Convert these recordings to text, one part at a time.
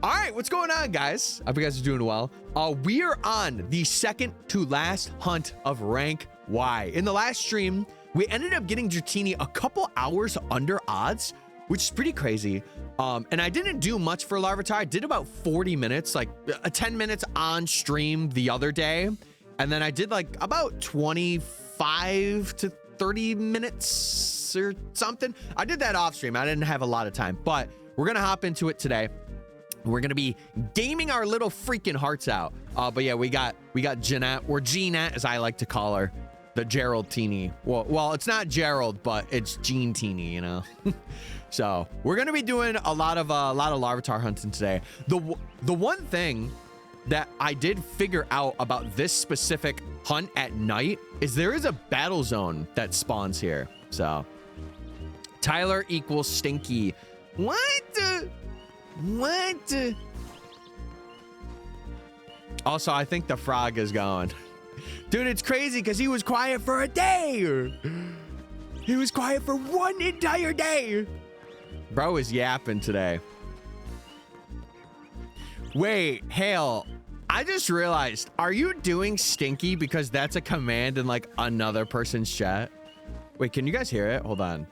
All right, what's going on, guys? I hope you guys are doing well. We are on the second to last hunt of rank Y. In the last stream, we ended up getting Dratini a couple hours under odds, which is pretty crazy. And I didn't do much for Larvitar. I did about 40 minutes, like 10 minutes on stream the other day. And then I did like about 25 to 30 minutes or something. I did that off stream. I didn't have a lot of time, but we're going to hop into it today. We're going to be gaming our little freaking hearts out. But yeah, we got Jeanette, or Jeanette, as I like to call her, the Gerald Teeny. Well, it's not Gerald, but it's Gene Teeny, you know? So we're going to be doing a lot of Larvitar hunting today. The one thing that I did figure out about this specific hunt at night is there is a battle zone that spawns here. So Tyler equals Stinky. What? Also, I think the frog is gone. Dude, it's crazy because he was quiet for a day. He was quiet for one entire day. Bro is yapping today. Wait, Hale, I just realized, are you doing Stinky because that's a command in like another person's chat? Wait, can you guys hear it? Hold on.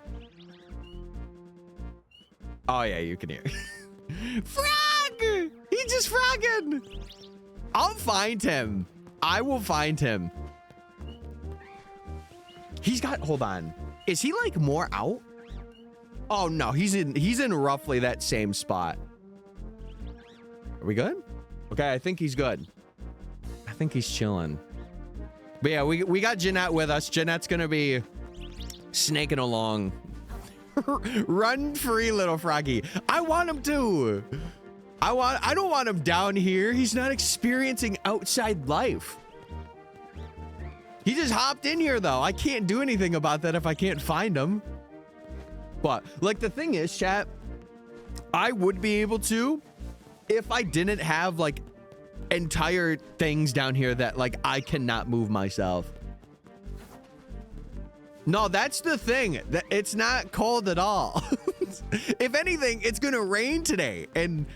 Oh yeah, you can hear it. Frog! He's just frogging. I'll find him. I will find him. He's got, hold on. Is he like more out? Oh no, he's in roughly that same spot. Are we good? Okay, I think he's good. I think he's chilling. But yeah, we got Jeanette with us. Jeanette's gonna be snaking along. Run free, little froggy. I want him to. I don't want him down here. He's not experiencing outside life. He just hopped in here though. I can't do anything about that if I can't find him. But like the thing is, chat, I would be able to if I didn't have like entire things down here that like I cannot move myself. No, that's the thing. That it's not cold at all. If anything, it's gonna rain today, and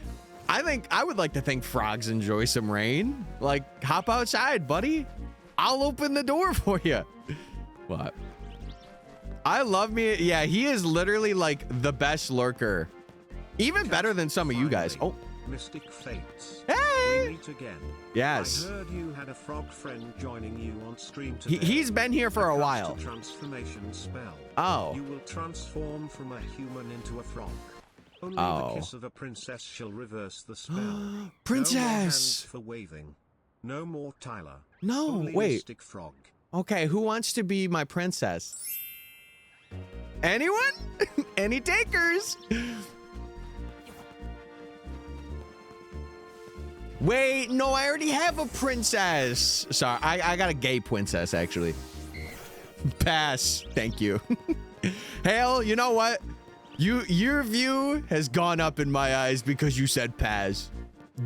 I would like to think frogs enjoy some rain. Like, hop outside, buddy. I'll open the door for you. What? I love me. Yeah, he is literally like the best lurker, even better than some of you guys. Oh, MysticFates. Hey! We meet again. Yes. I heard you had a frog friend joining you on stream today. He's been here for a while. Transformation spell. Oh. You will transform from a human into a frog. Only the kiss of a princess shall reverse the spell. Princess. No more hands for waving. No more Tyler. No, only wait. Mystic Frog. Okay, who wants to be my princess? Anyone? Any takers? Wait, no, I already have a princess. Sorry, I got a gay princess, actually. Pass. Thank you. Hale, you know what? Your view has gone up in my eyes because you said pass.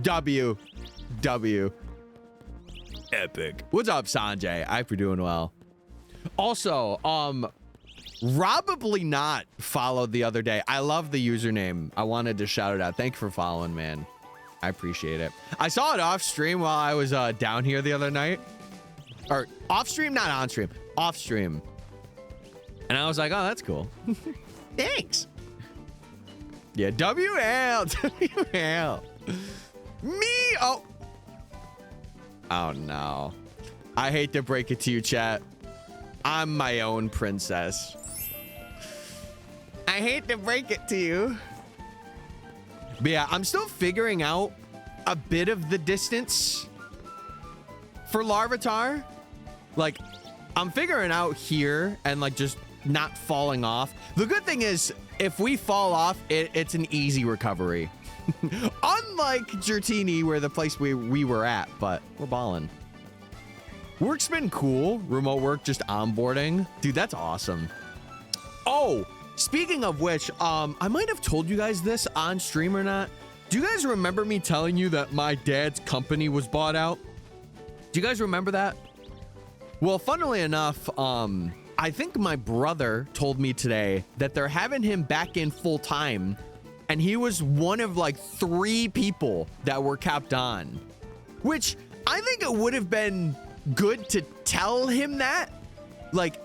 W. Epic. What's up, Sanjay? I hope you're doing well. Also, probably not followed the other day. I love the username. I wanted to shout it out. Thank you for following, man. I appreciate it. I saw it off stream while I was down here the other night. Or off stream, not on stream. Off stream. And I was like, oh, that's cool. Thanks. Yeah, WL. Me. Oh no. I hate to break it to you, chat. I'm my own princess. I hate to break it to you. But yeah, I'm still figuring out a bit of the distance for Larvitar. Like, I'm figuring out here and like just not falling off. The good thing is, if we fall off, it's an easy recovery. Unlike Dratini, where the place we were at, but we're balling. Work's been cool. Remote work, just onboarding. Dude, that's awesome. Oh, speaking of which, I might have told you guys this on stream or not. Do you guys remember me telling you that my dad's company was bought out? Do you guys remember that? Well, funnily enough, I think my brother told me today that they're having him back in full time, and he was one of like 3 people that were kept on, which I think it would have been good to tell him that, like,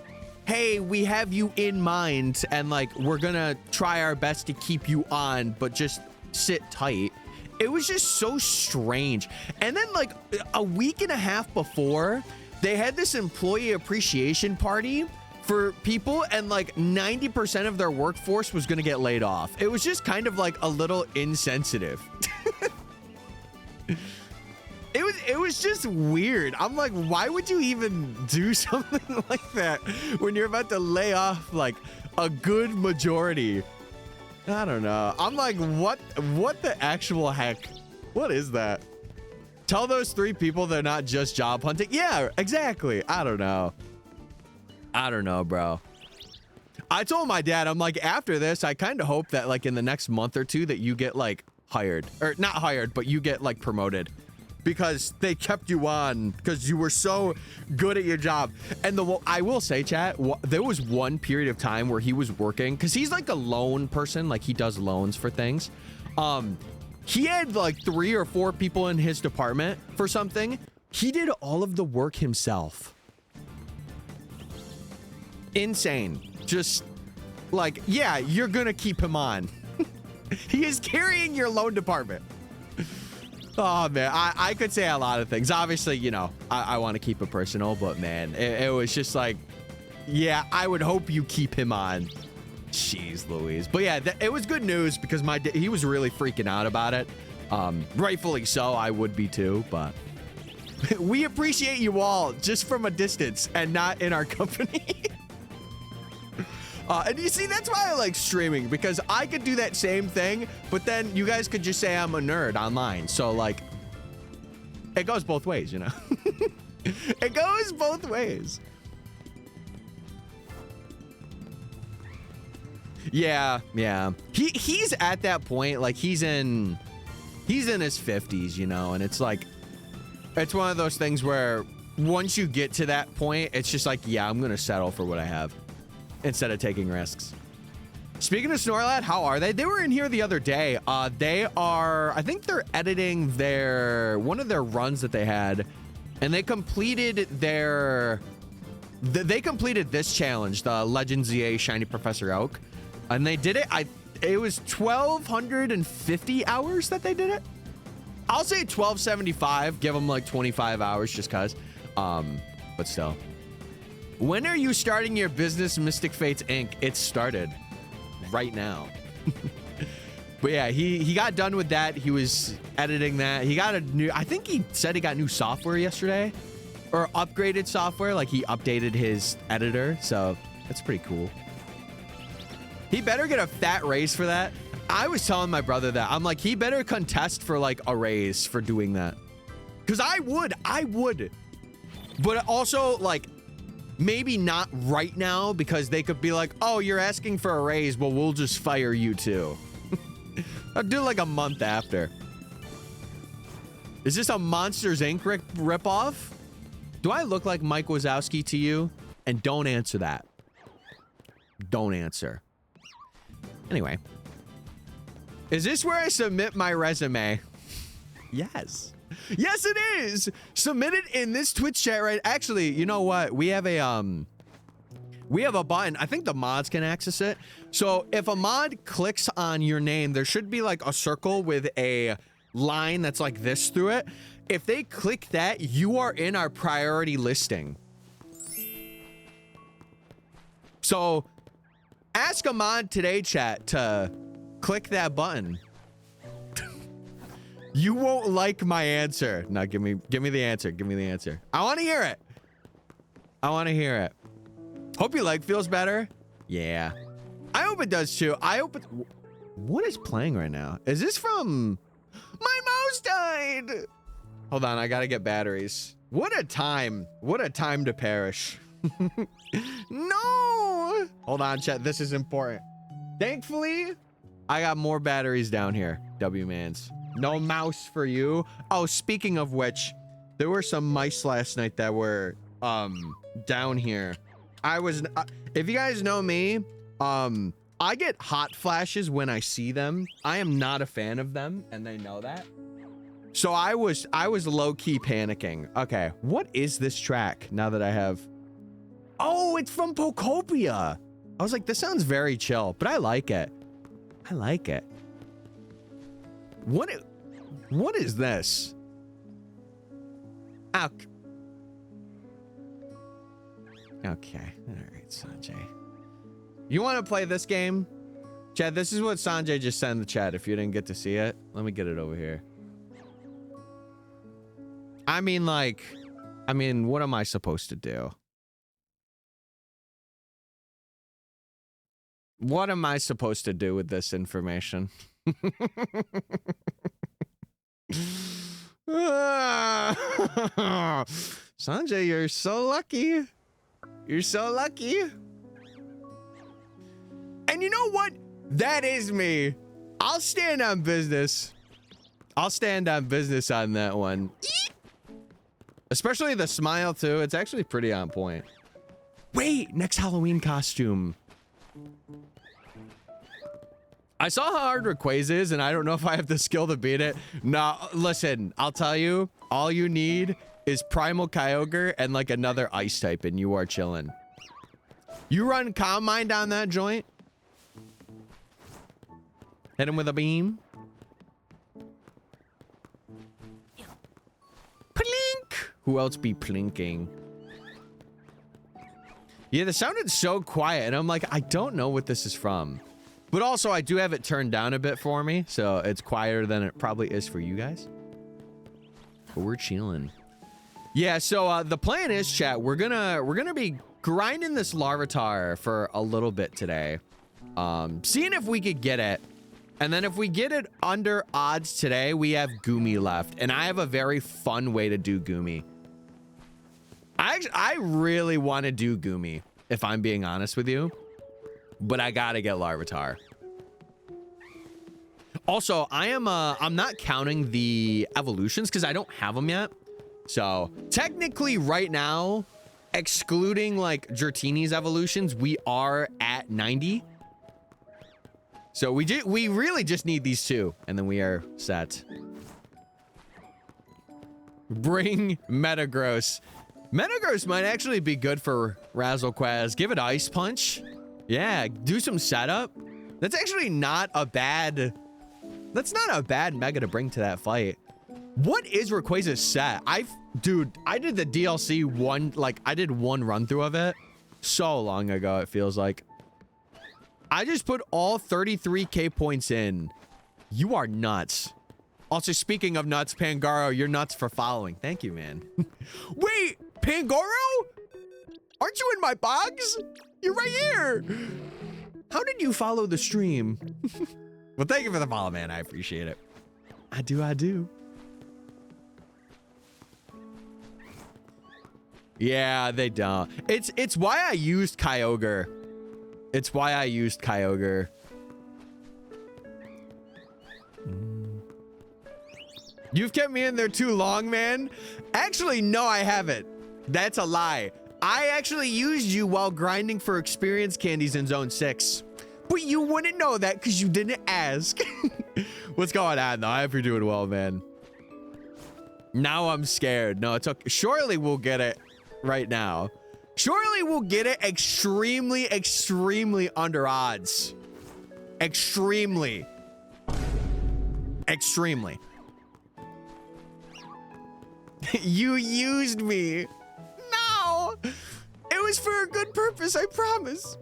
hey, we have you in mind and like we're gonna try our best to keep you on, but just sit tight. It was just so strange. And then like a week and a half before, they had this employee appreciation party for people, and like 90% of their workforce was gonna get laid off. It was just kind of like a little insensitive. It was just weird. I'm like, why would you even do something like that when you're about to lay off like a good majority? I don't know. I'm like, what the actual heck? What is that? Tell those 3 people they're not just job hunting. Yeah, exactly. I don't know. I don't know, bro. I told my dad, I'm like, after this, I kind of hope that like in the next month or 2 that you get like hired, or not hired, but you get like promoted, because they kept you on because you were so good at your job. And I will say, chat, there was one period of time where he was working, because he's like a loan person, like he does loans for things. He had like 3 or 4 people in his department for something. He did all of the work himself. Insane. Just like, yeah, you're gonna keep him on. He is carrying your loan department. Oh man, I could say a lot of things. Obviously, you know, I want to keep it personal, but man, it was just like, yeah, I would hope you keep him on. Jeez Louise. But yeah, it was good news, because he was really freaking out about it. Rightfully so, I would be too, but we appreciate you all just from a distance and not in our company. And you see, that's why I like streaming, because I could do that same thing, but then you guys could just say I'm a nerd online. So like, it goes both ways, you know? It goes both ways. Yeah, yeah. He's at that point, like he's in his 50s, you know, and it's like, it's one of those things where once you get to that point, it's just like, yeah, I'm gonna settle for what I have instead of taking risks. Speaking of Snorlad, how are they? They were in here the other day. They are, I think they're editing one of their runs that they had, and they completed they completed this challenge, the Legends EA Shiny Professor Oak, and they did it. It was 1,250 hours that they did it. I'll say 1,275. Give them like 25 hours just cause. But still. When are you starting your business, MysticFates Inc? It started right now. But yeah, he got done with that. He was editing that. He got I think he said he got new software yesterday, or upgraded software. Like he updated his editor. So that's pretty cool. He better get a fat raise for that. I was telling my brother that. I'm like, he better contest for like a raise for doing that. Cause I would. But also like, maybe not right now, because they could be like, oh, you're asking for a raise. Well, we'll just fire you too. I'll do like a month after. Is this a Monsters Inc. ripoff? Do I look like Mike Wazowski to you? And don't answer that. Don't answer. Anyway. Is this where I submit my resume? Yes. Yes, it is. Submit it in this Twitch chat, right? Actually, you know what? We have a button. I think the mods can access it. So if a mod clicks on your name, there should be like a circle with a line that's like this through it. If they click that, you are in our priority listing. So ask a mod today, chat, to click that button. You won't like my answer. No, give me the answer. Give me the answer. I want to hear it. I want to hear it. Hope your leg feels better. Yeah. I hope it does too. I hope it... What is playing right now? Is this from... My mouse died! Hold on, I gotta get batteries. What a time. What a time to perish. No! Hold on, chat. This is important. Thankfully, I got more batteries down here. W-mans. No mouse for you. Oh, speaking of which, there were some mice last night that were down here. I was if you guys know me, I get hot flashes when I see them. I am not a fan of them, and they know that. So I was low-key panicking. Okay, what is this track now that I have... Oh, it's from Pokopia. I was like, this sounds very chill, but I like it. I like it. What is this? Okay. Okay. All right, Sanjay. You want to play this game? Chad, this is what Sanjay just sent in the chat. If you didn't get to see it, let me get it over here. I mean, what am I supposed to do? What am I supposed to do with this information? Sanjay, you're so lucky. You're so lucky. And you know what? That is me. I'll stand on business. I'll stand on business on that one. Especially the smile, too. It's actually pretty on point. Wait, next Halloween costume. I saw how hard Rayquaza is, and I don't know if I have the skill to beat it. No, listen, I'll tell you, all you need is Primal Kyogre and like another ice type, and you are chilling. You run Calm Mind on that joint. Hit him with a beam. Plink! Who else be plinking? Yeah, this sounded so quiet, and I'm like, I don't know what this is from. But also, I do have it turned down a bit for me, so it's quieter than it probably is for you guys. But we're chilling. Yeah, so the plan is, chat, we're gonna be grinding this Larvitar for a little bit today. Seeing if we could get it. And then if we get it under odds today, we have Goomy left. And I have a very fun way to do Goomy. I really want to do Goomy, if I'm being honest with you. But I gotta get Larvitar. Also, I'm not counting the evolutions because I don't have them yet. So technically right now, excluding like Dratini's evolutions, we are at 90. So we really just need these two, and then we are set. Bring Metagross. Metagross might actually be good for Razzlequaz. Give it Ice Punch. Yeah, do some setup. That's actually not a bad... That's not a bad mega to bring to that fight. What is Rayquaza's set? Dude, I did the DLC I did one run through of it so long ago, it feels like. I just put all 33k points in. You are nuts. Also, speaking of nuts, Pangoro, you're nuts for following. Thank you, man. Wait, Pangoro? Aren't you in my box? You're right here. How did you follow the stream? Well, thank you for the follow, man. I appreciate it. I do. Yeah, they don't. It's why I used Kyogre. It's why I used Kyogre. You've kept me in there too long, man. Actually, no, I haven't. That's a lie. I actually used you while grinding for experience candies in Zone 6. But you wouldn't know that because you didn't ask. What's going on, though? I hope you're doing well, man. Now I'm scared. No, it's okay. Surely we'll get it right now. Surely we'll get it extremely, extremely under odds. Extremely. Extremely. You used me. No. It was for a good purpose, I promise.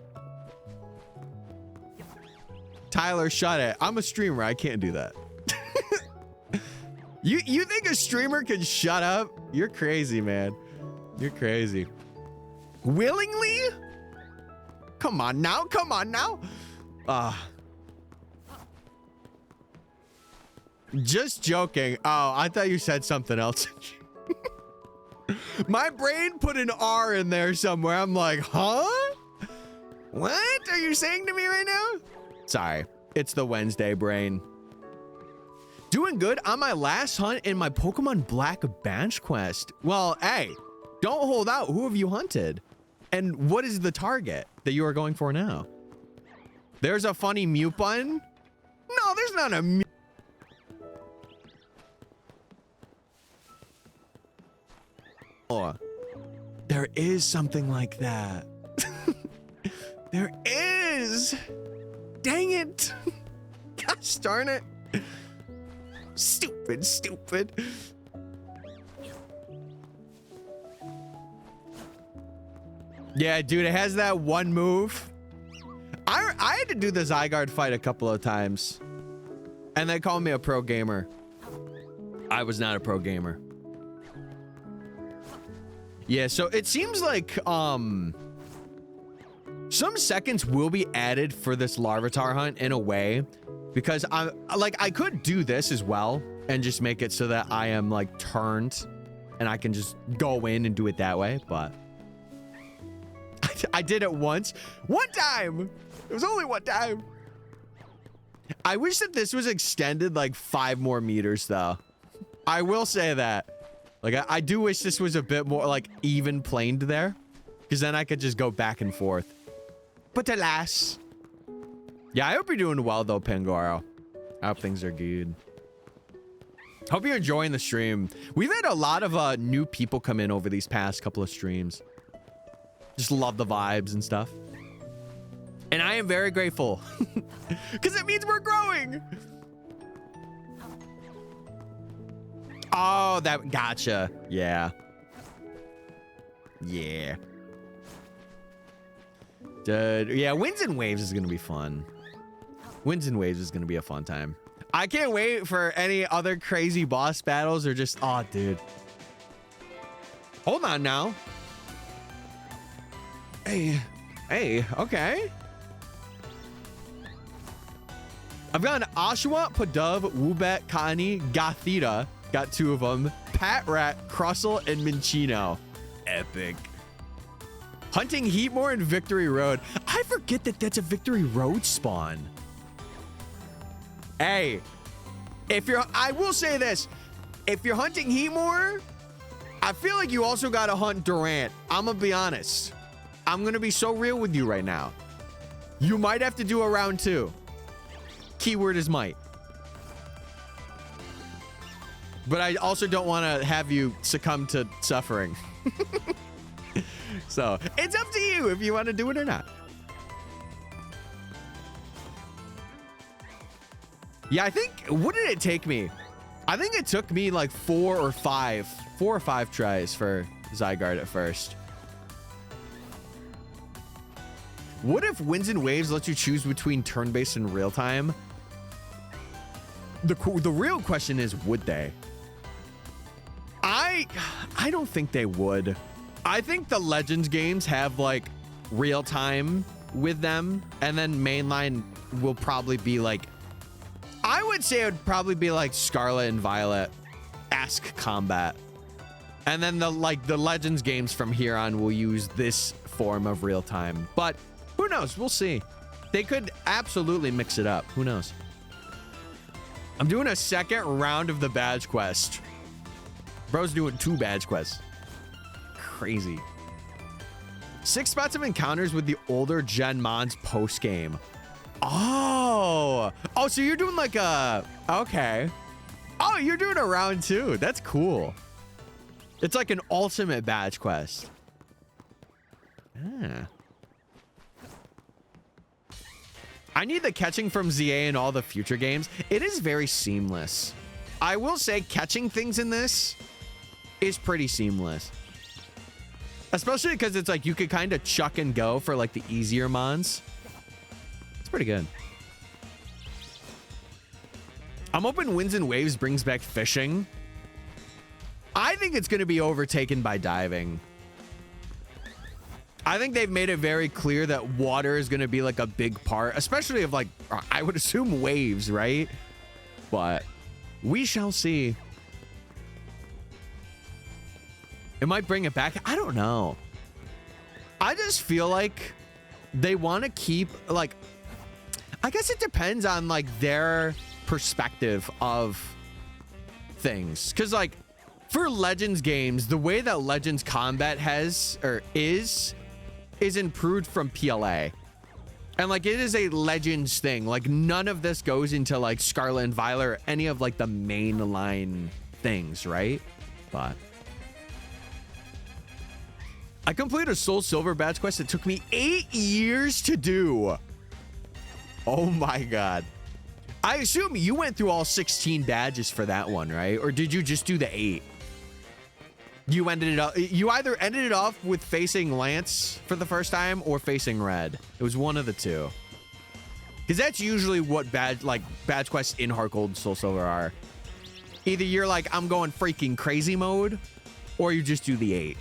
Tyler, shut it. I'm a streamer. I can't do that. You think a streamer can shut up? You're crazy, man. You're crazy. Willingly? Come on now. Come on now. Just joking. Oh, I thought you said something else. My brain put an R in there somewhere. I'm like, huh? What are you saying to me right now? Sorry. It's the Wednesday brain. Doing good on my last hunt in my Pokemon Black Bench quest. Well, hey, don't hold out. Who have you hunted? And what is the target that you are going for now? There's a funny mute button. No, there's not a mute. Oh, there is something like that. There is. Dang it. Gosh darn it. Stupid, stupid. Yeah, dude, it has that one move. I had to do the Zygarde fight a couple of times. And they called me a pro gamer. I was not a pro gamer. Yeah, so it seems like some seconds will be added for this Larvitar hunt in a way, because I could do this as well and just make it so that I am like turned and I can just go in and do it that way, but I did it once. One time. It was only one time. I wish that this was extended like 5 more meters though. I will say that. Like I do wish this was a bit more like even planed there, because then I could just go back and forth. But alas. Yeah, I hope you're doing well though, Pangoro. I hope things are good. Hope you're enjoying the stream. We've had a lot of new people come in over these past couple of streams. Just love the vibes and stuff. And I am very grateful. Because it means we're growing. Oh, that gotcha. Yeah. Yeah. Dude, yeah, Winds and Waves is going to be fun. Winds and Waves is going to be a fun time. I can't wait for any other crazy boss battles or just, oh, dude. Hold on now. Hey, okay. I've got an Oshawott, Pidove, Woobat, Kaani, Gothita. Got 2 of them. Patrat, Crustle, and Minchino. Epic. Hunting Heatmore and Victory Road. I forget that that's a Victory Road spawn. Hey, I will say this. If you're hunting Heatmore, I feel like you also got to hunt Durant. I'm going to be honest. I'm going to be so real with you right now. You might have to do a round 2. Keyword is might. But I also don't want to have you succumb to suffering. So it's up to you if you want to do it or not. Yeah, I think, what did it take me? I think it took me like 4 or 5 tries for Zygarde at first. What if Winds and Waves let you choose between turn-based and real-time? The real question is, would they? I don't think they would. I think the Legends games have like real-time with them, and then mainline will probably be like, I would say it would probably be like Scarlet and Violet-esque combat. And then the Legends games from here on will use this form of real-time. But who knows? We'll see. They could absolutely mix it up. Who knows? I'm doing a second round of the badge quest. Bro's doing 2 badge quests. Crazy. 6 spots of encounters with the older Gen Mons post-game. Oh, so you're doing like a, okay. Oh, you're doing a round 2. That's cool. It's like an ultimate badge quest. Ah. I need the catching from ZA in all the future games. It is very seamless. I will say catching things in this is pretty seamless. Especially because it's like you could kind of chuck and go for like the easier mons. It's pretty good. I'm hoping Winds and Waves brings back fishing. I think it's going to be overtaken by diving. I think they've made it very clear that water is going to be like a big part, especially of like, I would assume waves, right? But we shall see. It might bring it back. I don't know. I just feel like they want to keep like, I guess it depends on like their perspective of things. Cause like for Legends games, the way that Legends combat has or is improved from PLA. And like, it is a Legends thing. Like, none of this goes into like Scarlet and Violet or any of like the main line things, right? But I completed a Soul Silver badge quest that took me 8 years to do. Oh my God. I assume you went through all 16 badges for that one, right? Or did you just do the 8? You either ended it off with facing Lance for the first time or facing Red. It was one of the two. Because that's usually what badge quests in Heart Gold and Soul Silver are. Either you're like, I'm going freaking crazy mode, or you just do the 8.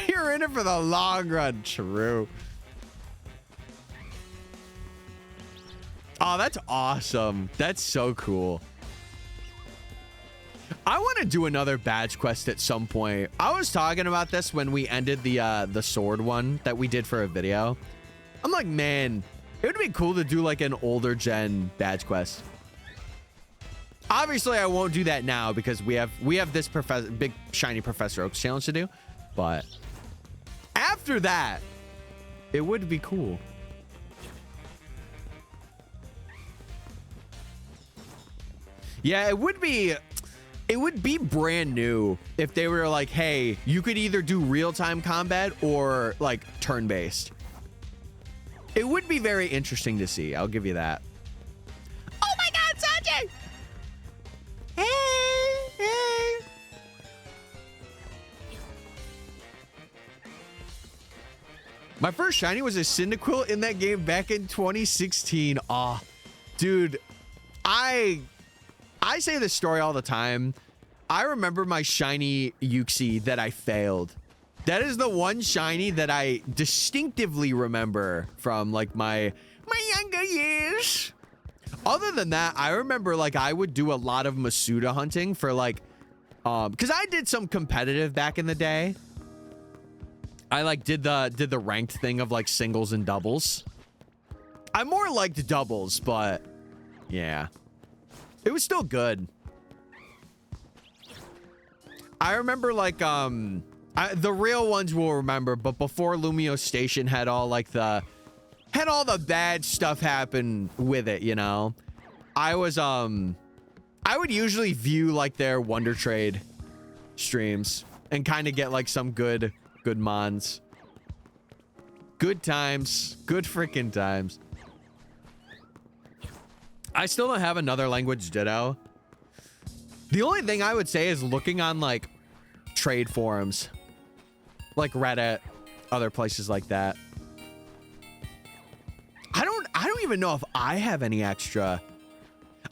You're in it for the long run. True. Oh, that's awesome. That's so cool. I want to do another badge quest at some point. I was talking about this when we ended the sword one that we did for a video. I'm like, man, it would be cool to do like an older gen badge quest. Obviously, I won't do that now because we have this big shiny Professor Oak challenge to do. But after that, it would be cool. Yeah, it would be brand new if they were like, hey, you could either do real-time combat or like turn-based. It would be very interesting to see. I'll give you that. Oh my God, Sanjay! Hey. My first shiny was a Cyndaquil in that game back in 2016. Aw, dude, I say this story all the time. I remember my shiny Uxie that I failed. That is the one shiny that I distinctively remember from like my younger years. Other than that, I remember like I would do a lot of Masuda hunting for like, because I did some competitive back in the day. I like did the ranked thing of like singles and doubles. I more liked doubles, but yeah. It was still good. I remember like the real ones will remember, but before Lumio Station had all the bad stuff happen with it, you know. I would usually view like their Wonder Trade streams and kind of get like some good mons. Good times. Good freaking times. I still don't have another language Ditto. The only thing I would say is looking on like trade forums, like Reddit, other places like that. I don't even know if I have any extra.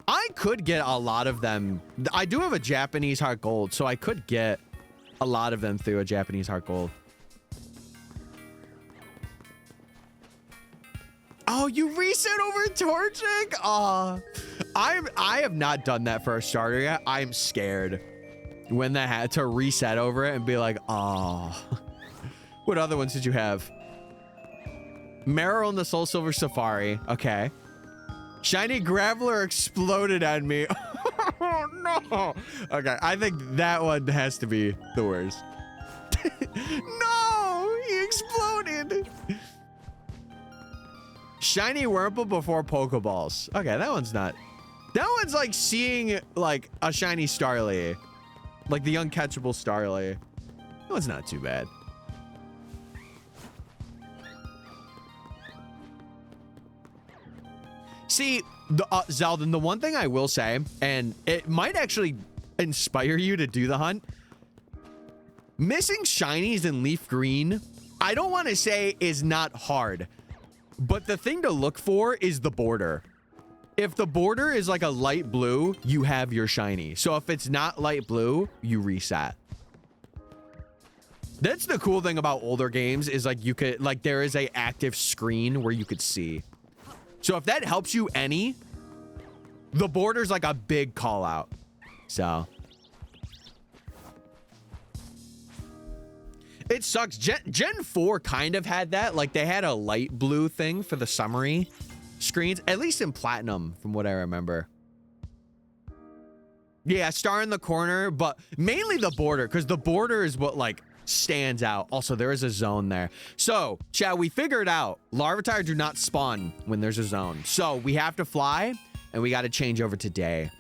I could get a lot of them. I do have a Japanese Heart Gold, so I could get a lot of them through a Japanese Heart Gold. Oh, you reset over Torchic? Aw. I have not done that for a starter yet. I'm scared when that had to reset over it and be like, oh. What other ones did you have? Meryl in the Soul Silver Safari. Okay. Shiny Graveler exploded on me. Oh, no. Okay, I think that one has to be the worst. No, he exploded. Shiny Wurmple before Pokeballs. Okay, that one's not. That one's like seeing like a shiny Starly. Like the uncatchable Starly. That one's not too bad. See, Zeldin, the one thing I will say, and it might actually inspire you to do the hunt. Missing shinies in Leaf Green, I don't want to say is not hard. But the thing to look for is the border. If the border is like a light blue, you have your shiny. So if it's not light blue, you reset. That's the cool thing about older games is like you could like there is a active screen where you could see. So if that helps you any, the border's like a big call out. So it sucks. Gen 4 kind of had that. Like they had a light blue thing for the summary screens, at least in Platinum, from what I remember. Yeah, star in the corner, but mainly the border, because the border is what like stands out. Also, there is a zone there. So, chat, we figured out Larvitar do not spawn when there's a zone. So, we have to fly, and we got to change over to day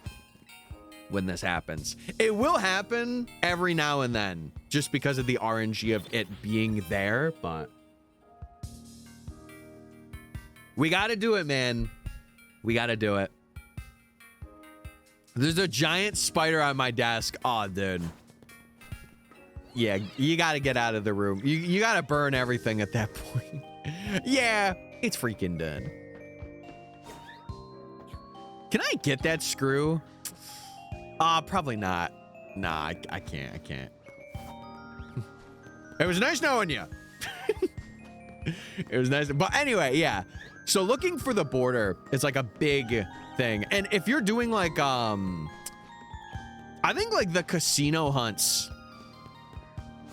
when this happens. It will happen every now and then, just because of the RNG of it being there, but we got to do it, man. We got to do it. There's a giant spider on my desk. Oh, dude. Yeah, you got to get out of the room. You got to burn everything at that point. Yeah, it's freaking done. Can I get that screw? Probably not. Nah, I can't. It was nice knowing you. It was nice. But anyway, yeah. So looking for the border is like a big thing. And if you're doing like, I think like the casino hunts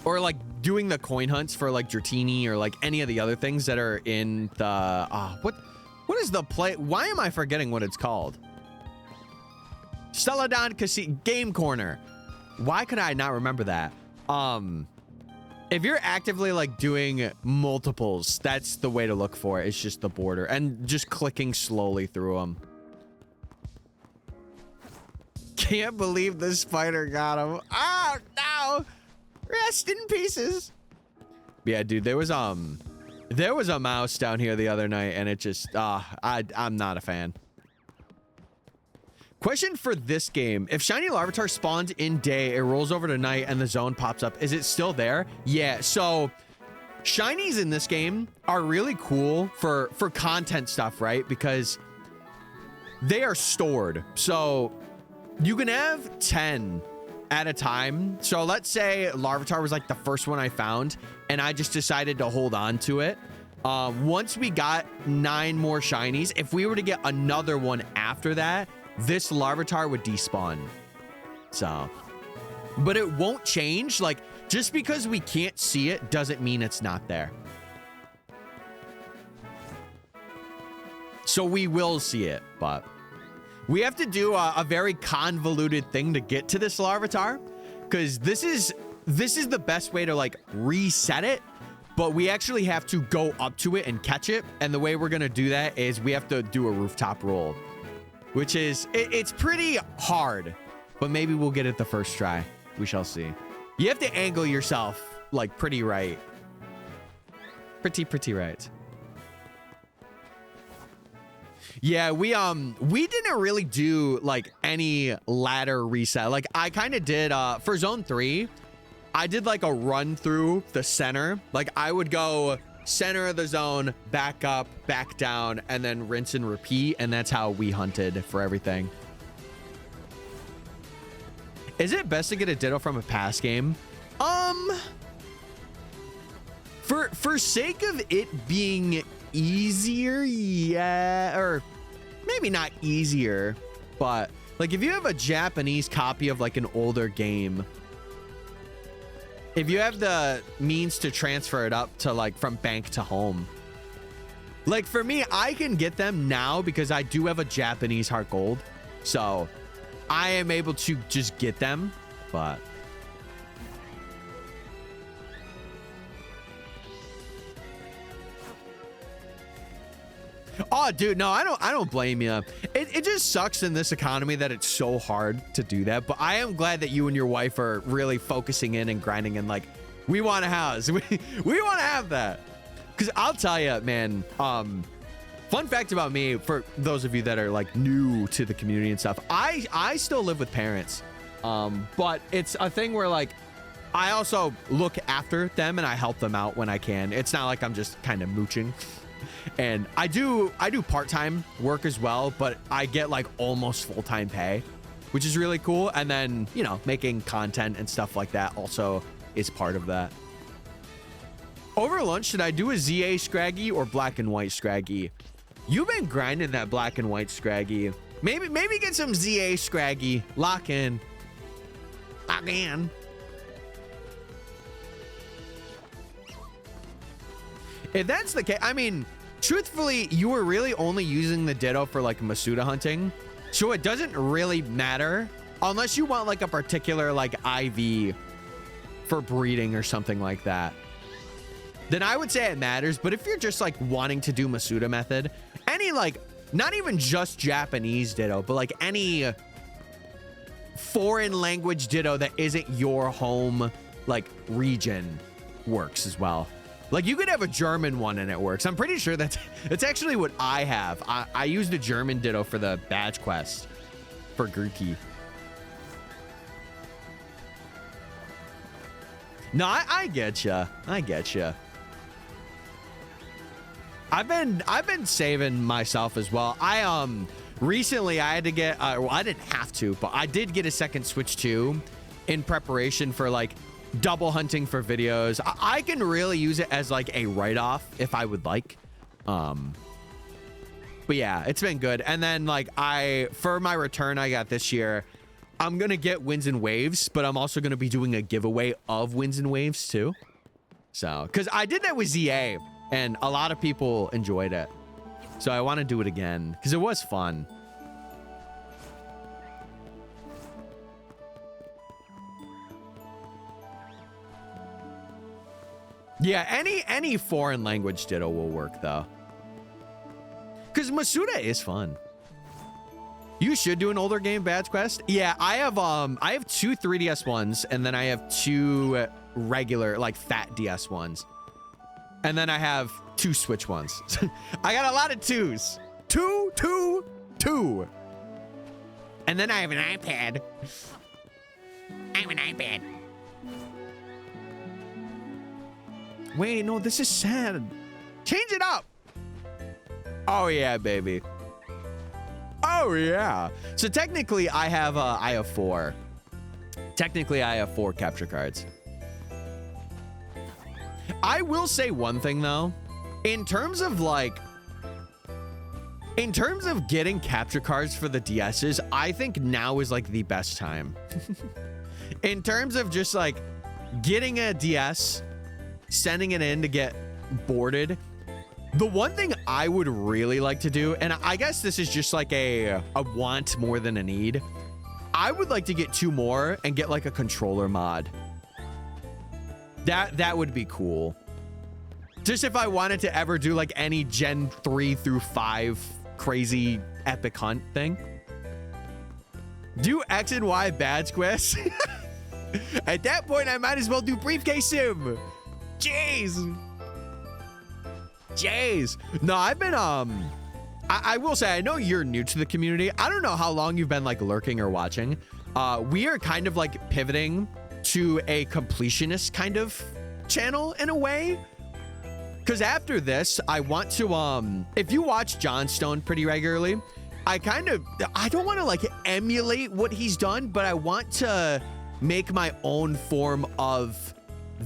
or like doing the coin hunts for like Dratini or like any of the other things that are in the, what is the play? Why am I forgetting what it's called? Celadon Casino Game Corner. Why could I not remember that? If you're actively like doing multiples, that's the way to look for it. It's just the border and just clicking slowly through them. Can't believe the spider got him. Oh no! Rest in pieces. Yeah, dude, there was a mouse down here the other night, and it just I'm not a fan. Question for this game: if shiny Larvitar spawns in day, it rolls over to night, and the zone pops up. Is it still there? Yeah. So shinies in this game are really cool for content stuff, right? Because they are stored. So you can have 10 at a time. So let's say Larvitar was like the first one I found, and I just decided to hold on to it. Once we got 9 more shinies, if we were to get another one after that, this Larvitar would despawn. So, but it won't change. Like, just because we can't see it doesn't mean it's not there. So we will see it, but we have to do a very convoluted thing to get to this Larvitar, because this is the best way to like reset it, but we actually have to go up to it and catch it. And the way we're going to do that is we have to do a rooftop roll, which is, it's pretty hard, but maybe we'll get it the first try. We shall see. You have to angle yourself like pretty right. Pretty right. Yeah, we didn't really do like any ladder reset. Like I kind of did for zone 3, I did like a run through the center. Like I would go center of the zone, back up, back down, and then rinse and repeat, and that's how we hunted for everything. Is it best to get a ditto from a past game? For sake of it being easier, yeah, or maybe not easier, but like if you have a Japanese copy of like an older game, if you have the means to transfer it up to like from bank to home, like for me, I can get them now because I do have a Japanese Heart Gold, so I am able to just get them. But oh, dude, no, I don't blame you. It just sucks in this economy that it's so hard to do that. But I am glad that you and your wife are really focusing in and grinding and like, we want a house. We want to have that. Because I'll tell you, man, fun fact about me, for those of you that are like new to the community and stuff, I still live with parents. But it's a thing where like, I also look after them and I help them out when I can. It's not like I'm just kind of mooching. And I do part-time work as well, but I get like almost full-time pay, which is really cool. And then, you know, making content and stuff like that also is part of that. Over lunch, should I do a ZA Scraggy or black and white Scraggy? You've been grinding that black and white Scraggy. Maybe get some ZA Scraggy. Lock in. Lock in. If that's the case, I mean, truthfully, you were really only using the Ditto for like Masuda hunting, so it doesn't really matter unless you want like a particular like IV for breeding or something like that, then I would say it matters. But if you're just like wanting to do Masuda method, any like, not even just Japanese Ditto, but like any foreign language Ditto that isn't your home like region works as well. Like you could have a German one and it works. I'm pretty sure that's actually what I have. I used a German Ditto for the badge quest for Grookey. No, I get ya. I get ya. I've been saving myself as well. Recently I had to get well, I didn't have to, but I did get a second Switch 2 in preparation for like double hunting for videos. I can really use it as like a write-off if I would like. But yeah, it's been good. And then like for my return I got this year, I'm gonna get Winds and Waves, but I'm also gonna be doing a giveaway of Winds and Waves too. So, because I did that with ZA and a lot of people enjoyed it. So I want to do it again because it was fun. Yeah, any foreign language Ditto will work though. Because Masuda is fun. You should do an older game badge quest. Yeah, I have 2 3DS ones, and then I have 2 regular like fat DS ones. And then I have 2 Switch ones. I got a lot of 2s. 2. And then I have an iPad. I have an iPad. Wait, no, this is sad. Change it up. Oh yeah, baby. Oh yeah. So technically I have 4. Technically I have 4 capture cards. I will say one thing though. In terms of getting capture cards for the DSs, I think now is like the best time. In terms of just like getting a DS, sending it in to get boarded. The one thing I would really like to do, and I guess this is just like a want more than a need, I would like to get 2 more and get like a controller mod. That would be cool. Just if I wanted to ever do like any Gen 3 through 5 crazy epic hunt thing. Do X and Y badge quests. At that point, I might as well do briefcase sim. Jeez. No, I've been, I will say, I know you're new to the community. I don't know how long you've been like lurking or watching. We are kind of like pivoting to a completionist kind of channel in a way. Because after this, I want to, if you watch Johnstone pretty regularly, I don't want to like emulate what he's done, but I want to make my own form of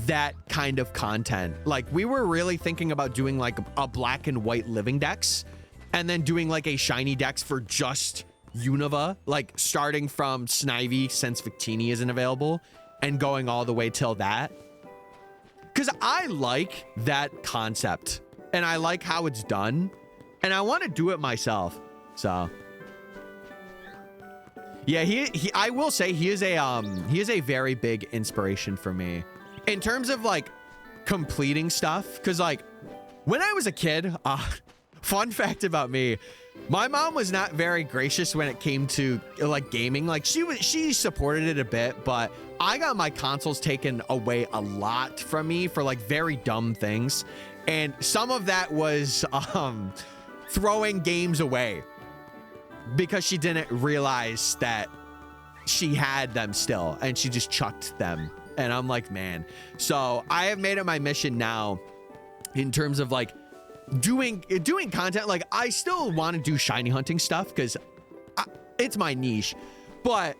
that kind of content. Like we were really thinking about doing like a black and white living dex and then doing like a shiny dex for just Unova, like starting from Snivy since Victini isn't available and going all the way till that. Because I like that concept and I like how it's done and I want to do it myself. So yeah, I will say he is a very big inspiration for me in terms of like completing stuff. Because like when I was a kid, fun fact about me, my mom was not very gracious when it came to like gaming. Like she supported it a bit, but I got my consoles taken away a lot from me for like very dumb things. And some of that was throwing games away because she didn't realize that she had them still and she just chucked them. And I'm like, man. So I have made it my mission now in terms of like doing content. Like I still want to do shiny hunting stuff because it's my niche, but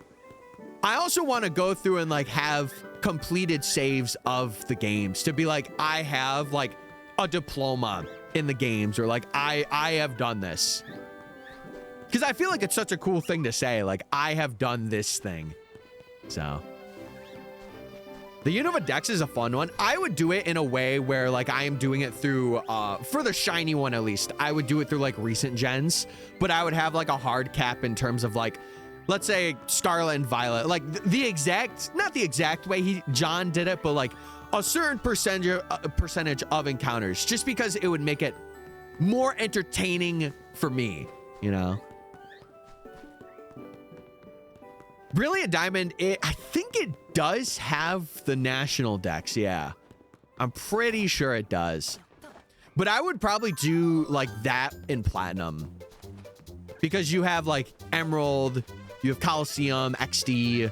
I also want to go through and like have completed saves of the games to be like, I have like a diploma in the games, or like I have done this. Because I feel like it's such a cool thing to say, like I have done this thing. So the Unova Dex is a fun one. I would do it in a way where like I am doing it through, for the shiny one at least, I would do it through like recent gens, but I would have like a hard cap in terms of like let's say Scarlet and Violet, like the exact, not the exact way John did it, but like a certain percentage of encounters, just because it would make it more entertaining for me, you know? Brilliant Diamond, I think it does have the national dex, yeah. I'm pretty sure it does. But I would probably do like that in Platinum. Because you have like Emerald, you have Coliseum, XD.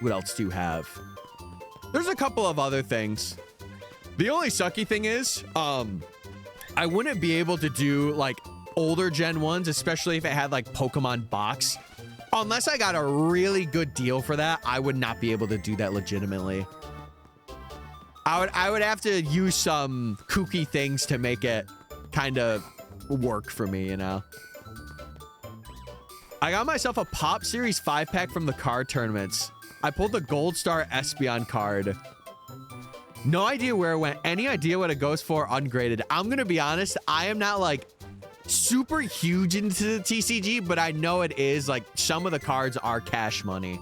What else do you have? There's a couple of other things. The only sucky thing is, I wouldn't be able to do like older gen ones, especially if it had like Pokemon Box. Unless I got a really good deal for that, I would not be able to do that legitimately. I would have to use some kooky things to make it kind of work for me, you know? I got myself a Pop Series 5-pack from the card tournaments. I pulled the Gold Star Espeon card. No idea where it went. Any idea what it goes for ungraded? I'm going to be honest. I am not like super huge into the TCG, but I know it is like some of the cards are cash money.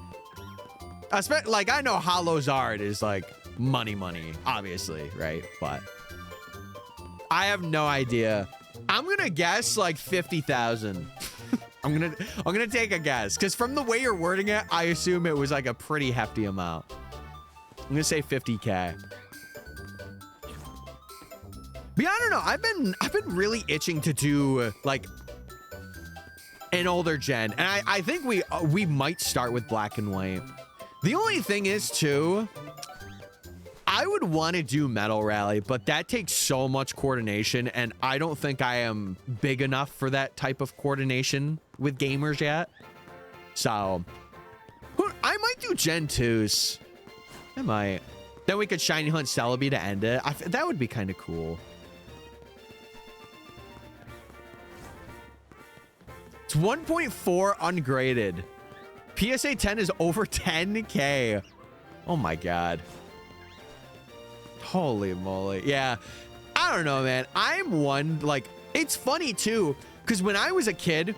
Like I know Hollow Zard is like money, obviously, right? But I have no idea. I'm going to guess like 50,000. I'm gonna take a guess because from the way you're wording it, I assume it was like a pretty hefty amount. I'm gonna say 50K. But yeah, I don't know. I've been really itching to do like an older gen, and I think we might start with Black and White. The only thing is too, I would want to do Metal Rally, but that takes so much coordination, and I don't think I am big enough for that type of coordination with gamers yet. So I might do Gen 2s. I might. Then we could Shiny Hunt Celebi to end it. That would be kind of cool. It's 1.4 ungraded. PSA 10 is over 10K. Oh my God. Holy moly. Yeah. I don't know, man. I'm one, like, it's funny too, because when I was a kid,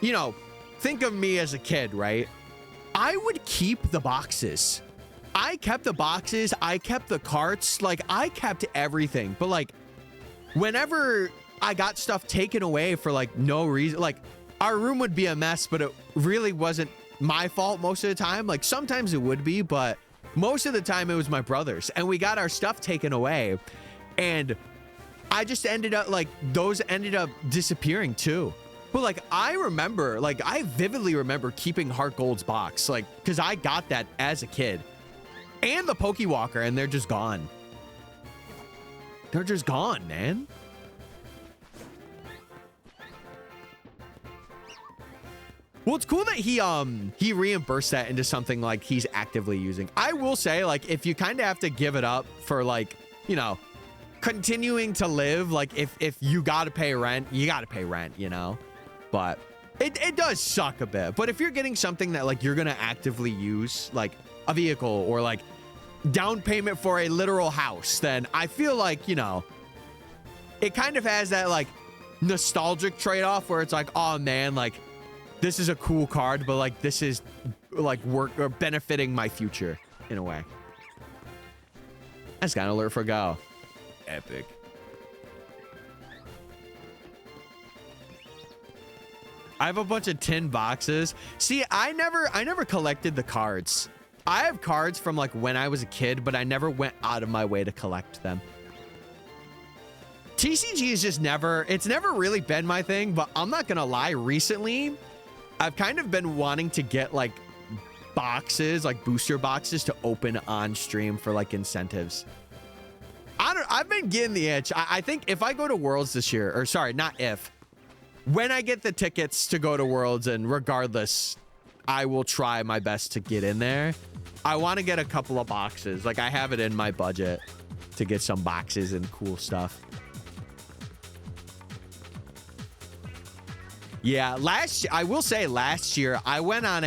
you know, think of me as a kid, right? I would keep the boxes. I kept the boxes. I kept the carts. Like, I kept everything. But, like, whenever I got stuff taken away for, like, no reason, like, our room would be a mess, but it really wasn't my fault most of the time. Like, sometimes it would be, but most of the time it was my brother's. And we got our stuff taken away. And I just ended up, like, those ended up disappearing, too. But, like, I remember, like, I vividly remember keeping Heart Gold's box, like, because I got that as a kid. And the Pokewalker, and they're just gone. They're just gone, man. Well, it's cool that he reimbursed that into something like he's actively using. I will say, like, if you kind of have to give it up for, like, you know, continuing to live, like, if you got to pay rent, you got to pay rent, you know? But it does suck a bit. But if you're getting something that, like, you're going to actively use, like a vehicle or, like, down payment for a literal house, then I feel like, you know, it kind of has that, like, nostalgic trade-off where it's like, oh, man, like, this is a cool card, but, like, this is, like, work or benefiting my future in a way. I just got an alert for go. Epic. I have a bunch of tin boxes. See, I never collected the cards. I have cards from, like, when I was a kid, but I never went out of my way to collect them. TCG is just never, it's never really been my thing, but I'm not gonna lie, recently, I've kind of been wanting to get, like, boxes, like booster boxes to open on stream for, like, incentives. I've been getting the itch. I think if I go to Worlds this year, or sorry, not if, when I get the tickets to go to Worlds, and regardless, I will try my best to get in there. I want to get a couple of boxes. Like, I have it in my budget to get some boxes and cool stuff. Yeah, I will say last year I went on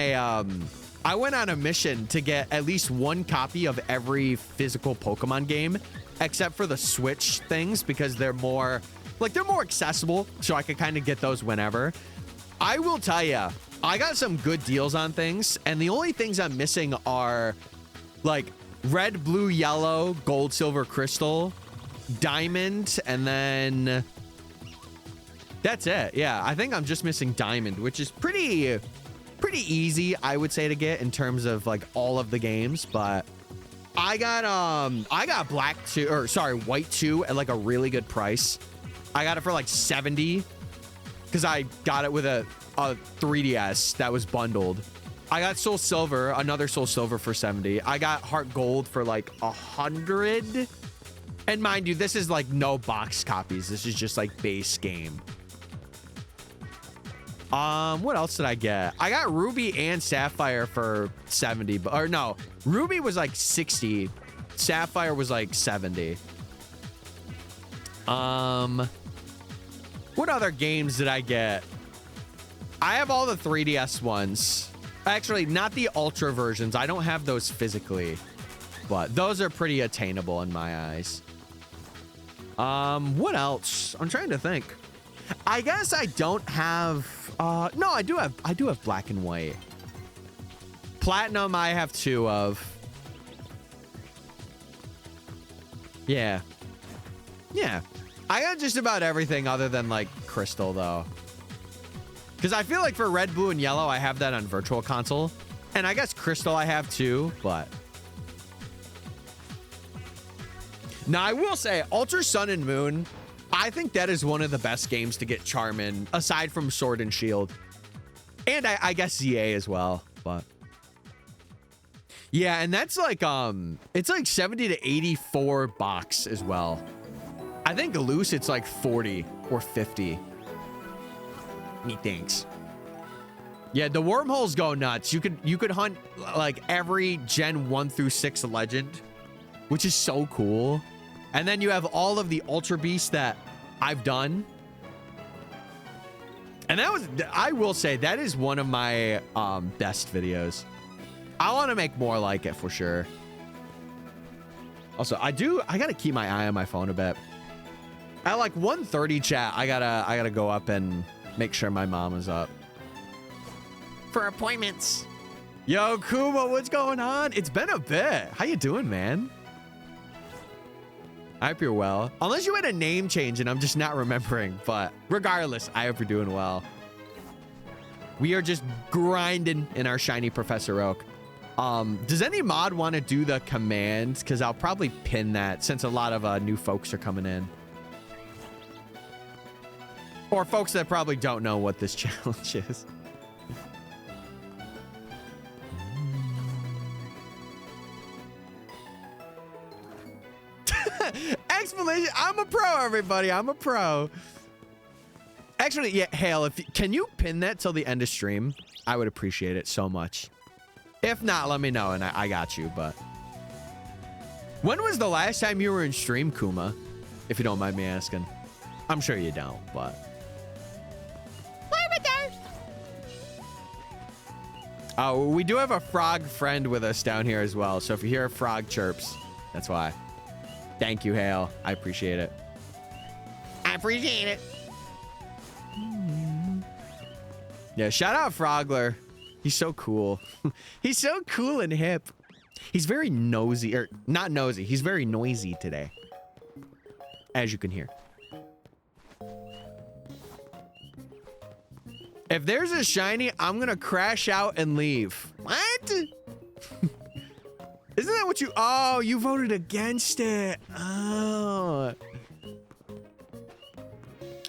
a mission to get at least one copy of every physical Pokemon game, except for the Switch things, because they're more accessible, so I could kind of get those whenever. I will tell you, I got some good deals on things, and the only things I'm missing are like red, blue, yellow, gold, silver, crystal, diamond, and then that's it. Yeah, I think I'm just missing diamond, which is pretty easy, I would say, to get in terms of like all of the games. But I got black 2, or sorry, white 2 at like a really good price. I got it for like 70 because I got it with a 3DS that was bundled. I got Soul Silver, another Soul Silver for 70. I got Heart Gold for like 100. And mind you, this is like no box copies. This is just like base game. What else did I get? I got Ruby and Sapphire for 70, or no, Ruby was like 60. Sapphire was like 70. What other games did I get? I have all the 3DS ones. Actually, not the Ultra versions. I don't have those physically, but those are pretty attainable in my eyes. What else? I'm trying to think. I guess I don't have, no, I do have black and white. Platinum, I have 2 of. Yeah. Yeah. I got just about everything other than like crystal though. Because I feel like for red, blue, and yellow, I have that on Virtual Console. And I guess crystal I have too, but. Now I will say Ultra Sun and Moon, I think that is one of the best games to get charm in, aside from Sword and Shield. And I guess ZA as well, but. Yeah, and that's like, it's like 70 to 84 box as well. I think loose, it's like 40 or 50. Methinks. Yeah, the wormholes go nuts. You could hunt like every Gen 1 through 6 legend, which is so cool. And then you have all of the Ultra Beasts that I've done. And that was, I will say, that is one of my best videos. I want to make more like it for sure. Also, I gotta keep my eye on my phone a bit. At like 1:30 chat, I gotta go up and make sure my mom is up for appointments. Yo, Kuma, what's going on? It's been a bit. How you doing, man? I hope you're well. Unless you had a name change and I'm just not remembering. But regardless, I hope you're doing well. We are just grinding in our shiny Professor Oak. Does any mod want to do the commands? Because I'll probably pin that since a lot of new folks are coming in. Or folks that probably don't know what this challenge is. Explanation. I'm a pro, everybody. I'm a pro. Actually, yeah, Hale, can you pin that till the end of stream? I would appreciate it so much. If not, let me know and I got you, but. When was the last time you were in stream, Kuma? If you don't mind me asking. I'm sure you don't, but. Oh, we do have a frog friend with us down here as well. So if you hear frog chirps, that's why. Thank you, Hale. I appreciate it. I appreciate it. Yeah, shout out Frogler. He's so cool. He's so cool and hip. He's very nosy, or not nosy. He's very noisy today, as you can hear. If there's a shiny, I'm gonna crash out and leave. What? Isn't that what you... Oh, you voted against it. Oh.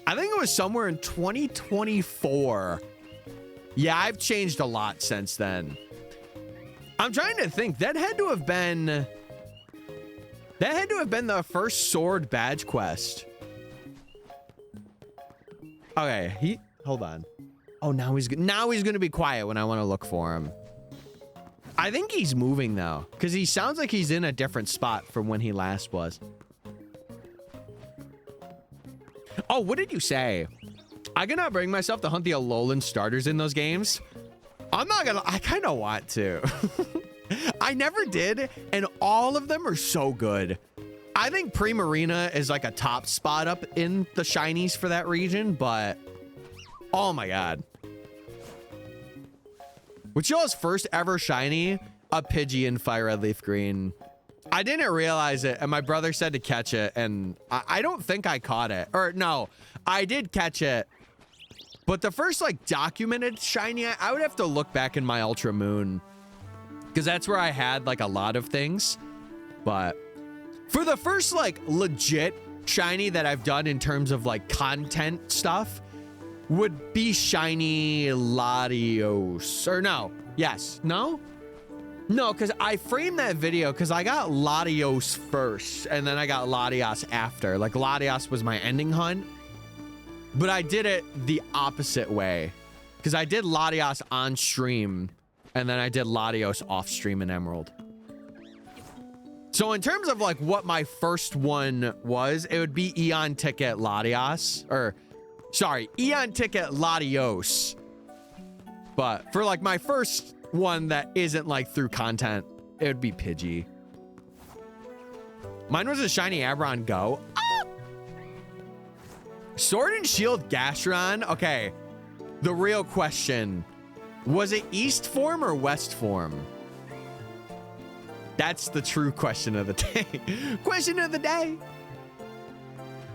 I think it was somewhere in 2024. Yeah, I've changed a lot since then. I'm trying to think. That had to have been... That had to have been the first sword badge quest. Okay, hold on. Oh, now he's gonna be quiet when I want to look for him. I think he's moving though, because he sounds like he's in a different spot from when he last was. Oh, what did you say? I cannot bring myself to hunt the Alolan starters in those games. I'm not gonna, I kind of want to. I never did, and all of them are so good. I think Primarina is like a top spot up in the shinies for that region, but oh my god. Which y'all's first ever shiny? A Pidgey in Fire Red Leaf Green. I didn't realize it, and my brother said to catch it, and I don't think I caught it. Or no, I did catch it. But the first like documented shiny, I would have to look back in my Ultra Moon, because that's where I had like a lot of things. But for the first like legit shiny that I've done in terms of like content stuff would be shiny Latios. Or no, yes, no, because I framed that video because I got Latios first and then I got Latios after. Like Latios was my ending hunt, but I did it the opposite way because I did Latios on stream and then I did Latios off stream in Emerald. So in terms of like what my first one was, it would be Eon Ticket Latios, or sorry, Eon Ticket Latios. But for like my first one that isn't like through content, it would be Pidgey. Mine was a shiny Aberon Go. Ah! Sword and Shield Gastrodon. Okay, the real question, was it East form or West form? That's the true question of the day. Question of the day.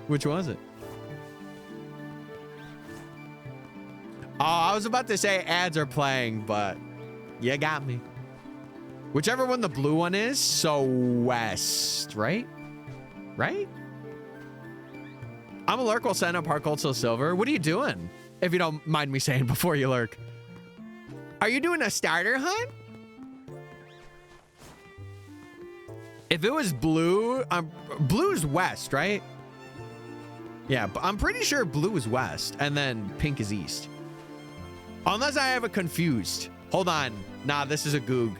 Which was it? Oh, I was about to say ads are playing, but you got me. Whichever one the blue one is, so West, right? Right? I'm a lurk, will send up Heart Gold Soul Silver. What are you doing? If you don't mind me saying before you lurk. Are you doing a starter hunt? If it was blue, blue's West, right? Yeah, but I'm pretty sure blue is West and then pink is East. Unless I have it confused. Hold on. Nah, this is a Goog.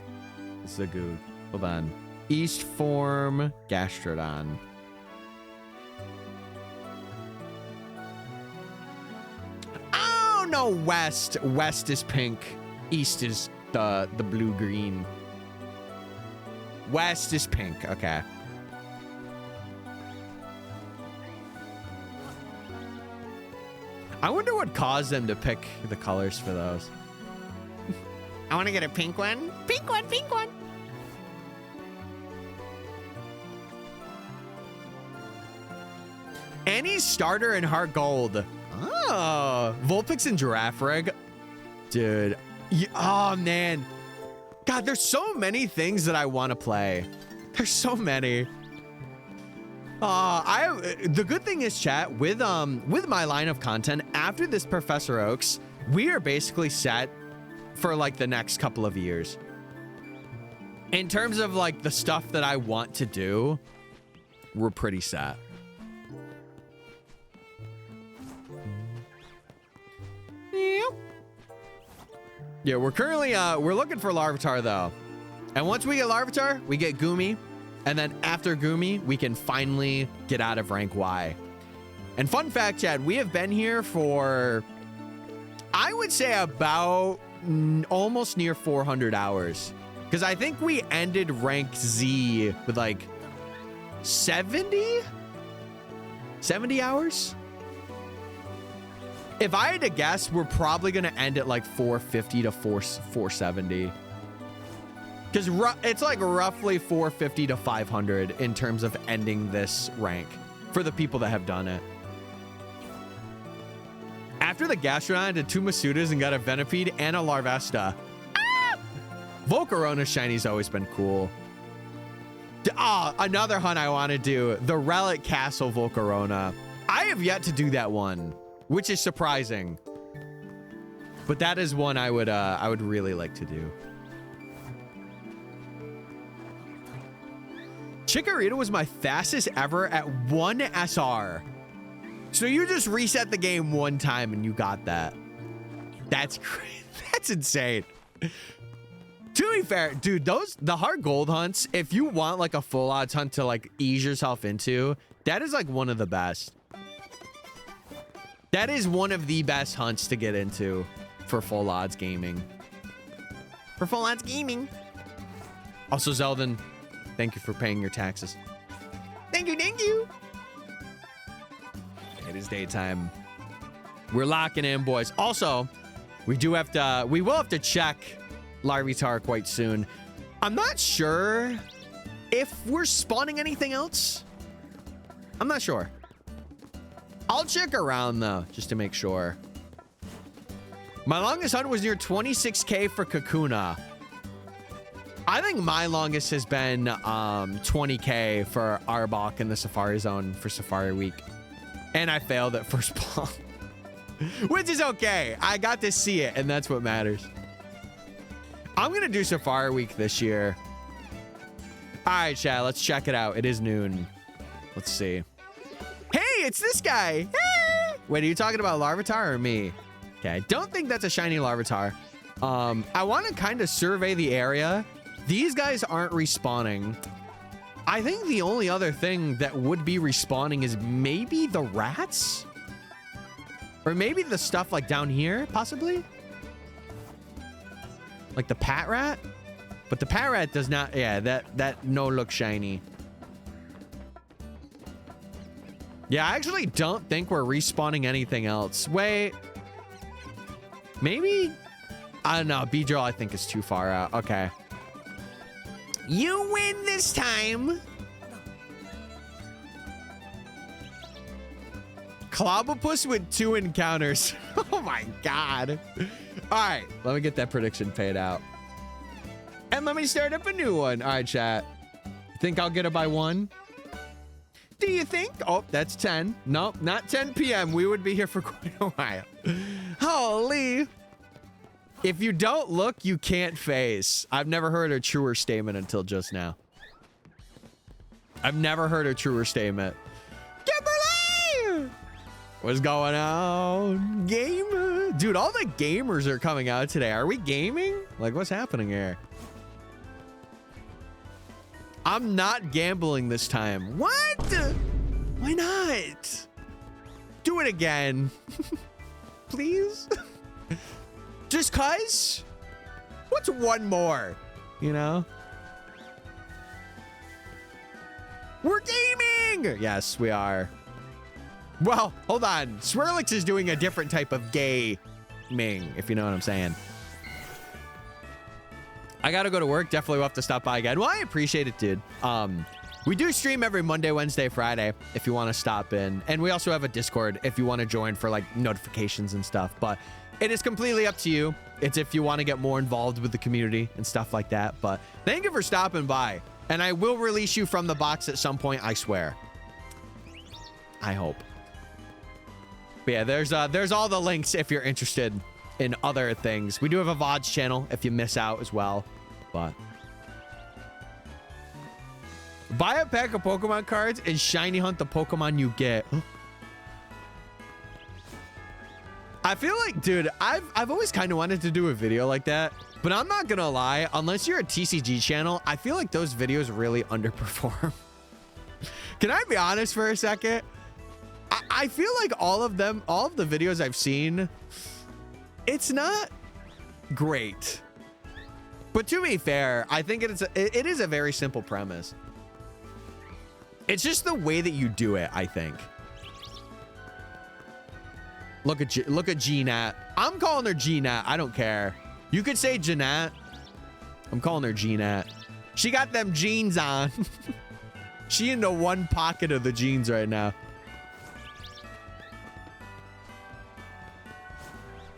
This is a Goog. Hold on. East form Gastrodon. Oh, no, West. West is pink. East is the blue-green. West is pink. Okay. I wonder what caused them to pick the colors for those. I want to get a pink one. Pink one, pink one. Any starter in Heart Gold. Oh, Vulpix and Girafarig. Dude. Oh, man. God, there's so many things that I want to play. There's so many. The good thing is, chat, with my line of content after this Professor Oaks, we are basically set for like the next couple of years. In terms of like the stuff that I want to do, we're pretty set. Yep. Yeah, we're currently we're looking for Larvitar though. And once we get Larvitar, we get Goomy. And then after Goomy, we can finally get out of rank Y. And fun fact, Chad, we have been here for, I would say about almost near 400 hours. Because I think we ended rank Z with like 70 hours? If I had to guess, we're probably going to end at like 450 to 470. Because it's like roughly 450 to 500 in terms of ending this rank for the people that have done it. After the Gastrodon, I did 2 Masudas and got a Venipede and a Larvesta. Ah! Volcarona Shiny's always been cool. Another hunt I want to do. The Relic Castle Volcarona. I have yet to do that one, which is surprising. But that is one I would really like to do. Chikorita was my fastest ever at 1 SR. So you just reset the game one time and you got that. That's crazy. That's insane. To be fair, dude, the hard gold hunts, if you want like a full odds hunt to like ease yourself into, that is like one of the best. That is one of the best hunts to get into for full odds gaming. For full odds gaming. Also, Zeldin, thank you for paying your taxes. Thank you, thank you. It is daytime. We're locking in, boys. Also, we will have to check Larvitar quite soon. I'm not sure if we're spawning anything else. I'm not sure. I'll check around though, just to make sure. My longest hunt was near 26K for Kakuna. I think my longest has been 20K for Arbok in the Safari Zone for Safari Week. And I failed at first ball. Which is okay. I got to see it, and that's what matters. I'm going to do Safari Week this year. All right, chat, let's check it out. It is noon. Let's see. Hey, it's this guy. Hey! Wait, are you talking about Larvitar or me? Okay, I don't think that's a shiny Larvitar. I want to kind of survey the area. These guys aren't respawning. I think the only other thing that would be respawning is maybe the rats? Or maybe the stuff like down here, possibly? Like the pat rat? But the pat rat does not, yeah, that no look shiny. Yeah, I actually don't think we're respawning anything else. Wait. Maybe? I don't know. Beedrill, I think, is too far out. Okay. You win this time. Clobopus with 2 encounters. Oh my god. All right, let me get that prediction paid out. And let me start up a new one. All right, chat. Think I'll get it by 1? Do you think? Oh, that's 10. Nope, not 10 p.m. We would be here for quite a while. Holy. If you don't look, you can't face. I've never heard a truer statement until just now. I've never heard a truer statement. Kimberly! What's going on? Gamer. Dude, all the gamers are coming out today. Are we gaming? Like, what's happening here? I'm not gambling this time. What? Why not? Do it again. Please? Just cuz? What's one more? You know? We're gaming! Yes, we are. Well, hold on. Swirlix is doing a different type of gaming, if you know what I'm saying. I gotta go to work. Definitely will have to stop by again. Well, I appreciate it, dude. We do stream every Monday, Wednesday, Friday, if you want to stop in. And we also have a Discord if you want to join for like notifications and stuff. But it is completely up to you. It's if you want to get more involved with the community and stuff like that. But thank you for stopping by. And I will release you from the box at some point, I swear. I hope. But yeah, there's all the links if you're interested in other things. We do have a VODs channel if you miss out as well. But buy a pack of Pokemon cards and shiny hunt the Pokemon you get. I feel like, dude, I've always kind of wanted to do a video like that, but I'm not gonna lie, unless you're a TCG channel, I feel like those videos really underperform. Can I be honest for a second? I feel like all of the videos I've seen, it's not great. But to be fair, I think it is a very simple premise. It's just the way that you do it, I think. Look at Gnat. I'm calling her Gnat. I don't care. You could say Jeanette. I'm calling her Gnat. She got them jeans on. She into one pocket of the jeans right now.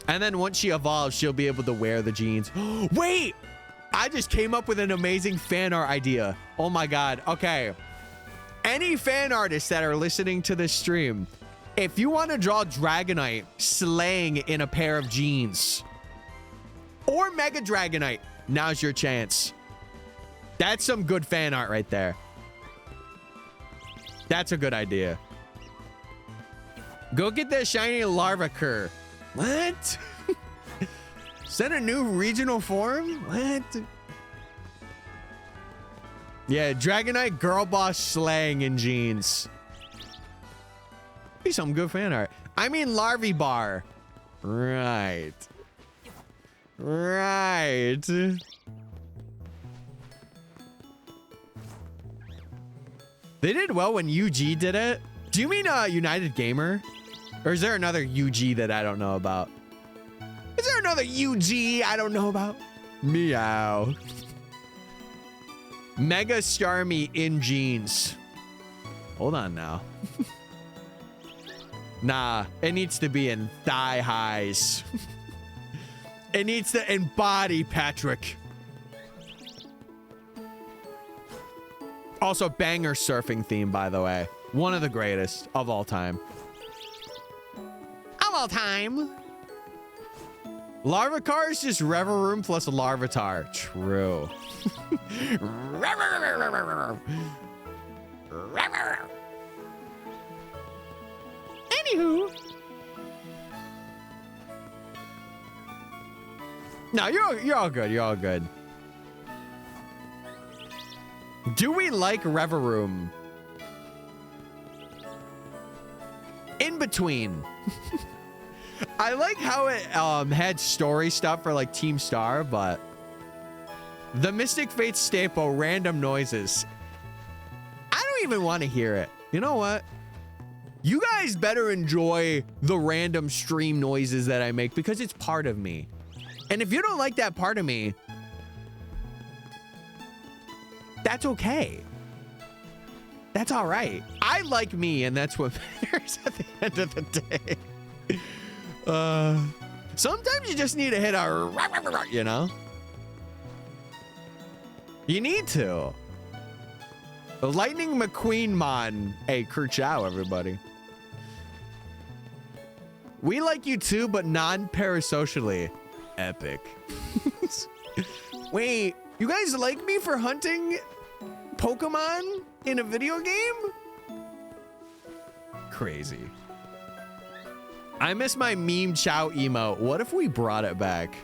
And then once she evolves, she'll be able to wear the jeans. Wait! I just came up with an amazing fan art idea. Oh my god. Okay. Any fan artists that are listening to this stream, if you want to draw Dragonite slaying in a pair of jeans or Mega Dragonite, now's your chance. That's some good fan art right there. That's a good idea. Go get that shiny Larvitar. What? Is that a new regional form? What? Yeah, Dragonite girl boss slaying in jeans. Be some good fan art. I mean Larvitar. Right. Right. They did well when UG did it. Do you mean United Gamer? Or is there another UG that I don't know about? Is there another UG I don't know about? Meow. Mega Starmie in jeans. Hold on now. Nah, it needs to be in thigh highs. It needs to embody Patrick. Also, banger surfing theme, by the way. One of the greatest of all time. Of all time. Larvitar is just Reveroom plus Larvitar. True. Anywho. No, you're all good. You're all good. Do we like Reveroom? In between. I like how it had story stuff for like Team Star, but the MysticFates staple, random noises. I don't even want to hear it. You know what? You guys better enjoy the random stream noises that I make because it's part of me. And if you don't like that part of me, that's okay. That's all right. I like me, and that's what matters at the end of the day. Sometimes you just need to hit a, you know? You need to. The Lightning McQueen Mon. Hey, Kerchow, everybody. We like you too, but non-parasocially. Epic. Wait, you guys like me for hunting Pokemon in a video game? Crazy. I miss my meme chow emote. What if we brought it back?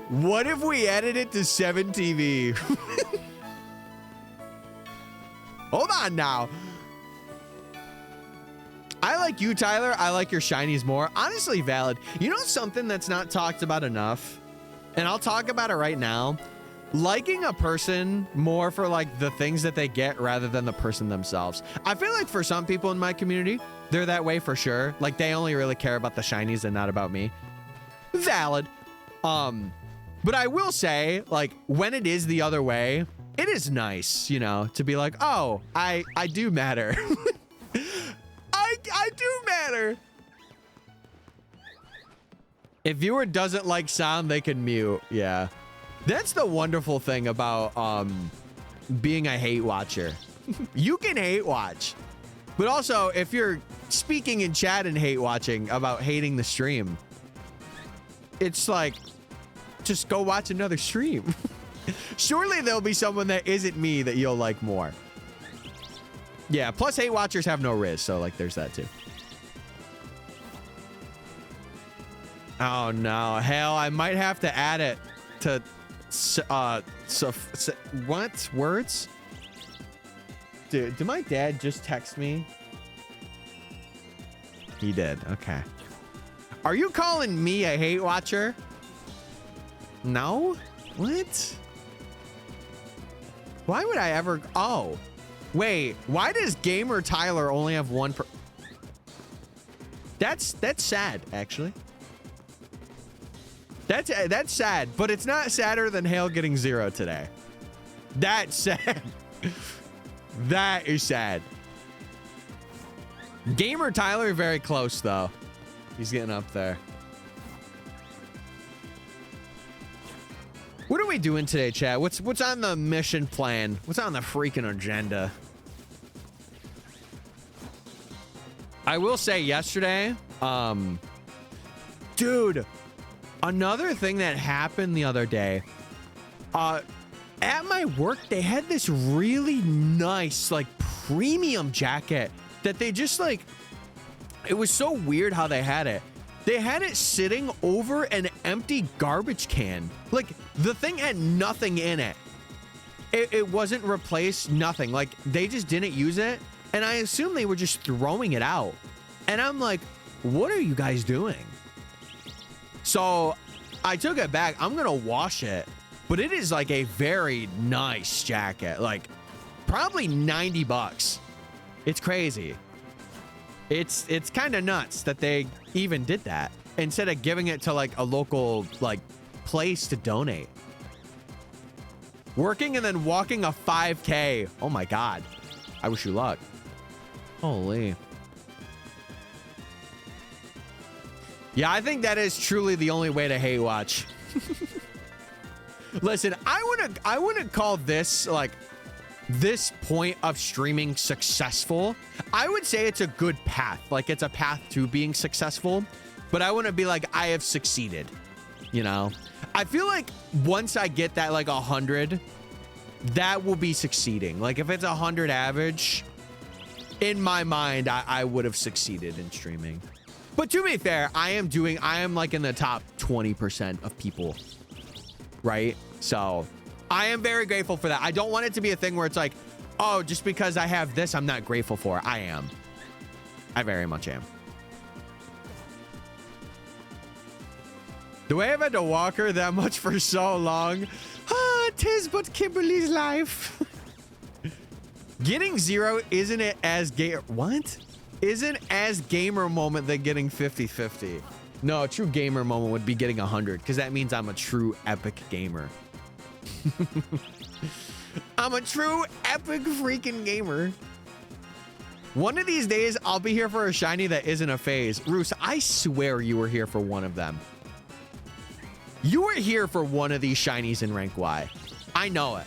What if we added it to 7TV? Hold on now. I like you, Tyler. I like your shinies more. Honestly, valid. You know something that's not talked about enough? And I'll talk about it right now. Liking a person more for like the things that they get rather than the person themselves. I feel like for some people in my community, they're that way for sure. Like they only really care about the shinies and not about me. Valid. But I will say, like, when it is the other way, it is nice, you know, to be like, oh, I do matter. I do matter. If viewer doesn't like sound, they can mute. Yeah. That's the wonderful thing about being a hate watcher. You can hate watch. But also, if you're speaking in chat and hate watching about hating the stream, it's like, just go watch another stream. Surely there'll be someone that isn't me that you'll like more. Yeah, plus hate watchers have no riz, so like there's that too. Oh no, hell, I might have to add it to what words? Dude, did my dad just text me? He did. Okay. Are you calling me a hate watcher? No? What? Why would I ever? Oh, wait. Why does Gamer Tyler only have one per? That's sad, actually. That's sad, but it's not sadder than Hale getting 0 today. That's sad. That is sad. Gamer Tyler very close though. He's getting up there. What are we doing today, chat? What's on the mission plan? What's on the freaking agenda? I will say yesterday, dude, another thing that happened the other day, at my work, they had this really nice, like, premium jacket that they just, like, it was so weird how they had it. They had it sitting over an empty garbage can. Like, the thing had nothing in it. It wasn't replaced, nothing. Like, they just didn't use it. And I assume they were just throwing it out. And I'm like, what are you guys doing? So I took it back. I'm going to wash it. But it is like a very nice jacket. Like, probably 90 bucks. It's crazy. It's kind of nuts that they even did that instead of giving it to like a local like place to donate. Working and then walking a 5K. Oh my God. I wish you luck. Holy. Yeah, I think that is truly the only way to hate watch. Listen, I wouldn't call this like this point of streaming successful. I would say it's a good path. Like it's a path to being successful, but I wouldn't be like I have succeeded. You know, I feel like once I get that like 100, that will be succeeding. Like if it's 100 average, in my mind, I would have succeeded in streaming. But to be fair, I am like in the top 20% of people, right? So I am very grateful for that. I don't want it to be a thing where it's like, oh, just because I have this, I'm not grateful for it. I am. I very much am. Do I have had to walk her that much for so long? Ah, 'tis but Kimberly's life. Getting 0 isn't it as what? Isn't as gamer moment than getting 50-50. No, a true gamer moment would be getting 100 because that means I'm a true epic gamer. I'm a true epic freaking gamer. One of these days, I'll be here for a shiny that isn't a phase. Roos, I swear you were here for one of them. You were here for one of these shinies in rank Y. I know it.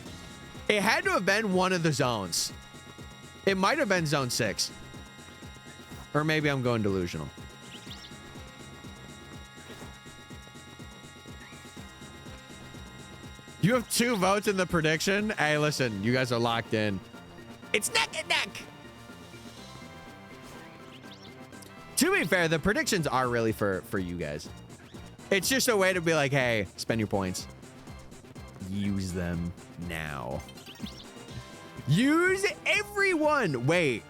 It had to have been one of the zones. It might have been zone 6. Or maybe I'm going delusional. You have 2 votes in the prediction. Hey, listen, you guys are locked in. It's neck and neck. To be fair, the predictions are really for you guys. It's just a way to be like, hey, spend your points. Use them now. Use everyone. Wait.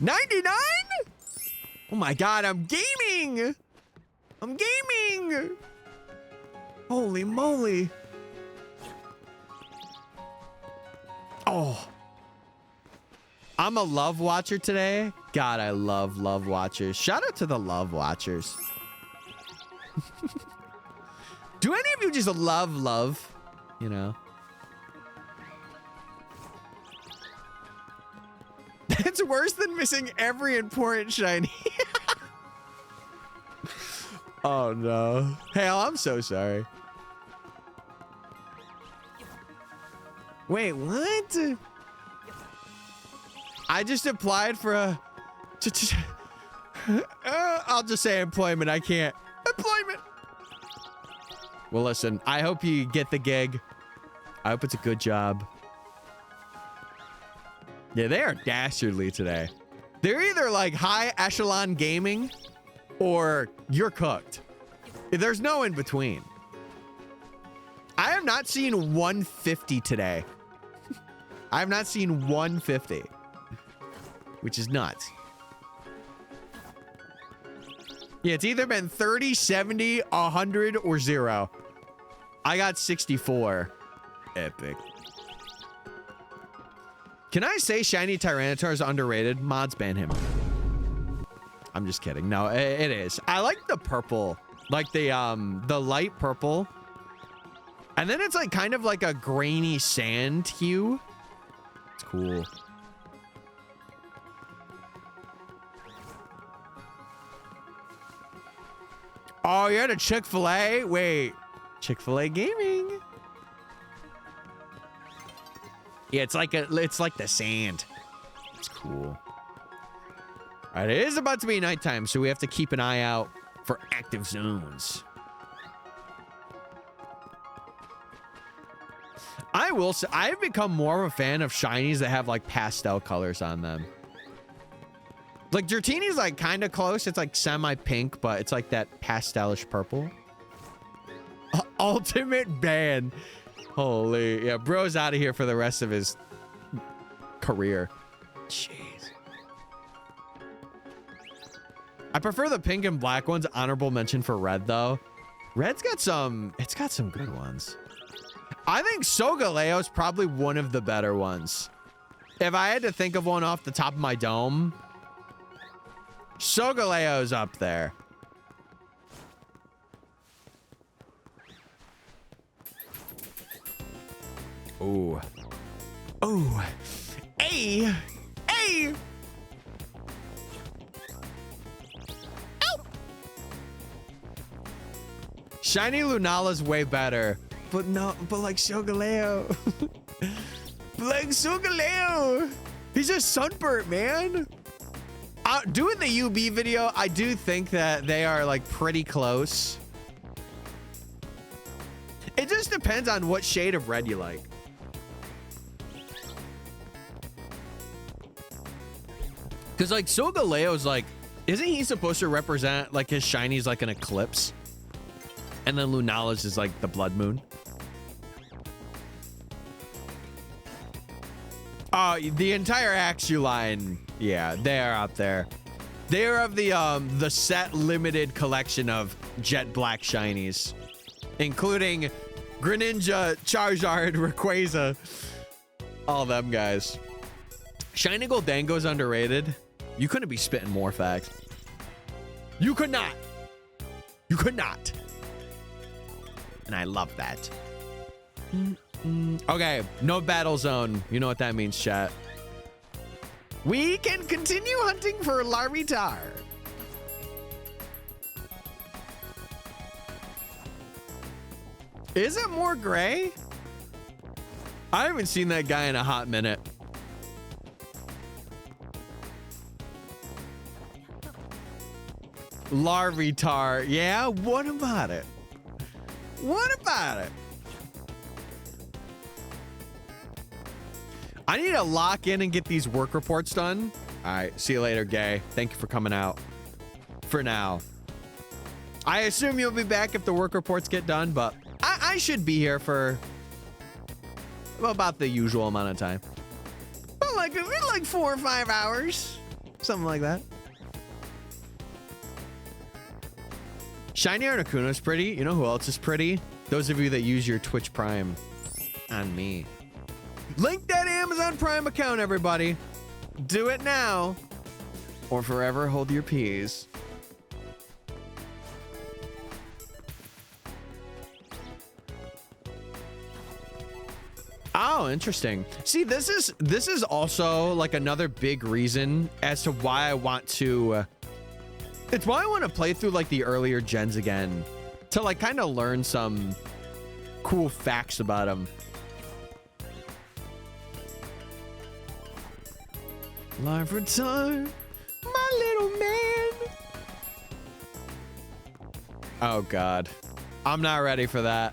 99? Oh my God, I'm gaming. I'm gaming. Holy moly. Oh. I'm a love watcher today. God, I love watchers. Shout out to the love watchers. Do any of you just love, you know? That's worse than missing every important shiny. Oh no. Hell, I'm so sorry. Wait, what? I just applied for a... I'll just say employment. I can't. Employment. Well, listen, I hope you get the gig. I hope it's a good job. Yeah, they are dastardly today. They're either like high echelon gaming or you're cooked. There's no in between. I have not seen 150 today. I have not seen 150, which is nuts. Yeah, it's either been 30, 70, 100, or 0. I got 64. Epic. Can I say Shiny Tyranitar is underrated? Mods ban him. I'm just kidding. No, it is. I like the purple. Like the light purple. And then it's like kind of like a grainy sand hue. It's cool. Oh, you're at a Chick-fil-A? Wait. Chick-fil-A gaming. Yeah, it's like the sand. It's cool. All right, it is about to be nighttime, so we have to keep an eye out for active zones. I will say, I've become more of a fan of shinies that have like pastel colors on them. Like Dratini's like kind of close. It's like semi-pink, but it's like that pastelish purple. Ultimate ban. Holy, yeah, bro's out of here for the rest of his career. Jeez. I prefer the pink and black ones. Honorable mention for red though. Red's got some, it's got some good ones. I think Solgaleo is probably one of the better ones. If I had to think of one off the top of my dome, Solgaleo's up there. Ooh. Ooh. Hey. Hey. Ow. Shiny Lunala's way better. But no, but like Solgaleo. Like Solgaleo. He's a Sunburst, man. Doing the UB video, I do think that they are like pretty close. It just depends on what shade of red you like. Because like Solgaleo's like, isn't he supposed to represent like his shinies like an eclipse? And then Lunala's is like the blood moon. Oh, the entire Axew line, yeah, they are up there. They are of the set limited collection of jet black shinies, including Greninja, Charizard, Rayquaza, all them guys. Shiny Goldango's underrated. You couldn't be spitting more facts. You could not. You could not. And I love that. Okay, no battle zone. You know what that means, chat. We can continue hunting for Larvitar. Is it more gray? I haven't seen that guy in a hot minute. Larvitar. Yeah, what about it? What about it? I need to lock in and get these work reports done. All right, see you later, Gay. Thank you for coming out. For now. I assume you'll be back if the work reports get done, but I should be here for about the usual amount of time. Well, like 4 or 5 hours. Something like that. Shiny Articuno's pretty. You know who else is pretty? Those of you that use your Twitch Prime on me. Link that Amazon Prime account, everybody. Do it now or forever hold your peas. Oh, interesting. See, this is also like another big reason as to why I want to it's why I want to play through like the earlier gens again to like kind of learn some cool facts about them. Larvitar, my little man. Oh God, I'm not ready for that.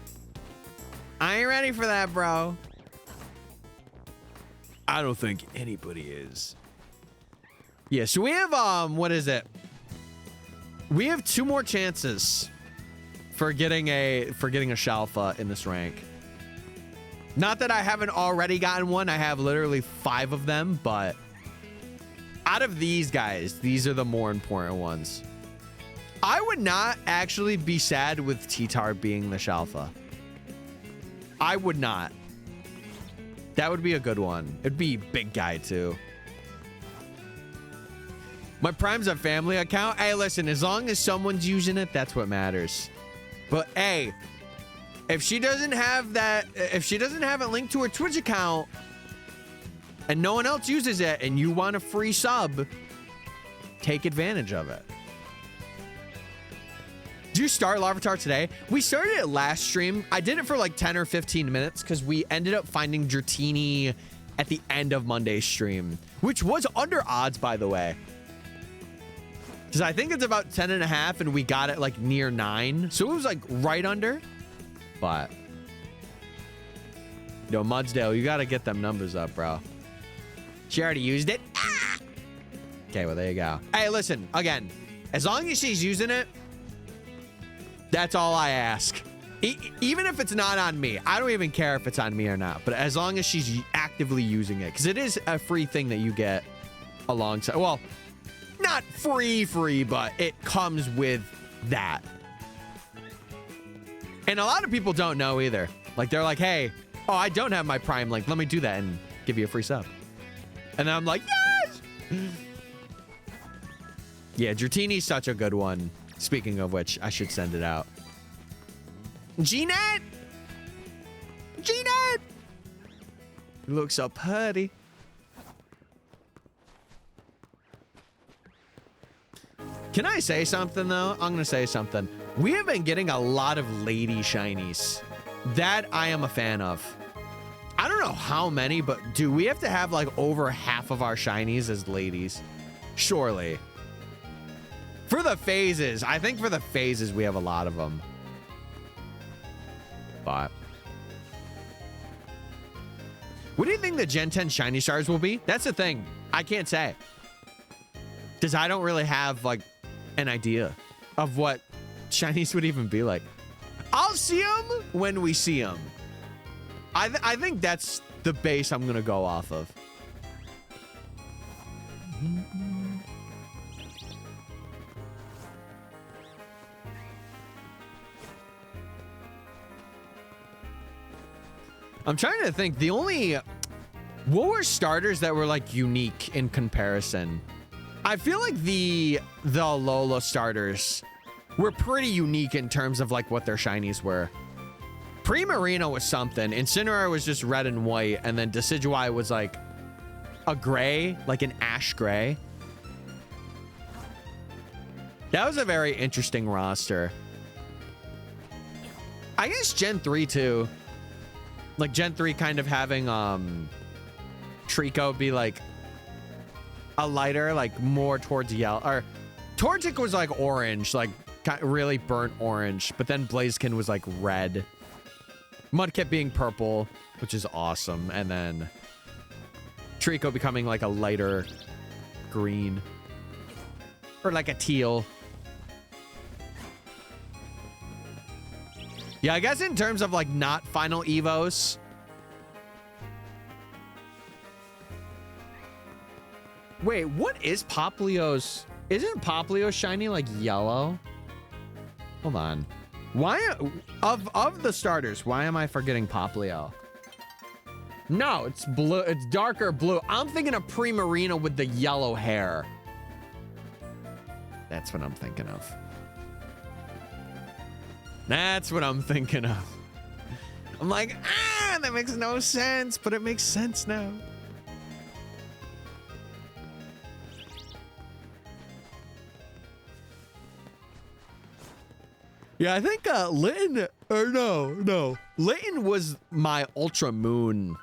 I ain't ready for that, bro. I don't think anybody is. Yeah, so we have what is it? We have 2 more chances for getting a Shalfa in this rank. Not that I haven't already gotten one. I have literally 5 of them, but out of these guys, these are the more important ones. I would not actually be sad with T-Tar being the Shalfa. I would not. That would be a good one. It'd be big guy too. My Prime's a family account. Hey, listen, as long as someone's using it, that's what matters. But hey, if she doesn't have that, if she doesn't have it linked to her Twitch account and no one else uses it and you want a free sub, take advantage of it. Did you start Larvitar today? We started it last stream. I did it for like 10 or 15 minutes because we ended up finding Dratini at the end of Monday's stream, which was under odds, by the way. Because I think it's about 10.5 and we got it like near 9. So it was like right under. But yo, Mudsdale, you got to get them numbers up, bro. She already used it. Ah! Okay, well, there you go. Hey, listen, again, as long as she's using it, that's all I ask. Even if it's not on me, I don't even care if it's on me or not. But as long as she's actively using it, because it is a free thing that you get alongside. Well, not free, but it comes with that. And a lot of people don't know either. Like they're like, hey, oh, I don't have my Prime link. Let me do that and give you a free sub. And I'm like, yes. Yeah, Dratini's such a good one. Speaking of which, I should send it out. G-Net! G-Net! You look so pretty. Can I say something, though? I'm going to say something. We have been getting a lot of lady shinies. That I am a fan of. I don't know how many, but do we have to have like over half of our shinies as ladies? Surely. For the phases. I think for the phases, we have a lot of them. But what do you think the Gen 10 shiny stars will be? That's the thing. I can't say. Because I don't really have like an idea of what shinies would even be like. I'll see them when we see them. I think that's the base I'm going to go off of. I'm trying to think. What were starters that were like unique in comparison? I feel like the Alola starters were pretty unique in terms of like what their shinies were. Primarina was something. Incineroar was just red and white, and then Decidueye was like a gray, like an ash gray. That was a very interesting roster. I guess Gen 3 too. Like Gen 3 kind of having Trico be like a lighter, like more towards yellow, or Torchic was like orange, like really burnt orange, but then Blaziken was like red. Mudkip being purple, which is awesome, and then Trico becoming like a lighter green or like a teal. Yeah, I guess in terms of like not final evos, wait, what is Poplio's? Isn't Poplio shiny like yellow? Hold on. Why of the starters, why am I forgetting Poplio? No, it's blue. It's darker blue. I'm thinking of Primarina with the yellow hair. That's what I'm thinking of. That's what I'm thinking of. I'm like, that makes no sense, but it makes sense now. Yeah, I think Litten, or no. Litten was my Ultra Moon.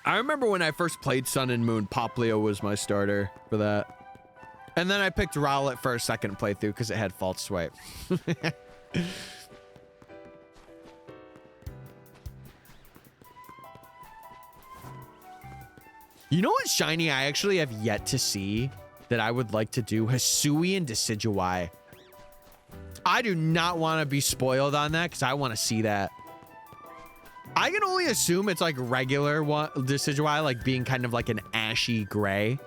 I remember when I first played Sun and Moon, Poplio was my starter for that. And then I picked Rowlet for a second playthrough because it had False Swipe. You know what shiny I actually have yet to see that I would like to do? Hisui and Decidueye. I do not want to be spoiled on that because I want to see that. I can only assume it's like regular Decidueye, like being kind of like an ashy gray.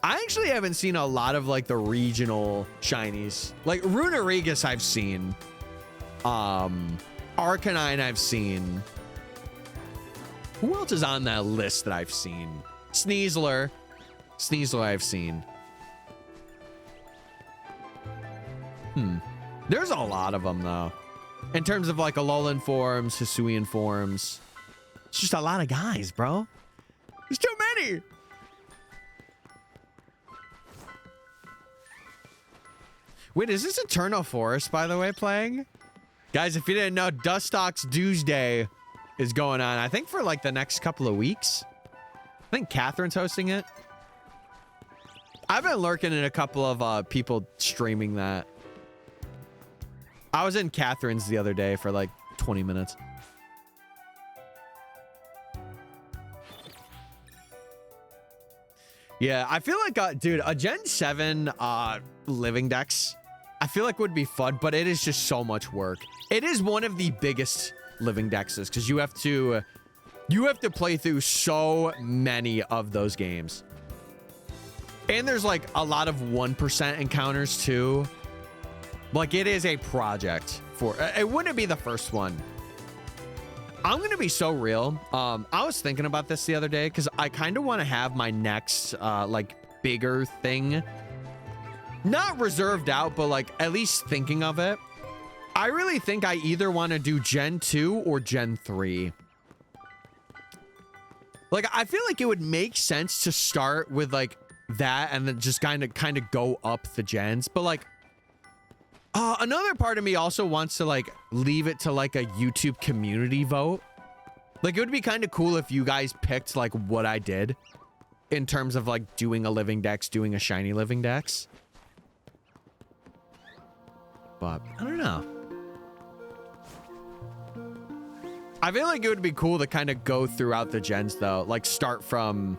I actually haven't seen a lot of like the regional shinies. Like Runerigus I've seen. Arcanine I've seen. Who else is on that list that I've seen? Sneasler. Sneasler I've seen. There's a lot of them, though. In terms of, like, Alolan forms, Hisuian forms. It's just a lot of guys, bro. There's too many! Wait, is this Eternal Forest, by the way, playing? Guys, if you didn't know, Dustox Tuesday is going on, I think, for, like, the next couple of weeks. I think Catherine's hosting it. I've been lurking in a couple of people streaming that. I was in Catherine's the other day for like 20 minutes. Yeah, I feel like, dude, a Gen 7 living dex, I feel like would be fun, but it is just so much work. It is one of the biggest living dexes because you have to play through so many of those games. And there's like a lot of 1% encounters too. Like, it is a project for... It wouldn't be the first one. I'm going to be so real. I was thinking about this the other day because I kind of want to have my next, like, bigger thing. Not reserved out, but, like, at least thinking of it. I really think I either want to do Gen 2 or Gen 3. Like, I feel like it would make sense to start with like that and then just kind of go up the gens. But like, another part of me also wants to like leave it to like a YouTube community vote. Like, it would be kind of cool if you guys picked like what I did in terms of like doing a living dex, doing a shiny living dex. But I don't know. I feel like it would be cool to kind of go throughout the gens though. Like start from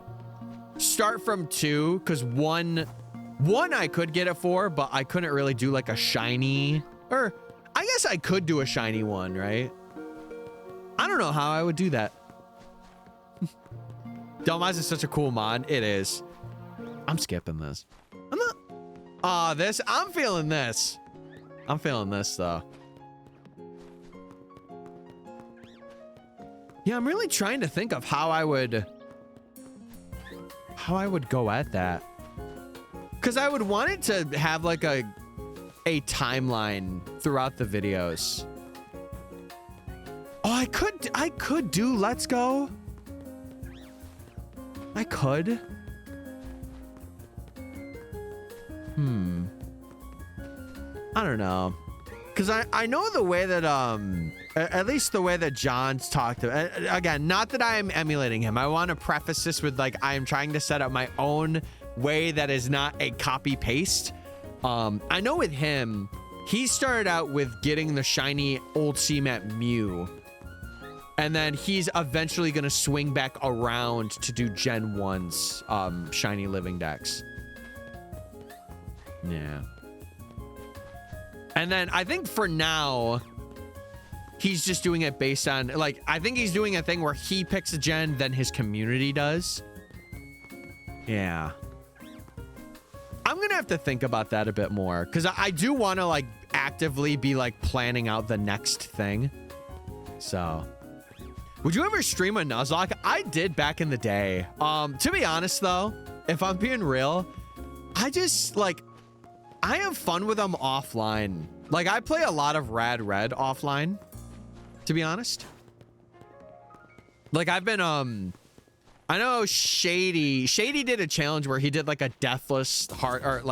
2, because one I could get it for, but I couldn't really do like a shiny, or I guess I could do a shiny one, right? I don't know how I would do that. Delmaz is such a cool mod. It is. I'm skipping this. I'm not. I'm feeling this. I'm feeling this though. Yeah, I'm really trying to think of how I would go at that. Because I would want it to have like a timeline throughout the videos. Oh, I could do Let's Go. I could. I don't know. Because I know the way that, at least the way that John's talked about, again, not that I am emulating him. I want to preface this with like, I am trying to set up my own way that is not a copy paste. I know with him, he started out with getting the shiny old CMAT Mew. And then he's eventually going to swing back around to do Gen 1's shiny living dex. Yeah. And then I think for now, he's just doing it based on, like, I think he's doing a thing where he picks a gen, then his community does. Yeah. I'm going to have to think about that a bit more, because I do want to, like, actively be, like, planning out the next thing. So, would you ever stream a Nuzlocke? I did back in the day. To be honest, though, if I'm being real, I just, like, I have fun with them offline. Like, I play a lot of Rad Red offline, to be honest. Like, I've been, I know Shady did a challenge where he did like a deathless hardcore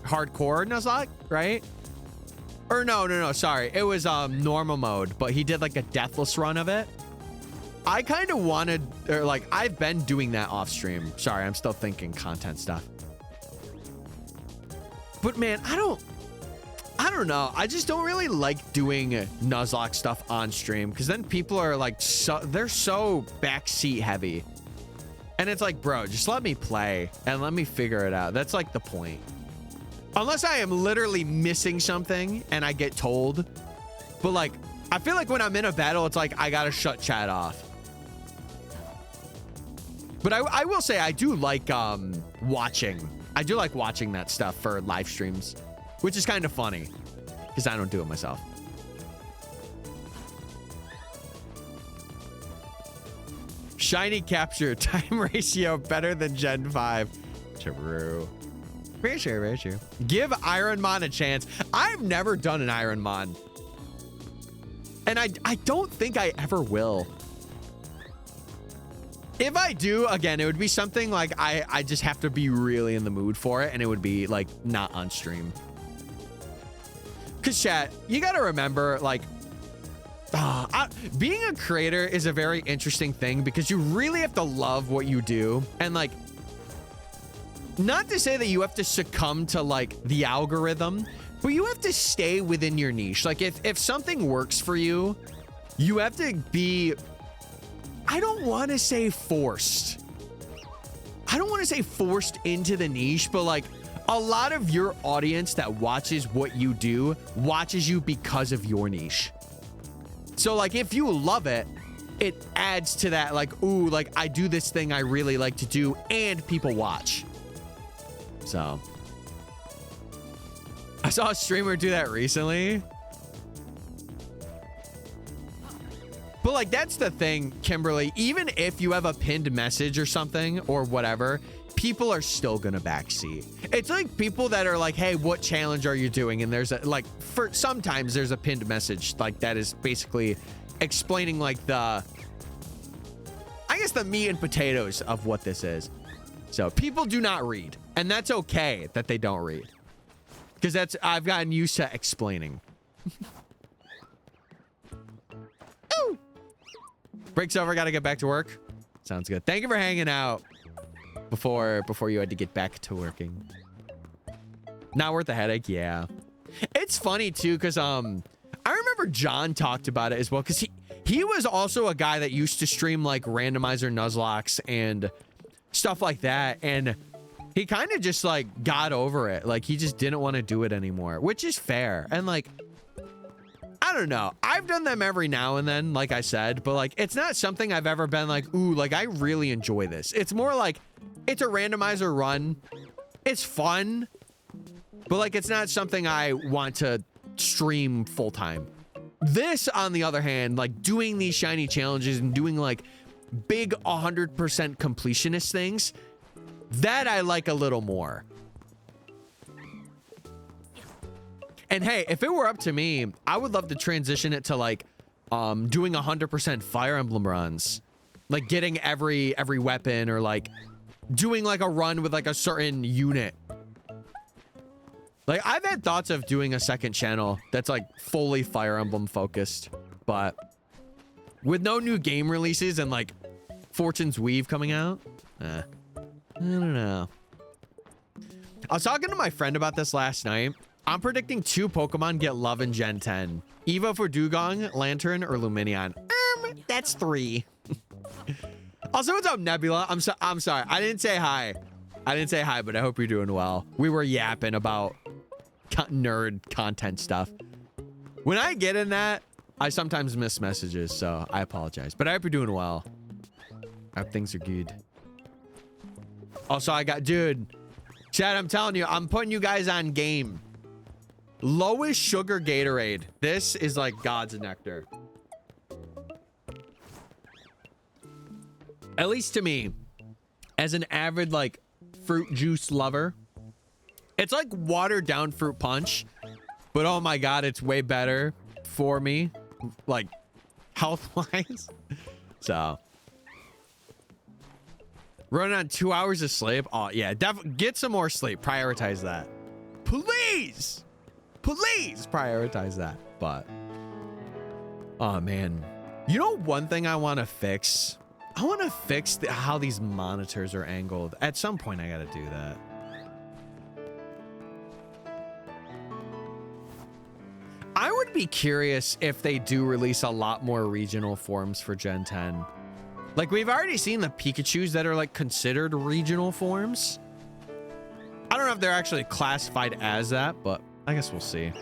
Nuzlocke, right? Or no, sorry. It was normal mode, but he did like a deathless run of it. I kind of wanted, or like, I've been doing that off stream. Sorry, I'm still thinking content stuff. But man, I don't know. I just don't really like doing Nuzlocke stuff on stream, because then people are like, they're so backseat heavy. And it's like, bro, just let me play and let me figure it out. That's like the point. Unless I am literally missing something and I get told. But like, I feel like when I'm in a battle, it's like, I gotta shut chat off. But I will say, I do like watching. I do like watching that stuff for live streams, which is kind of funny because I don't do it myself. Shiny capture time ratio better than Gen 5. True. Very true, very true. Give Ironmon a chance. I've never done an Ironmon. And I don't think I ever will. If I do, again, it would be something like I just have to be really in the mood for it, and it would be like not on stream. Because chat, you got to remember, like, being a creator is a very interesting thing, because you really have to love what you do. And like, not to say that you have to succumb to like the algorithm, but you have to stay within your niche. Like if something works for you, you have to be, I don't want to say forced. I don't want to say forced into the niche, but like a lot of your audience that watches what you do watches you because of your niche. So like if you love it, it adds to that, like, ooh, like I do this thing I really like to do and people watch. So I saw a streamer do that recently. But like, that's the thing, Kimberly, even if you have a pinned message or something or whatever, people are still gonna backseat. It's like people that are like, hey, what challenge are you doing? And there's a, like, for sometimes there's a pinned message like that is basically explaining like the, I guess just the meat and potatoes of what this is. So people do not read, and that's okay that they don't read, because I've gotten used to explaining. Ooh. Break's over. Got to get back to work. Sounds good. Thank you for hanging out before you had to get back to working. Not worth the headache. Yeah. It's funny too, because I remember John talked about it as well, because he was also a guy that used to stream like randomizer Nuzlocke and stuff like that, and he kind of just like got over it. Like he just didn't want to do it anymore, which is fair. And like, I don't know, I've done them every now and then, like I said, but like it's not something I've ever been like, ooh, like I really enjoy this. It's more like it's a randomizer run, it's fun, but like it's not something I want to stream full time. This, on the other hand, like doing these shiny challenges and doing like big 100% completionist things, that I like a little more. And hey, if it were up to me, I would love to transition it to like doing 100% Fire Emblem runs, like getting every weapon, or like doing like a run with like a certain unit. Like I've had thoughts of doing a second channel that's like fully Fire Emblem focused, but with no new game releases and like Fortune's Weave coming out, I don't know. I was talking to my friend about this last night. I'm predicting 2 Pokemon get love in Gen 10. Evo for Dugong, Lantern, or Lumineon. That's 3. Also, what's up, Nebula? I'm sorry. I didn't say hi. But I hope you're doing well. We were yapping about nerd content stuff. When I get in that, I sometimes miss messages, so I apologize. But I hope you're doing well. I hope things are good. Also, dude, Chad, I'm telling you, I'm putting you guys on game. Lowest sugar Gatorade. This is like God's nectar. At least to me, as an avid like fruit juice lover, it's like watered down fruit punch, but oh my God, it's way better for me, like health wise. So running on 2 hours of sleep. Oh yeah, get some more sleep. Prioritize that, please. Please prioritize that. But oh man, you know, one thing I want to fix, how these monitors are angled. At some point I gotta do that. I would be curious if they do release a lot more regional forms for Gen 10. Like we've already seen the Pikachus that are like considered regional forms. I don't know if they're actually classified as that, but I guess we'll see.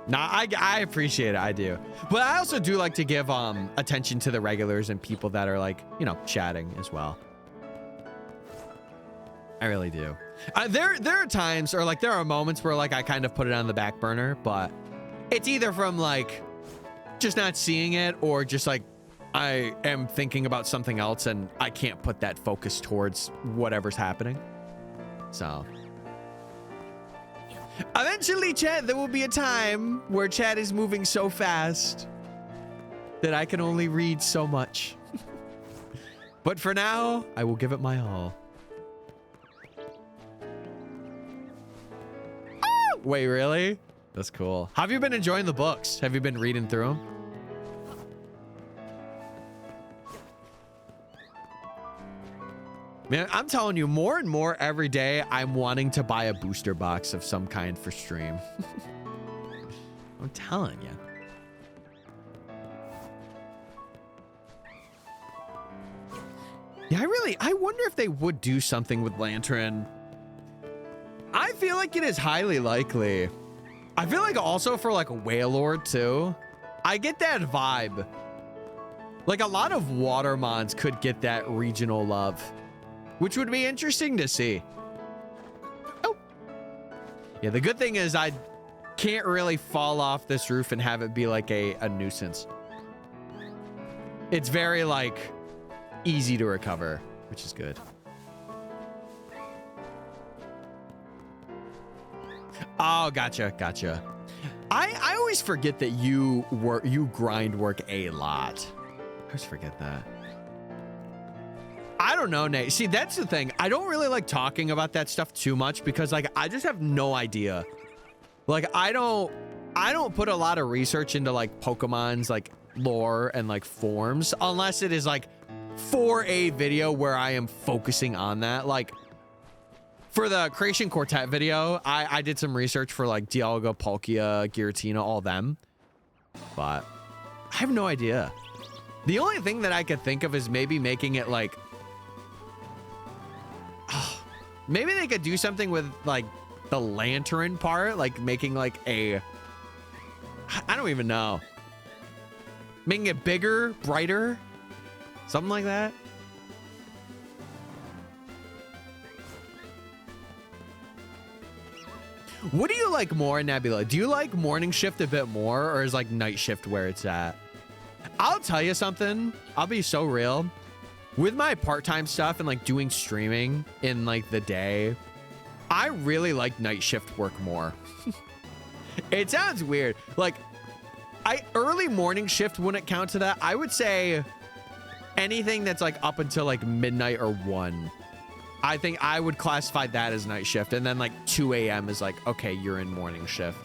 Nah, I appreciate it. I do. But I also do like to give attention to the regulars and people that are like, you know, chatting as well. I really do. There are times, or like there are moments where like I kind of put it on the back burner, but it's either from like just not seeing it, or just like I am thinking about something else and I can't put that focus towards whatever's happening. So eventually, chat, there will be a time where chat is moving so fast that I can only read so much. But for now, I will give it my all. Oh! Wait, really? That's cool. How have you been enjoying the books? Have you been reading through them? Man, I'm telling you, more and more every day, I'm wanting to buy a booster box of some kind for stream. I'm telling you. Yeah, I wonder if they would do something with Lantern. I feel like it is highly likely. I feel like also for like a Wailord too. I get that vibe. Like a lot of Watermons could get that regional love, which would be interesting to see. Oh. Yeah, the good thing is I can't really fall off this roof and have it be like a nuisance. It's very like easy to recover, which is good. Oh, gotcha. I always forget that you grind work a lot. I always forget that. I don't know, Nate. See, that's the thing. I don't really like talking about that stuff too much because like I just have no idea. Like I don't put a lot of research into like Pokemon's like lore and like forms unless it is like for a video where I am focusing on that. Like for the Creation Quartet video, I did some research for like Dialga, Palkia, Giratina, all them. But I have no idea. The only thing that I could think of is maybe making it like maybe they could do something with like the lantern part, like making like a, I don't even know. Making it bigger, brighter, something like that. What do you like more, Nebula? Do you like morning shift a bit more, or is like night shift where it's at? I'll tell you something. I'll be so real. With my part-time stuff and like doing streaming in like the day, I really like night shift work more. It sounds weird. Like early morning shift wouldn't count to that. I would say anything that's like up until like midnight or 1. I think I would classify that as night shift. And then like 2 a.m. is like, okay, you're in morning shift.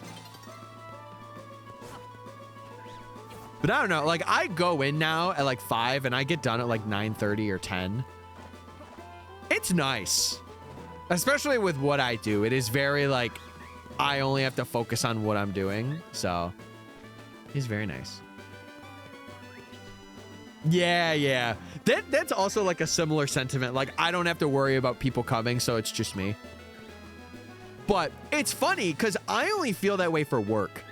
But I don't know, like I go in now at like 5 and I get done at like 9:30 or 10. It's nice. Especially with what I do. It is very like, I only have to focus on what I'm doing. So it's very nice. Yeah. That's also like a similar sentiment. Like I don't have to worry about people coming, so it's just me. But it's funny because I only feel that way for work.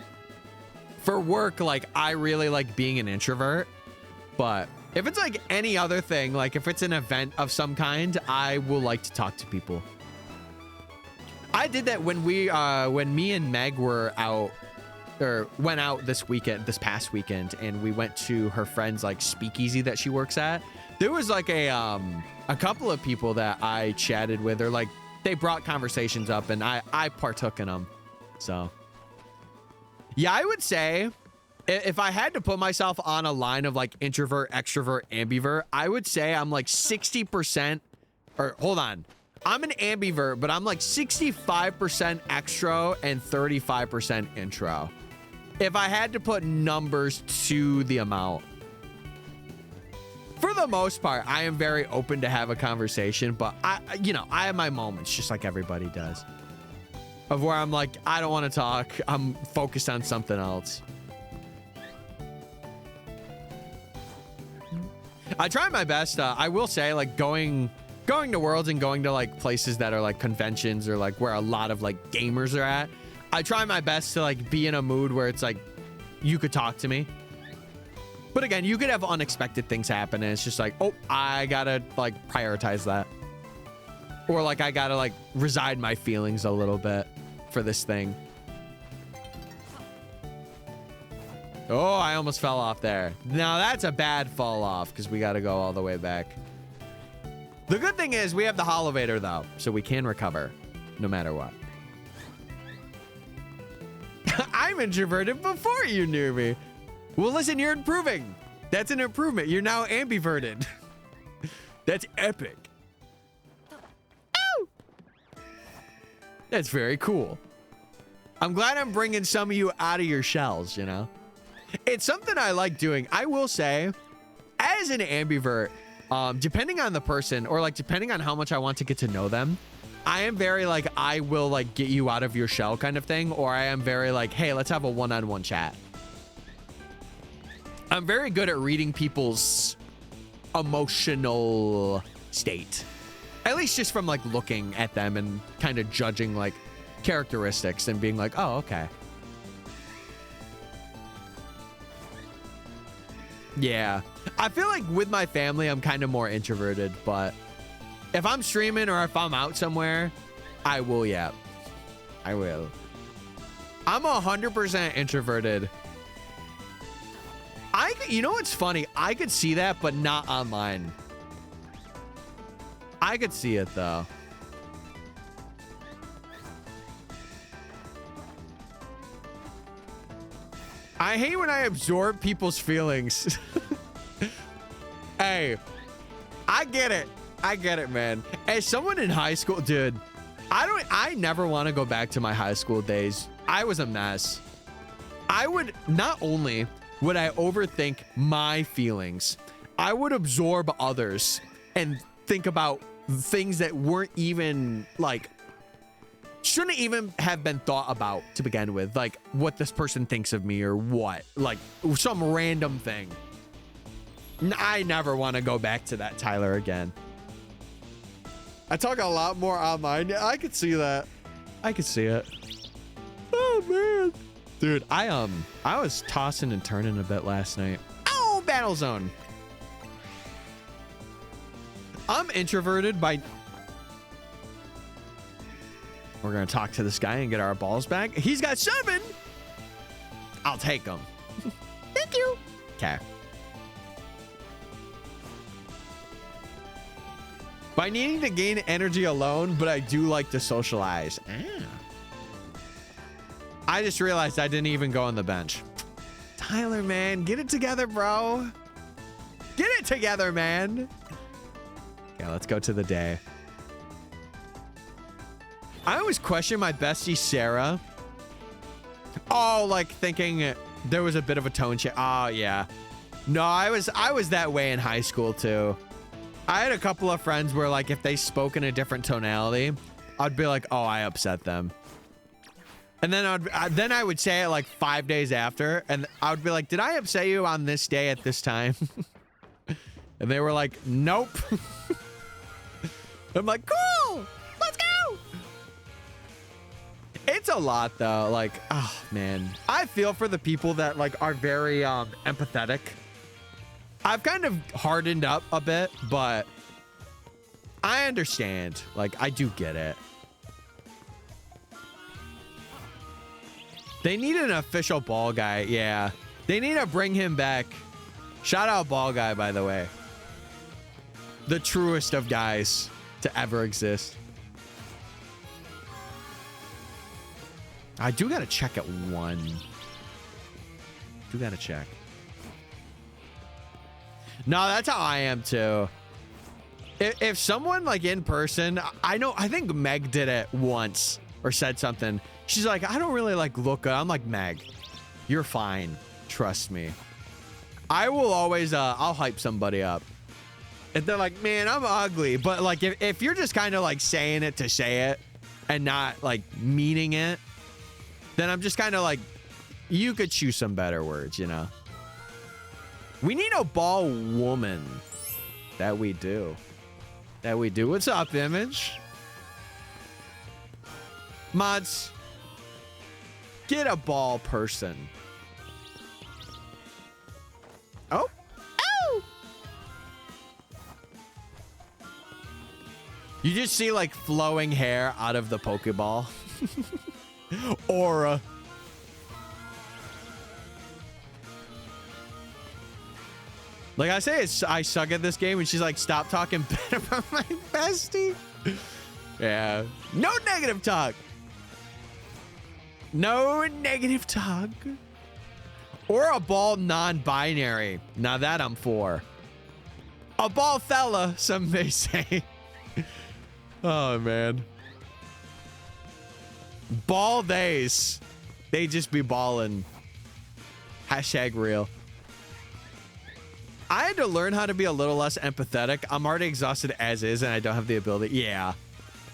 For work, like I really like being an introvert, but if it's like any other thing, like if it's an event of some kind, I will like to talk to people. I did that when me and Meg were out, or went out this past weekend, and we went to her friend's like speakeasy that she works at. There was like a couple of people that I chatted with, or like they brought conversations up, and I partook in them. So yeah, I would say if I had to put myself on a line of like introvert, extrovert, ambivert, I would say I'm like 60%, or hold on. I'm an ambivert, but I'm like 65% extro and 35% intro. If I had to put numbers to the amount. For the most part, I am very open to have a conversation, but I have my moments just like everybody does. Of where I'm like, I don't want to talk. I'm focused on something else. I try my best. I will say, like going to Worlds and going to like places that are like conventions or like where a lot of like gamers are at. I try my best to like be in a mood where it's like you could talk to me. But again, you could have unexpected things happen, and it's just like, oh, I gotta like prioritize that. Or like I gotta like reside my feelings a little bit for this thing. Oh, I almost fell off there. Now that's a bad fall off because we gotta go all the way back. The good thing is we have the Holovator though, so we can recover no matter what. I'm introverted before you knew me. Well, listen, you're improving. That's an improvement. You're now ambiverted. That's epic. Oh! That's very cool. I'm glad I'm bringing some of you out of your shells, you know? It's something I like doing. I will say, as an ambivert, depending on the person or like depending on how much I want to get to know them, I am very like, I will like get you out of your shell kind of thing. Or I am very like, hey, let's have a one-on-one chat. I'm very good at reading people's emotional state. At least just from like looking at them and kind of judging like characteristics and being like, oh, okay. Yeah. I feel like with my family, I'm kind of more introverted, but if I'm streaming or if I'm out somewhere, I will, yeah. I will. I'm 100% introverted. You know what's funny? I could see that, but not online. I could see it, though. I hate when I absorb people's feelings. Hey, I get it. I get it, man. As someone in high school, dude, I never want to go back to my high school days. I was a mess. I would, not only would I overthink my feelings, I would absorb others and think about things that weren't even like, shouldn't even have been thought about to begin with. Like what this person thinks of me or what, like some random thing. I never want to go back to that Tyler again. I talk a lot more online. Yeah, I could see that. I could see it. Oh man. Dude, I was tossing and turning a bit last night. Oh, battle zone. I'm introverted by... We're gonna talk to this guy and get our balls back. He's got 7. I'll take them. Thank you. Okay. By needing to gain energy alone, but I do like to socialize. I just realized I didn't even go on the bench. Tyler, man, get it together, bro. Get it together, man. Yeah, let's go to the day. I always question my bestie, Sarah. Oh, like thinking there was a bit of a tone change. Oh, yeah. No, I was that way in high school, too. I had a couple of friends where, like, if they spoke in a different tonality, I'd be like, oh, I upset them. And then I would say it like 5 days after, and I would be like, did I upset you on this day at this time? And they were like, nope. I'm like, cool, let's go. It's a lot though. Like, oh man, I feel for the people that like are very empathetic. I've kind of hardened up a bit, but I understand. Like, I do get it. They need an official ball guy. Yeah. They need to bring him back. Shout out ball guy, by the way. The truest of guys to ever exist. I do got to check at 1. Do got to check. No, that's how I am too. If someone like in person, I think Meg did it once or said something. She's like, I don't really like look good. I'm like, Meg, you're fine. Trust me. I will always, I'll hype somebody up. If they're like, man, I'm ugly. But like, if you're just kind of like saying it to say it and not like meaning it, then I'm just kind of like, you could choose some better words, you know? We need a ball woman. That we do. That we do. What's up, Image? Mods. Get a ball person. Oh. Oh. You just see like flowing hair out of the Pokeball. Aura. Like I say, I suck at this game, and she's like, stop talking bad about my bestie. Yeah. No negative talk. No negative talk. Or a ball non-binary. Now that I'm for. A ball fella, some may say. Oh, man. Ball days. They just be balling. Hashtag real. I had to learn how to be a little less empathetic. I'm already exhausted as is, and I don't have the ability. Yeah.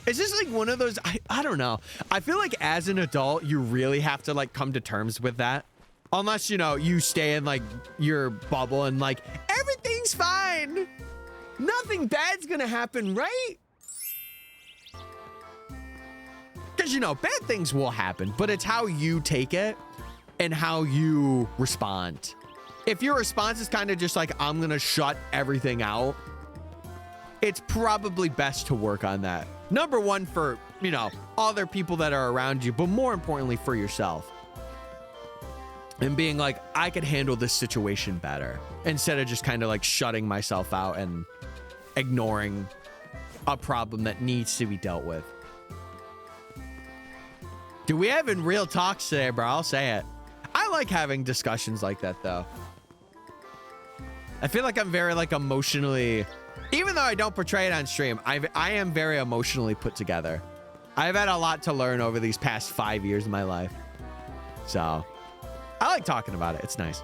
It's just like one of those, I don't know. I feel like as an adult, you really have to like come to terms with that. Unless, you know, you stay in like your bubble and like, everything's fine. Nothing bad's gonna happen, right? Because, you know, bad things will happen, but it's how you take it and how you respond. If your response is kind of just like, I'm gonna shut everything out, it's probably best to work on that. Number one, for, you know, other people that are around you, but more importantly for yourself. And being like, I could handle this situation better, instead of just kind of like shutting myself out and ignoring a problem that needs to be dealt with. Dude, we having real talks today, bro. I'll say it. I like having discussions like that, though. I feel like I'm very, like, emotionally... Even though I don't portray it on stream, I am very emotionally put together. I've had a lot to learn over these past 5 years of my life. So, I like talking about it. It's nice.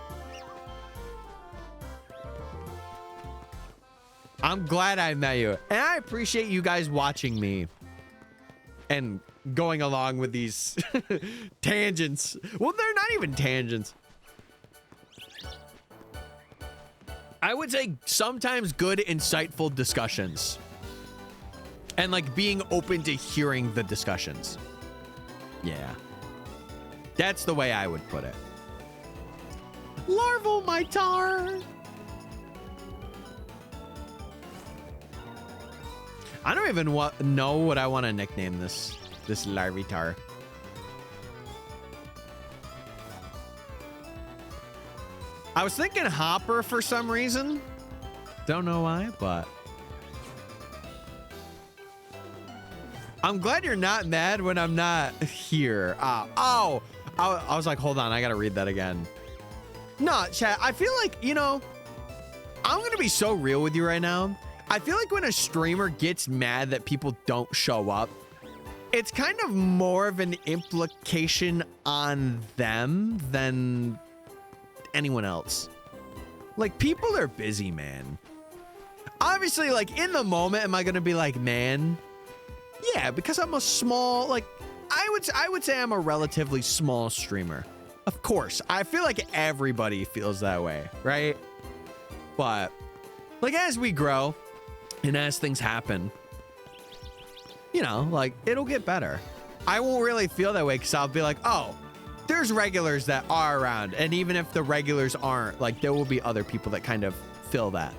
I'm glad I met you. And I appreciate you guys watching me. And going along with these tangents. Well, they're not even tangents. I would say sometimes good, insightful discussions. And like being open to hearing the discussions. Yeah. That's the way I would put it. Larvitar. I don't even know what I want to nickname this Larvitar. I was thinking Hopper for some reason. Don't know why, but I'm glad you're not mad when I'm not here. I was like, hold on, I gotta read that again. No, chat, I feel like, you know, I'm gonna be so real with you right now. I feel like when a streamer gets mad that people don't show up, it's kind of more of an implication on them than anyone else. Like, people are busy, man. Obviously, like, in the moment, am I gonna be like, man? Yeah, because I'm a small, like, I would say I'm a relatively small streamer. Of course, I feel like everybody feels that way, right? But, like, as we grow and as things happen, you know, like, it'll get better. I won't really feel that way because I'll be like, oh, there's regulars that are around. And even if the regulars aren't, like, there will be other people that kind of fill that.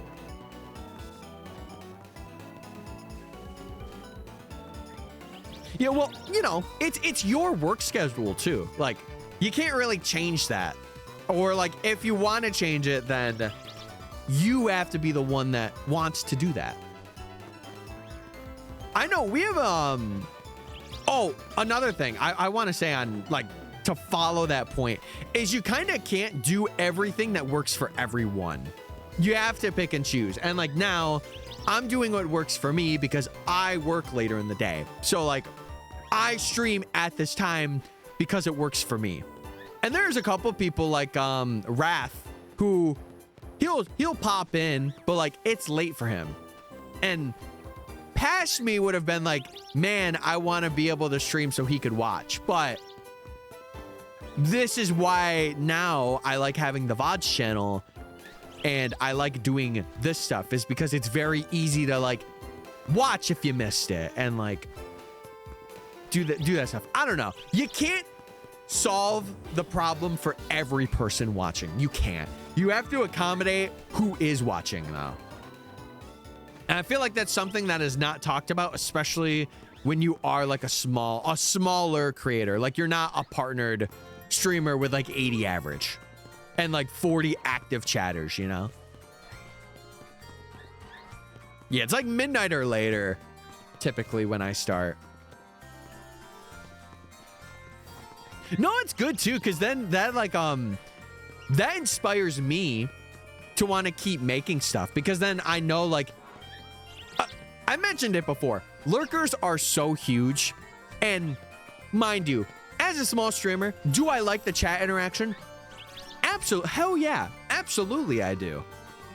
Yeah, well, you know, it's your work schedule too. Like, you can't really change that. Or like, if you want to change it, then you have to be the one that wants to do that. I know we have, oh, another thing I want to say on, like, to follow that point is you kind of can't do everything that works for everyone. You have to pick and choose. And like now I'm doing what works for me because I work later in the day. So like I stream at this time because it works for me. And there's a couple people like Wrath who he'll pop in, but like it's late for him. And past me would have been like, man, I want to be able to stream so he could watch. But this is why now I like having the VODs channel and I like doing this stuff, is because it's very easy to like watch if you missed it and like do that stuff. I don't know. You can't solve the problem for every person watching. You can't. You have to accommodate who is watching now. And I feel like that's something that is not talked about, especially when you are like a smaller creator. Like you're not a partnered streamer with like 80 average and like 40 active chatters, you know? Yeah, it's like midnight or later typically when I start. No, it's good too, because then that like that inspires me to want to keep making stuff, because then I know like I mentioned it before, lurkers are so huge. And mind you, as a small streamer, do I like the chat interaction? Absolutely. Hell yeah. Absolutely I do.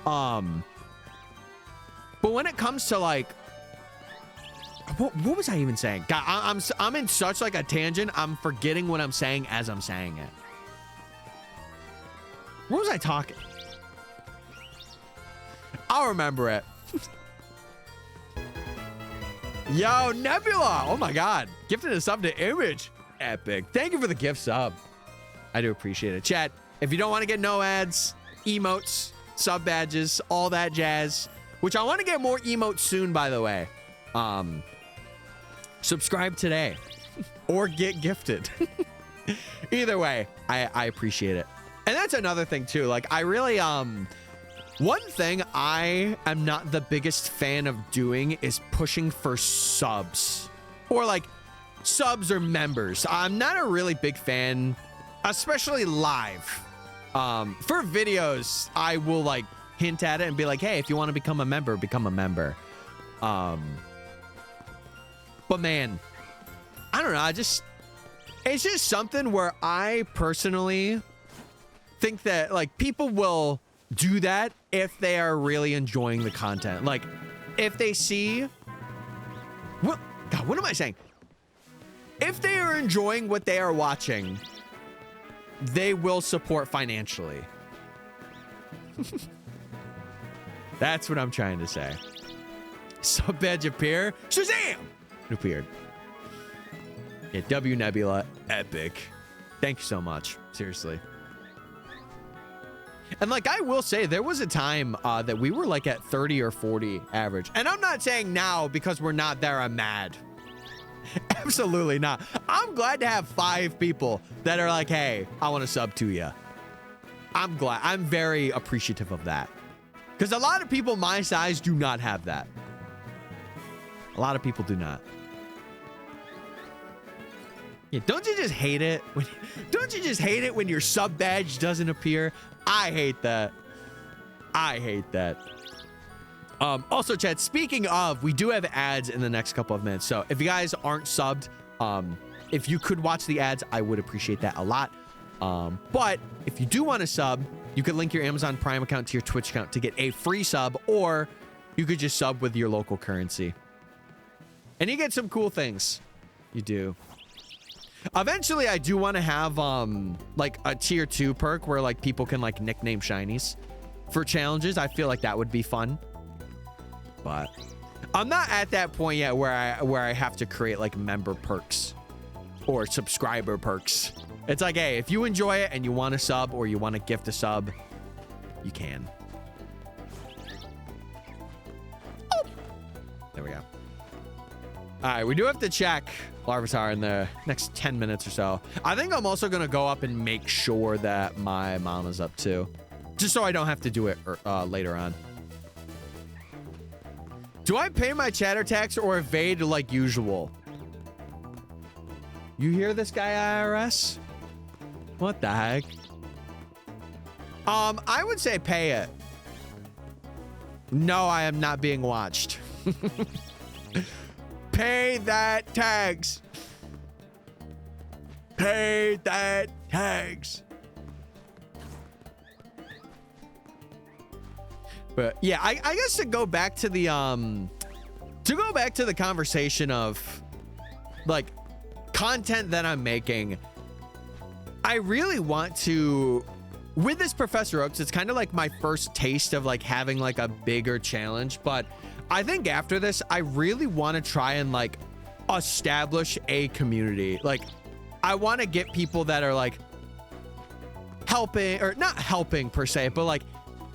But when it comes to like, what was I even saying? God, I'm in such like a tangent. I'm forgetting what I'm saying as I'm saying it. What was I talking? I'll remember it. Yo, Nebula. Oh my God. Gifted a sub to Image. Epic. Thank you for the gift sub. I do appreciate it. Chat, if you don't want to get no ads, emotes, sub badges, all that jazz, which I want to get more emotes soon, by the way. Subscribe today or get gifted. Either way, I appreciate it. And that's another thing too. Like I really, one thing I am not the biggest fan of doing is pushing for subs or like subs or members. I'm not a really big fan especially live. For videos, I will like hint at it and be like, hey, if you want to become a member, become a member. But man, I don't know. It's just something where I personally think that like people will do that if they are really enjoying the content. Like if they see what am I saying? If they are enjoying what they are watching, they will support financially. That's what I'm trying to say. Sub badge appear. Shazam! It appeared. Yeah, W Nebula, epic. Thank you so much. Seriously. And like I will say, there was a time that we were like at 30 or 40 average. And I'm not saying now because we're not there, I'm mad. Absolutely not. I'm glad to have 5 people that are like, hey, I want to sub to you. I'm glad. I'm very appreciative of that. Because a lot of people my size do not have that. A lot of people do not. Yeah, don't you just hate it? Don't you just hate it when your sub badge doesn't appear? I hate that. I hate that. Also, chat, speaking of, we do have ads in the next couple of minutes. So if you guys aren't subbed, if you could watch the ads, I would appreciate that a lot. But if you do want to sub, you could link your Amazon Prime account to your Twitch account to get a free sub, or you could just sub with your local currency. And you get some cool things. You do. Eventually, I do want to have like a tier 2 perk where like people can like nickname shinies for challenges. I feel like that would be fun. But I'm not at that point yet where I have to create like member perks or subscriber perks. It's like, hey, if you enjoy it and you want to sub or you want to gift a sub, you can. Oh. There we go. All right, we do have to check Larvitar in the next 10 minutes or so. I think I'm also going to go up and make sure that my mom is up too, just so I don't have to do it later on. Do I pay my chatter tax or evade like usual? You hear this guy, IRS? What the heck? I would say pay it. No, I am not being watched. Pay that tax. Pay that tax. But yeah, I guess to go back to the conversation of like content that I'm making, I really want to, with this Professor Oaks, it's kind of like my first taste of like having like a bigger challenge. But I think after this, I really want to try and like establish a community. Like I want to get people that are like helping, or not helping per se, but like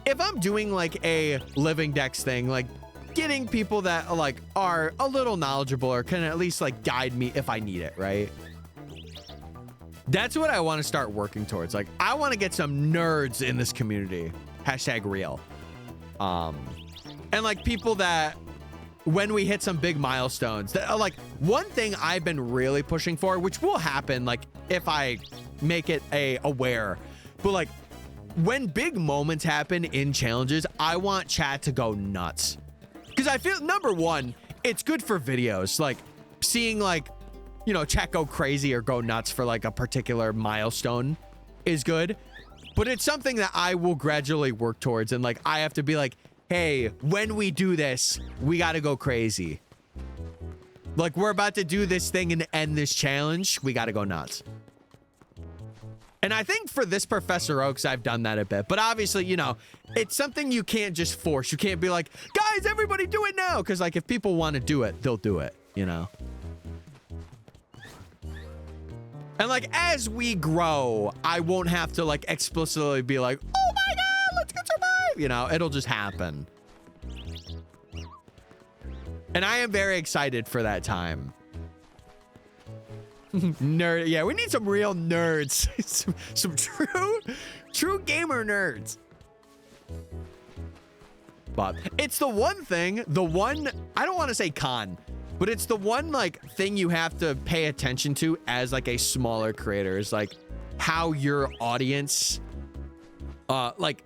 if I'm doing like a living dex thing, like getting people that like are a little knowledgeable or can at least like guide me if I need it, right? That's what I want to start working towards. Like I want to get some nerds in this community. #real. And like people that when we hit some big milestones that are like, one thing I've been really pushing for, which will happen like if I make it aware, but like when big moments happen in challenges, I want chat to go nuts. Because I feel, number one, it's good for videos. Like seeing like, you know, chat go crazy or go nuts for like a particular milestone is good. But it's something that I will gradually work towards. And like, I have to be like, hey, when we do this, we got to go crazy. Like we're about to do this thing and end this challenge. We got to go nuts. And I think for this Professor Oaks, I've done that a bit. But obviously, you know, it's something you can't just force. You can't be like, guys, everybody do it now. Because like if people want to do it, they'll do it, you know. And like as we grow, I won't have to like explicitly be like, oh my God, let's get survive. You know, it'll just happen. And I am very excited for that time. Nerd, yeah, we need some real nerds. some true gamer nerds. But it's the one thing, I don't want to say con, but it's the one like thing you have to pay attention to as like a smaller creator, is like how your audience, like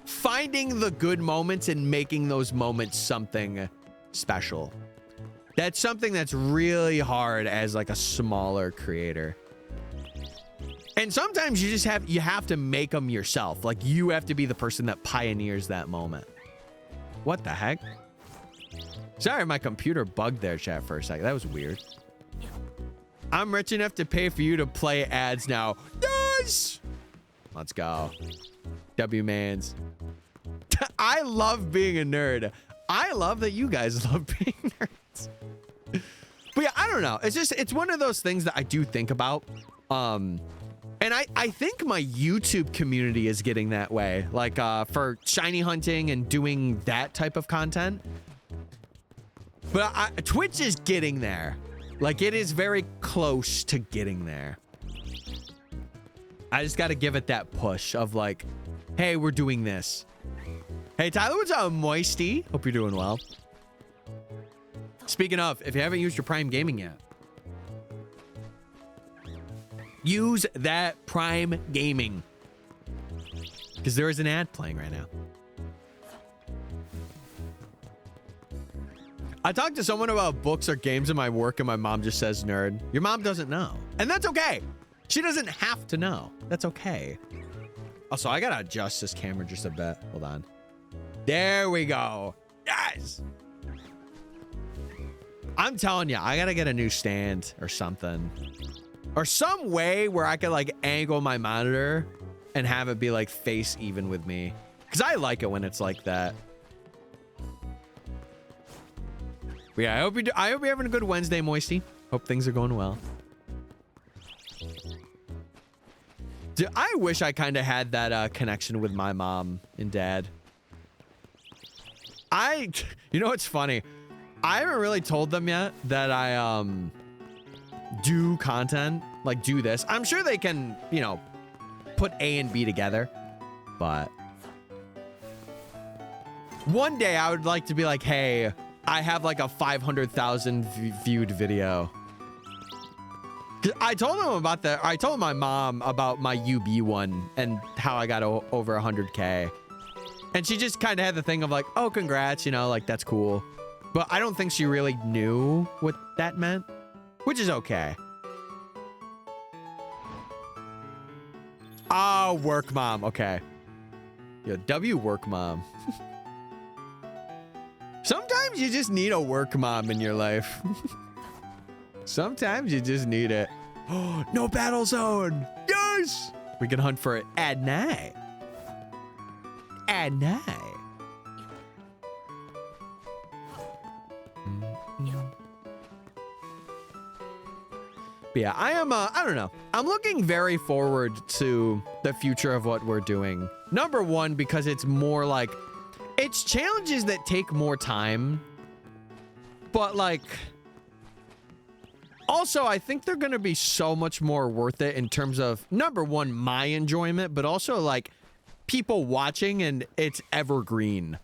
finding the good moments and making those moments something special. That's something that's really hard as like a smaller creator. And sometimes you just have to make them yourself. Like you have to be the person that pioneers that moment. What the heck? Sorry, my computer bugged there, chat, for a second. That was weird. I'm rich enough to pay for you to play ads now. Yes! Let's go. W-mans. I love being a nerd. I love that you guys love being nerds. But yeah, I don't know. It's one of those things that I do think about. And I think my YouTube community is getting that way. Like for shiny hunting and doing that type of content. But Twitch is getting there. Like it is very close to getting there. I just got to give it that push of like, hey, we're doing this. Hey, Tyler, what's up, Moisty? Hope you're doing well. Speaking of, if you haven't used your Prime Gaming yet, use that Prime Gaming. Because there is an ad playing right now. I talked to someone about books or games in my work and my mom just says nerd. Your mom doesn't know. And that's okay. She doesn't have to know. That's okay. Also, I gotta adjust this camera just a bit. Hold on. There we go. Yes. I'm telling you, I gotta get a new stand or something. Or some way where I could like angle my monitor and have it be like face even with me. Because I like it when it's like that. But yeah, I hope you're having a good Wednesday, Moisty. Hope things are going well. Dude, I wish I kind of had that connection with my mom and dad. You know what's funny? I haven't really told them yet that I do content, like do this. I'm sure they can, you know, put A and B together, but one day I would like to be like, hey, I have like a 500,000 viewed video. I told them about that. I told my mom about my UB one and how I got over 100K. And she just kind of had the thing of like, oh, congrats, you know, like that's cool. But I don't think she really knew what that meant, which is okay. Oh, work mom. Okay. Yo, W work mom. Sometimes you just need a work mom in your life. Sometimes you just need it. Oh, no battle zone. Yes. We can hunt for it at night. At night. But yeah, I don't know. I'm looking very forward to the future of what we're doing. Number one, because it's more like, it's challenges that take more time, but like, also, I think they're going to be so much more worth it in terms of, number one, my enjoyment, but also like people watching and it's evergreen.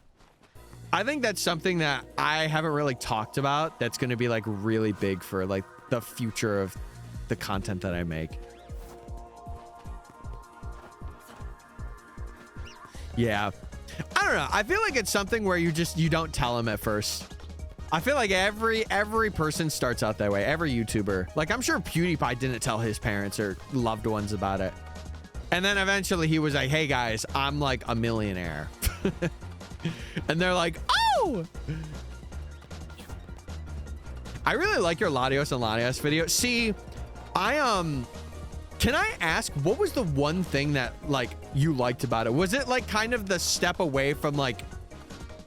I think that's something that I haven't really talked about that's going to be like really big for like the future of the content that I make. Yeah. I don't know. I feel like it's something where you don't tell them at first. I feel like every person starts out that way. Every YouTuber. Like, I'm sure PewDiePie didn't tell his parents or loved ones about it. And then eventually he was like, hey guys, I'm like a millionaire. And they're like, oh! I really like your Latios and Latios video. See, can I ask, what was the one thing that like you liked about it? Was it like kind of the step away from like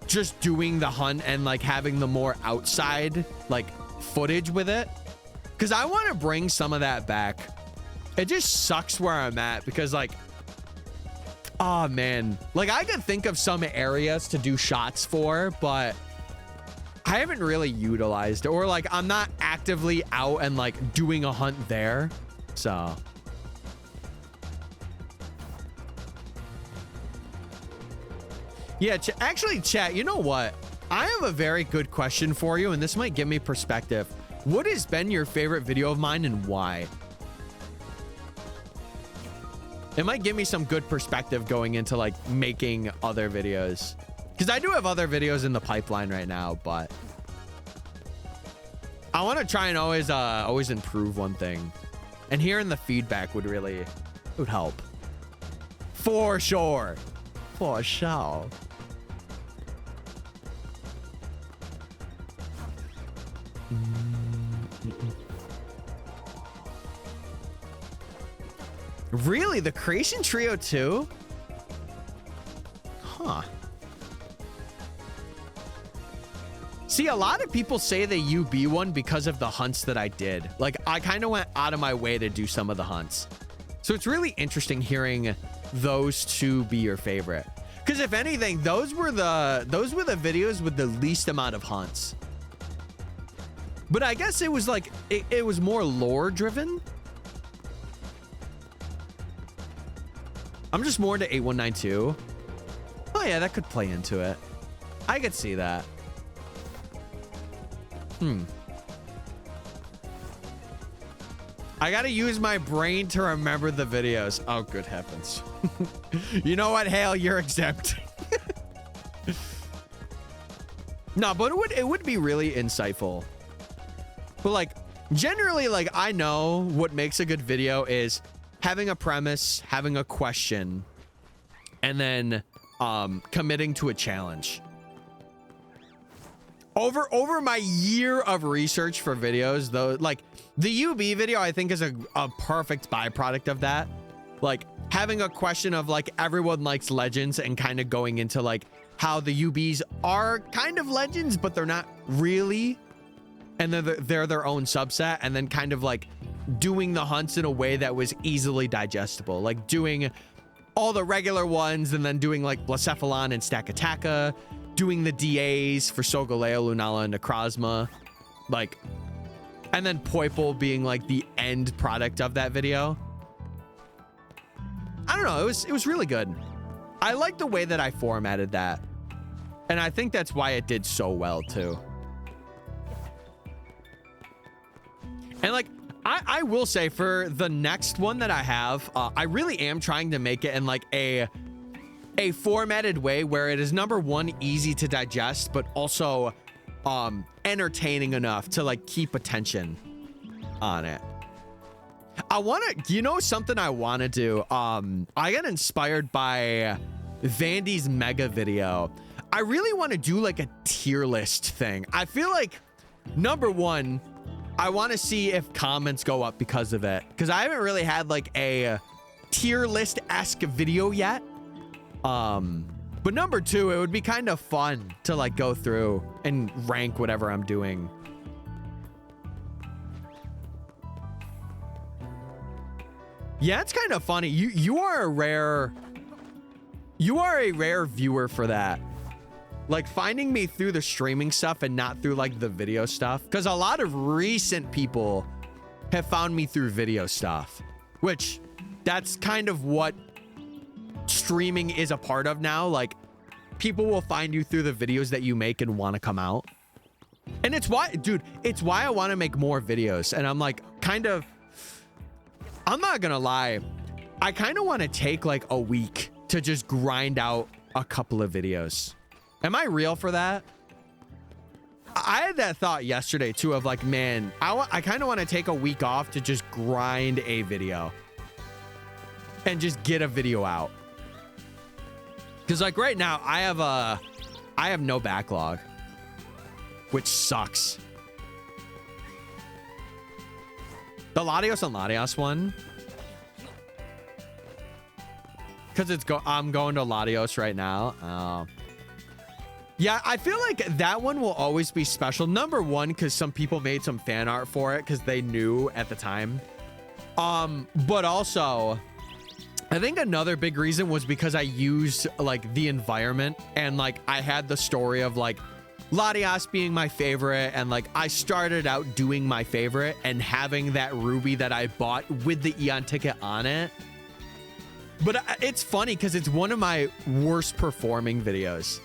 just doing the hunt and like having the more outside like footage with it? Because I want to bring some of that back. It just sucks where I'm at because like, oh man, like I could think of some areas to do shots for, but I haven't really utilized it, or like I'm not actively out and like doing a hunt there. So yeah, actually chat, you know what? I have a very good question for you, and this might give me perspective. What has been your favorite video of mine and why? It might give me some good perspective going into like making other videos, because I do have other videos in the pipeline right now, but I want to try and always improve one thing, and hearing the feedback would help. For sure. For sure. Really? The Creation Trio too? Huh. See, a lot of people say the UB one because of the hunts that I did. Like, I kind of went out of my way to do some of the hunts. So it's really interesting hearing those two be your favorite. Because if anything, those were the videos with the least amount of hunts. But I guess it was like, it was more lore driven. I'm just more into 8192. Oh yeah, that could play into it. I could see that. I gotta use my brain to remember the videos. Oh, good heavens. You know what, Hale, you're exempt. No, but it would be really insightful. But like, generally, like, I know what makes a good video is having a premise, having a question, and then committing to a challenge. Over my year of research for videos, though, like the UB video, I think is a perfect byproduct of that. Like having a question of like everyone likes legends and kind of going into like how the UBs are kind of legends, but they're not really. And they're their own subset, and then kind of like doing the hunts in a way that was easily digestible, like doing all the regular ones and then doing like Blacephalon and Stakataka, doing the DAs for Solgaleo, Lunala, and Necrozma, like, and then Poiple being like the end product of that video. I don't know, it was really good. I like the way that I formatted that, and I think that's why it did so well too. And like, I will say for the next one that I have, I really am trying to make it in like a formatted way where it is, number one, easy to digest, but also entertaining enough to like keep attention on it. I want to, you know, something I want to do. I got inspired by Vandy's mega video. I really want to do like a tier list thing. I feel like, number one, I want to see if comments go up because of it, because I haven't really had like a tier list-esque video yet. But number two, it would be kind of fun to like go through and rank whatever I'm doing. Yeah, it's kind of funny. You are a rare viewer for that. Like finding me through the streaming stuff and not through like the video stuff, because a lot of recent people have found me through video stuff, which that's kind of what streaming is a part of now. Like people will find you through the videos that you make and want to come out. And it's why, dude, it's why I want to make more videos. And I'm like, kind of, I'm not gonna lie, I kind of want to take like a week to just grind out a couple of videos. Am I real for that? I had that thought yesterday too of like, man, I kind of want to take a week off to just grind a video and just get a video out. Because like right now I have no backlog, which sucks. The Latios and Latios one, because I'm going to Latios right now. Yeah, I feel like that one will always be special. Number one, because some people made some fan art for it because they knew at the time. But also, I think another big reason was because I used like the environment, and like I had the story of like Latios being my favorite, and like I started out doing my favorite and having that ruby that I bought with the Eon ticket on it. But it's funny because it's one of my worst performing videos,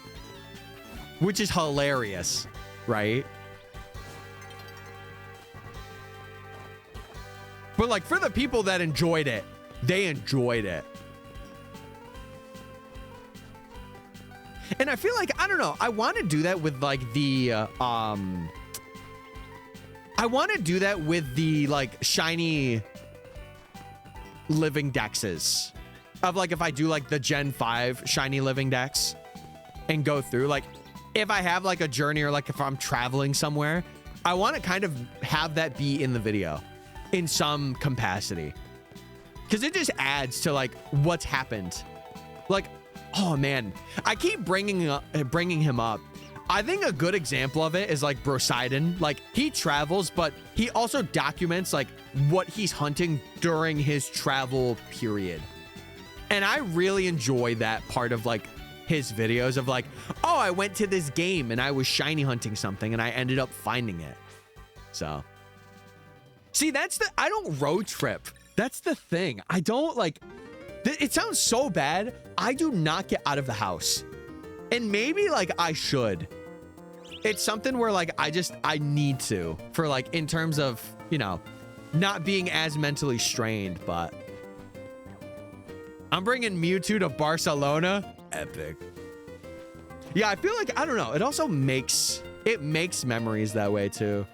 which is hilarious, right? But like for the people that enjoyed it, they enjoyed it. And I feel like, I don't know, I want to do that with like the, I want to do that with the like shiny living dexes of like, if I do like the Gen 5 shiny living dex and go through, like if I have like a journey or like if I'm traveling somewhere, I want to kind of have that be in the video in some capacity. Because it just adds to like what's happened. Like, oh man, I keep bringing him up. I think a good example of it is like Brosidon. Like he travels, but he also documents like what he's hunting during his travel period. And I really enjoy that part of like his videos of like, oh, I went to this game and I was shiny hunting something and I ended up finding it. So see, I don't road trip. That's the thing. I don't like, it sounds so bad. I do not get out of the house. And maybe like I should. It's something where like I need to, for like in terms of, you know, not being as mentally strained, but I'm bringing Mewtwo to Barcelona. Epic. Yeah, I feel like, I don't know. It also makes memories that way too.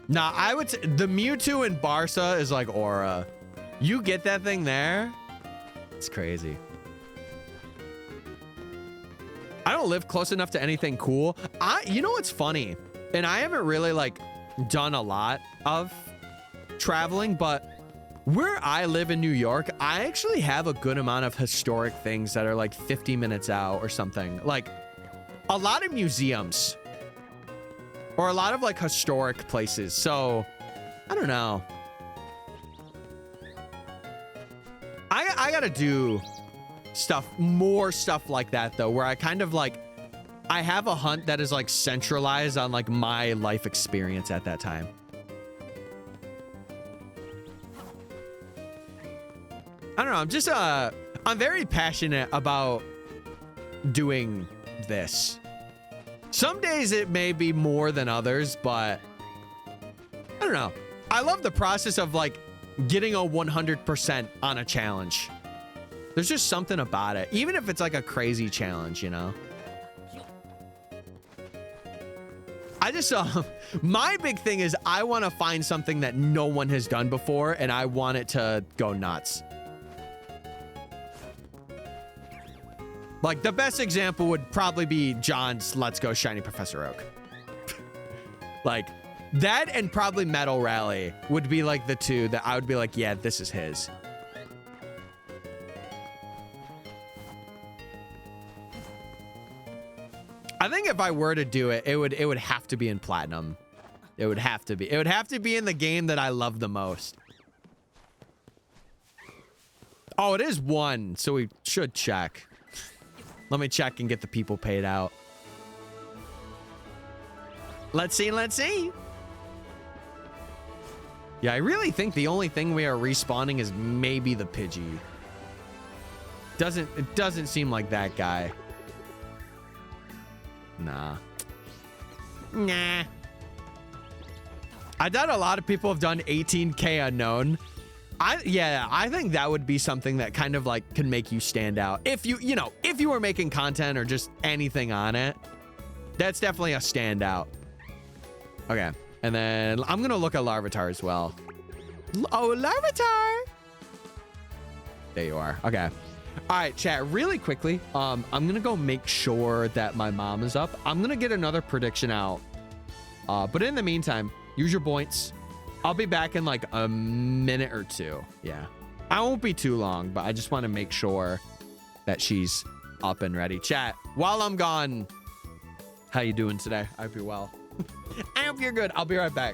Nah, I would say the Mewtwo in Barca is like aura. You get that thing there, it's crazy. I don't live close enough to anything cool. You know what's funny? And I haven't really like done a lot of traveling, but where I live in New York, I actually have a good amount of historic things that are like 50 minutes out or something. Like a lot of museums. Or a lot of like historic places. So I don't know. I gotta do more stuff like that though, where I kind of like, I have a hunt that is like centralized on like my life experience at that time. I don't know. I'm just, I'm very passionate about doing this. Some days it may be more than others, but I don't know. I love the process of like getting a 100% on a challenge. There's just something about it, even if it's like a crazy challenge, you know? I just, my big thing is I want to find something that no one has done before and I want it to go nuts. Like the best example would probably be John's Let's Go Shiny Professor Oak. Like that and probably Metal Rally would be like the two that I would be like, yeah, this is his. I think if I were to do it, it would have to be in Platinum. It would have to be. It would have to be in the game that I love the most. Oh, it is 1, so we should check. Let me check and get the people paid out. Let's see, let's see. Yeah, I really think the only thing we are respawning is maybe the Pidgey. It doesn't seem like that guy. Nah. I doubt a lot of people have done 18K unknown. I think that would be something that kind of like can make you stand out. If if you were making content or just anything on it, that's definitely a standout. Okay. And then I'm going to look at Larvitar as well. Oh, Larvitar. There you are. Okay. All right, chat, really quickly. I'm going to go make sure that my mom is up. I'm going to get another prediction out. But in the meantime, use your points. I'll be back in like a minute or two. Yeah. I won't be too long, but I just want to make sure that she's up and ready. Chat, while I'm gone, how you doing today? I hope you're well. I hope you're good. I'll be right back.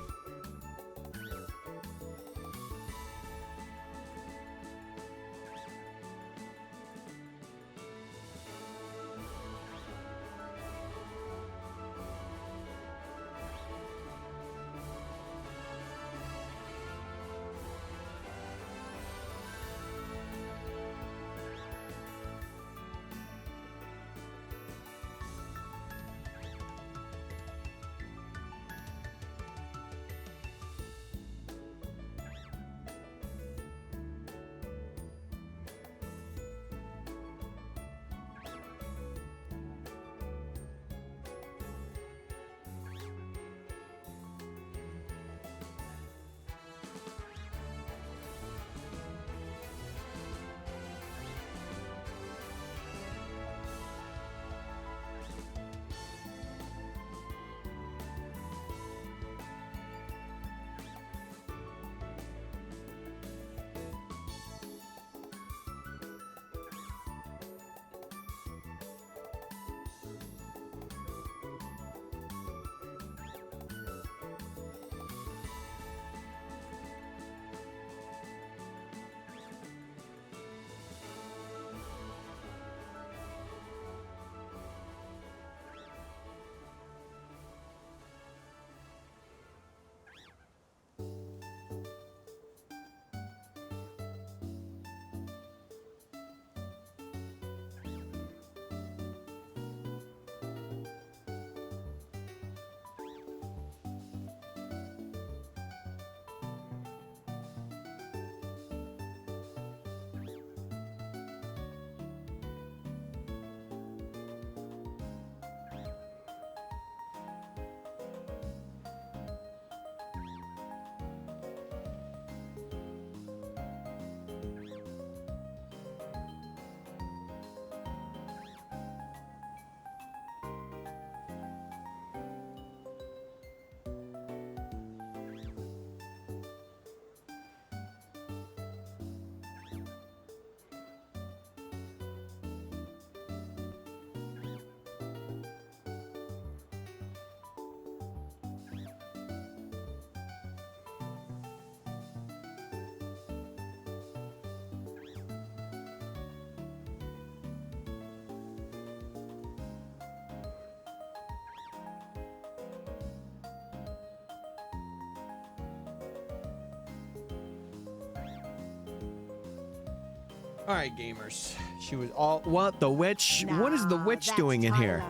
All right, gamers. She was all what the witch? What is the witch doing in here?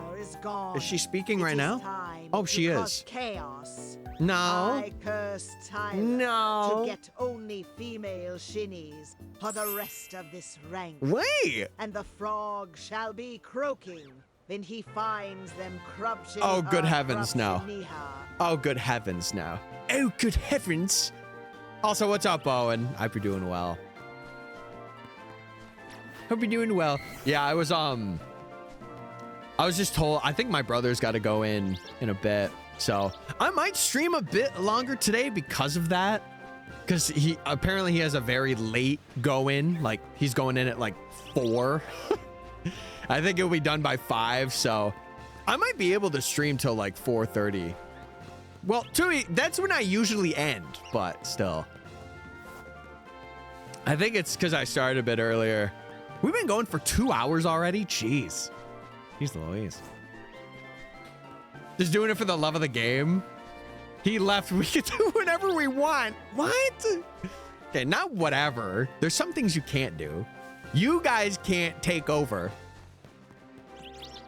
Is she speaking right now? Oh, she is. Chaos. No. I curse Tyler No. to get only female shinnies for the rest of this rank. Wait. And the frog shall be croaking when he finds them crunching. Oh, good heavens, no. Niha. Oh, good heavens, no. Oh, good heavens. Also, what's up, Owen? I hope you're doing well. Hope you're doing well. Yeah, I was just told, I think my brother's got to go in a bit. So I might stream a bit longer today because of that. Because he has a very late go in. Like he's going in at like 4. I think it'll be done by 5. So I might be able to stream till like 4:30. Well, that's when I usually end, but still. I think it's because I started a bit earlier. We've been going for 2 hours already. Jeez. Jeez Louise. Just doing it for the love of the game. He left. We can do whatever we want. What? Okay, not whatever. There's some things you can't do. You guys can't take over.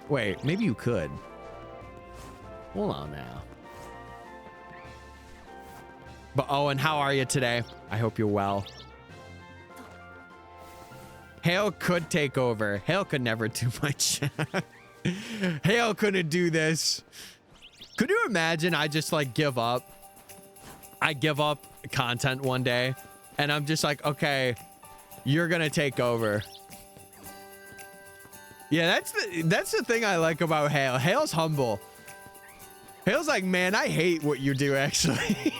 Wait, maybe you could. Hold on now. But Owen, how are you today? I hope you're well. Hale could take over. Hale could never do my chat. Hale couldn't do this. Could you imagine I just like give up? I give up content one day and I'm just like, okay, you're gonna take over. Yeah, that's the thing I like about Hale. Hale's humble. Hale's like, man, I hate what you do actually.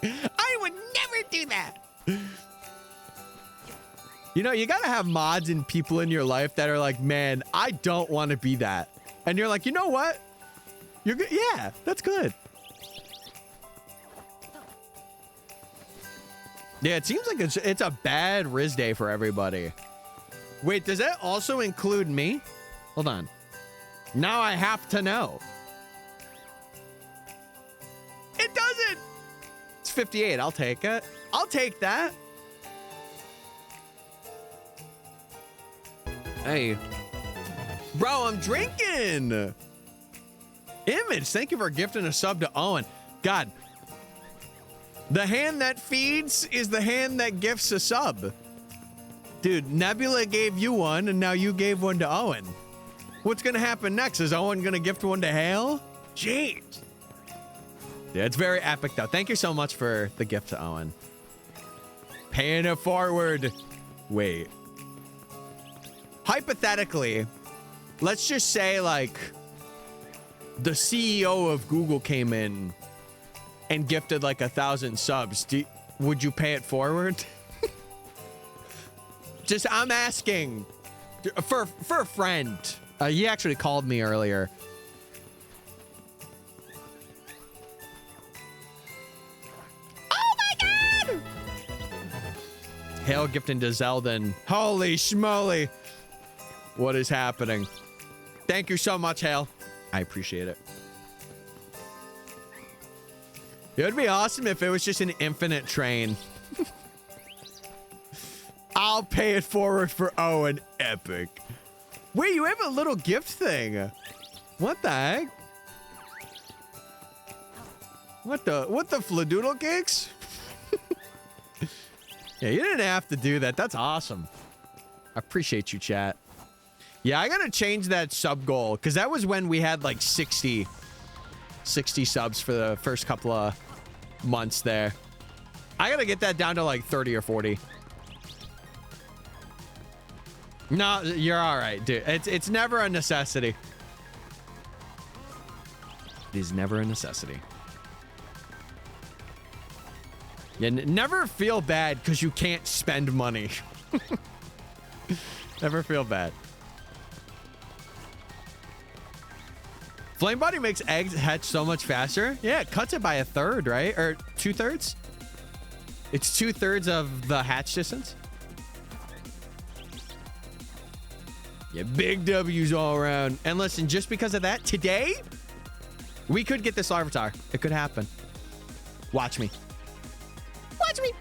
I would never do that. You know, you gotta have mods and people in your life that are like, man, I don't want to be that. And you're like, you know what? You're good. Yeah, that's good. Yeah, it seems like it's a bad Riz day for everybody. Wait, does that also include me? Hold on. Now I have to know. It doesn't. It's 58. I'll take it. I'll take that. Hey, bro, I'm drinking. Image, thank you for gifting a sub to Owen. God, the hand that feeds is the hand that gifts a sub. Dude, Nebula gave you one, and now you gave one to Owen. What's gonna happen next? Is Owen gonna gift one to Hale? Jeez. Yeah, it's very epic, though. Thank you so much for the gift to Owen. Paying it forward. Wait. Hypothetically, let's just say like the CEO of Google came in and gifted like 1,000 subs. Would you pay it forward? Just, I'm asking for a friend. He actually called me earlier. Oh my God! Hale gifting to Zeldin. Holy schmoly. What is happening? Thank you so much, Hale. I appreciate it. It would be awesome if it was just an infinite train. I'll pay it forward for Owen. Epic. Wait, you have a little gift thing. What the heck? What the fladoodle cakes? Yeah, you didn't have to do that. That's awesome. I appreciate you, chat. Yeah, I gotta change that sub goal because that was when we had like 60 subs for the first couple of months there. I gotta get that down to like 30 or 40. No, you're all right, dude. It's never a necessity. It is never a necessity. You never feel bad because you can't spend money. Never feel bad. Flame body makes eggs hatch so much faster. Yeah, it cuts it by 1/3, right? Or 2/3? It's 2/3 of the hatch distance. Yeah, big W's all around. And listen, just because of that, today, we could get this Larvitar. It could happen. Watch me. Watch me.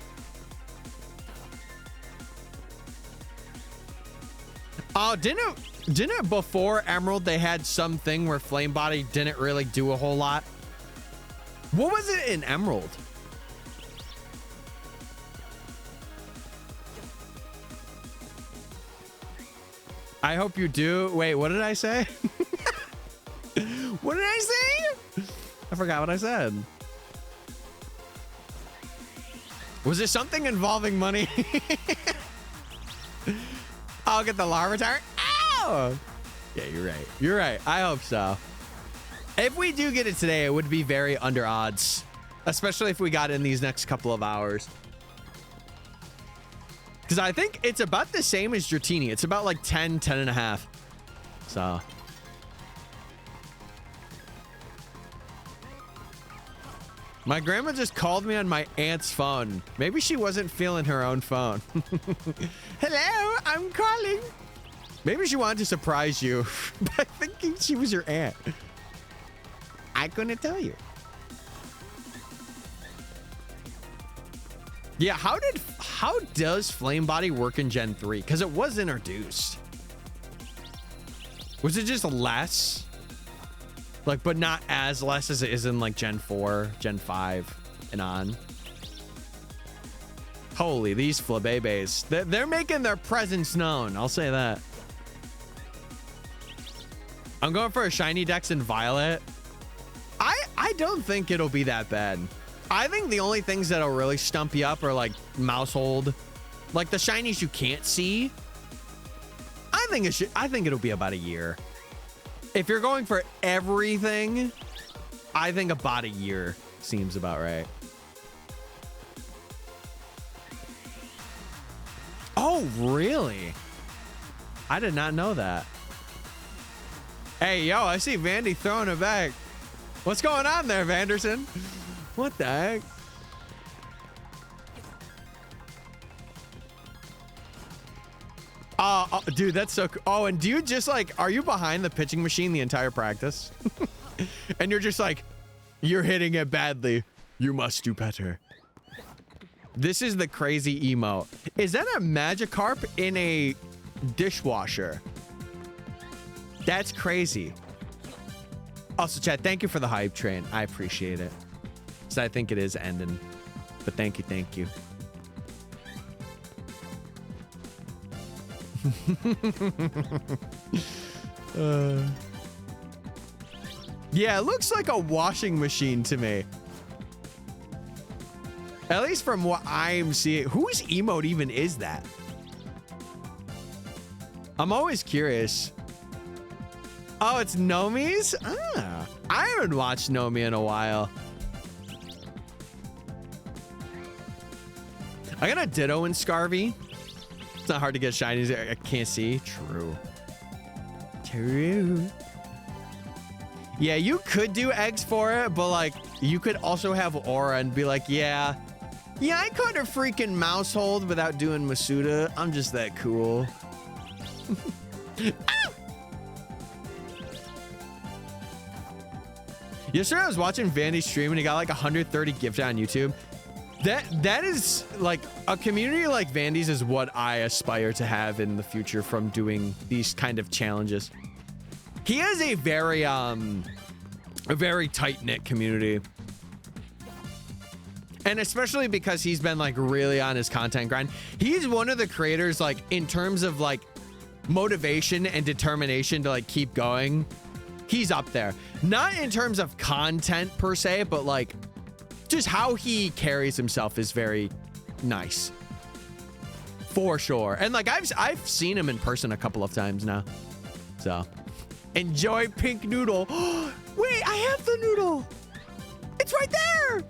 Oh, didn't it before Emerald they had something where Flame Body didn't really do a whole lot? What was it in Emerald? I hope you do. Wait, what did I say? What did I say? I forgot what I said. Was there something involving money? I'll get the Larvitar. Ow! Yeah, you're right. You're right. I hope so. If we do get it today, it would be very under odds, especially if we got in these next couple of hours. Because I think it's about the same as Dratini. It's about like 10 and a half. So. My grandma just called me on my aunt's phone. Maybe she wasn't feeling her own phone. Hello, I'm calling. Maybe she wanted to surprise you by thinking she was your aunt. I couldn't tell you. Yeah, how does Flame Body work in Gen 3? Because it was introduced. Was it just less? Like, but not as less as it is in like Gen 4, Gen 5, and on. Holy, these Flabébés. They're making their presence known. I'll say that. I'm going for a shiny Dex in Violet. I don't think it'll be that bad. I think the only things that'll really stump you up are like Mousehold, like the shinies you can't see. I think it'll be about a year. If you're going for everything, I think about a year seems about right. Oh, really? I did not know that. Hey, yo, I see Vandy throwing it back. What's going on there, Vanderson? What the heck? Oh, dude, that's so cool. Oh, and do you just like, are you behind the pitching machine the entire practice? And you're just like, you're hitting it badly. You must do better. This is the crazy emote. Is that a Magikarp in a dishwasher? That's crazy. Also, chat, thank you for the hype train. I appreciate it. So I think it is ending. But thank you, thank you. Yeah, it looks like a washing machine to me. At least from what I'm seeing. Whose emote even is that? I'm always curious. Oh, it's Nomi's? Ah, I haven't watched Nomi in a while. I got a Ditto in Scarvy. It's not hard to get shinies. I can't see. True. True. Yeah, you could do eggs for it, but like, you could also have Aura and be like, yeah, I caught a freaking Mousehold without doing Masuda. I'm just that cool. Yesterday I was watching Vandy's stream and he got like 130 gifted on YouTube. That is like a community like Vandy's is what I aspire to have in the future from doing these kind of challenges. He has a very tight-knit community. And especially because he's been like really on his content grind. He's one of the creators like in terms of like motivation and determination to like keep going. He's up there. Not in terms of content per se, but like just how he carries himself is very nice. For sure. And like I've seen him in person a couple of times now. So enjoy Pink Noodle. Wait, I have the noodle. It's right there.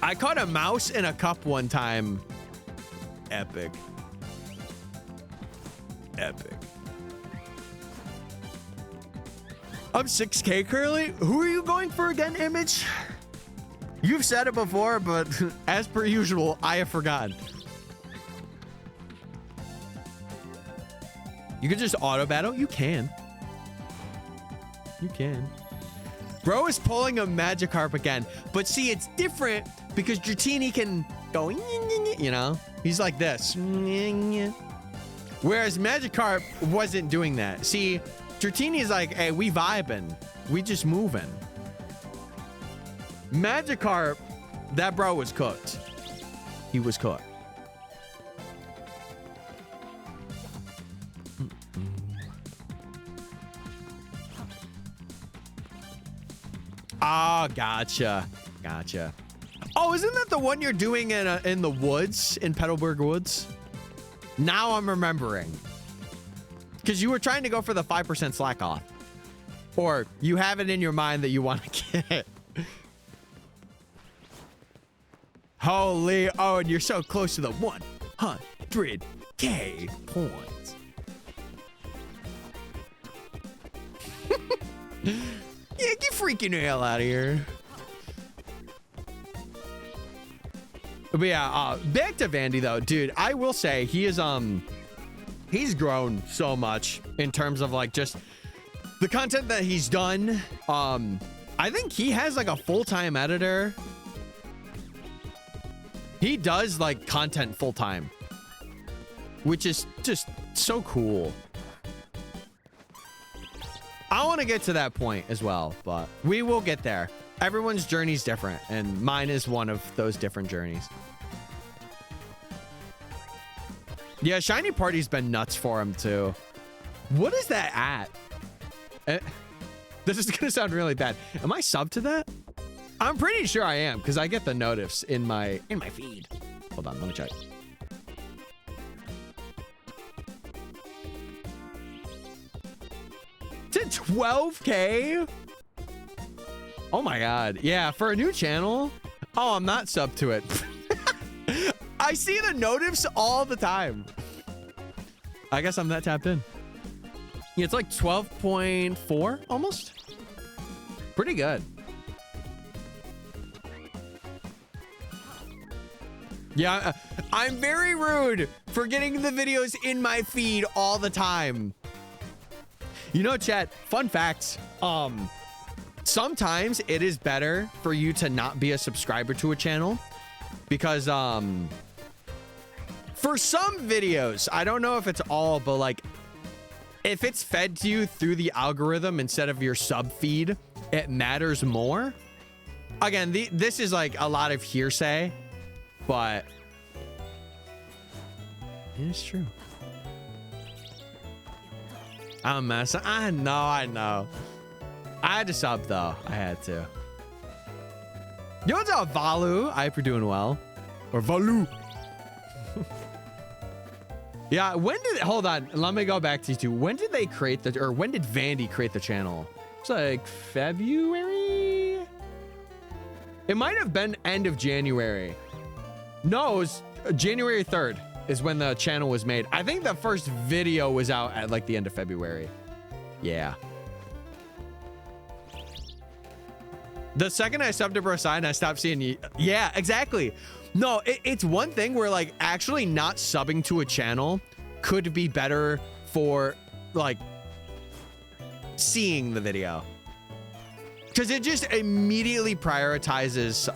I caught a mouse in a cup one time. Epic. Epic. I'm 6K currently. Who are you going for again, Image? You've said it before, but as per usual, I have forgotten. You can just auto battle? You can. You can. Bro is pulling a Magikarp again. But see, it's different because Dratini can going, you know, he's like this. Whereas Magikarp wasn't doing that. See, Dratini's like, hey, we vibing. We just moving. Magikarp, that bro was cooked. He was cooked. Oh, gotcha. Gotcha. Oh, isn't that the one you're doing in the woods, in Petalburg Woods? Now I'm remembering. Because you were trying to go for the 5% slack off. Or you have it in your mind that you want to get. Holy, oh, and you're so close to the 100K points. Yeah, get freaking the hell out of here. But yeah, back to Vandy though, dude, I will say he is, he's grown so much in terms of like just the content that he's done. I think he has like a full-time editor. He does like content full-time, which is just so cool. I want to get to that point as well, but we will get there. Everyone's journey is different, and mine is one of those different journeys. Yeah, Shiny Party's been nuts for him too. What is that at? This is gonna sound really bad. Am I subbed to that? I'm pretty sure I am, because I get the notifs in my feed. Hold on, let me check. To 12K? Oh my god. Yeah, for a new channel? Oh, I'm not subbed to it. I see the notifs all the time. I guess I'm that tapped in. Yeah, it's like 12.4 almost. Pretty good. Yeah, I'm very rude for getting the videos in my feed all the time. You know, chat, fun fact, sometimes it is better for you to not be a subscriber to a channel because for some videos, I don't know if it's all, but like if it's fed to you through the algorithm instead of your sub feed, it matters more. Again, this is like a lot of hearsay, but it's true. I'm messing. I know. I had to sub though. I had to. Yo, what's up, Valu? I hope you're doing well. Or Valu. Yeah, hold on. Let me go back to you two. When did they create when did Vandy create the channel? It's like February? It might have been end of January. No, it was January 3rd is when the channel was made. I think the first video was out at like the end of February. Yeah. The second I subbed to Broside, I stopped seeing you. Yeah, exactly. No, it's one thing where like actually not subbing to a channel could be better for like seeing the video. Because it just immediately prioritizes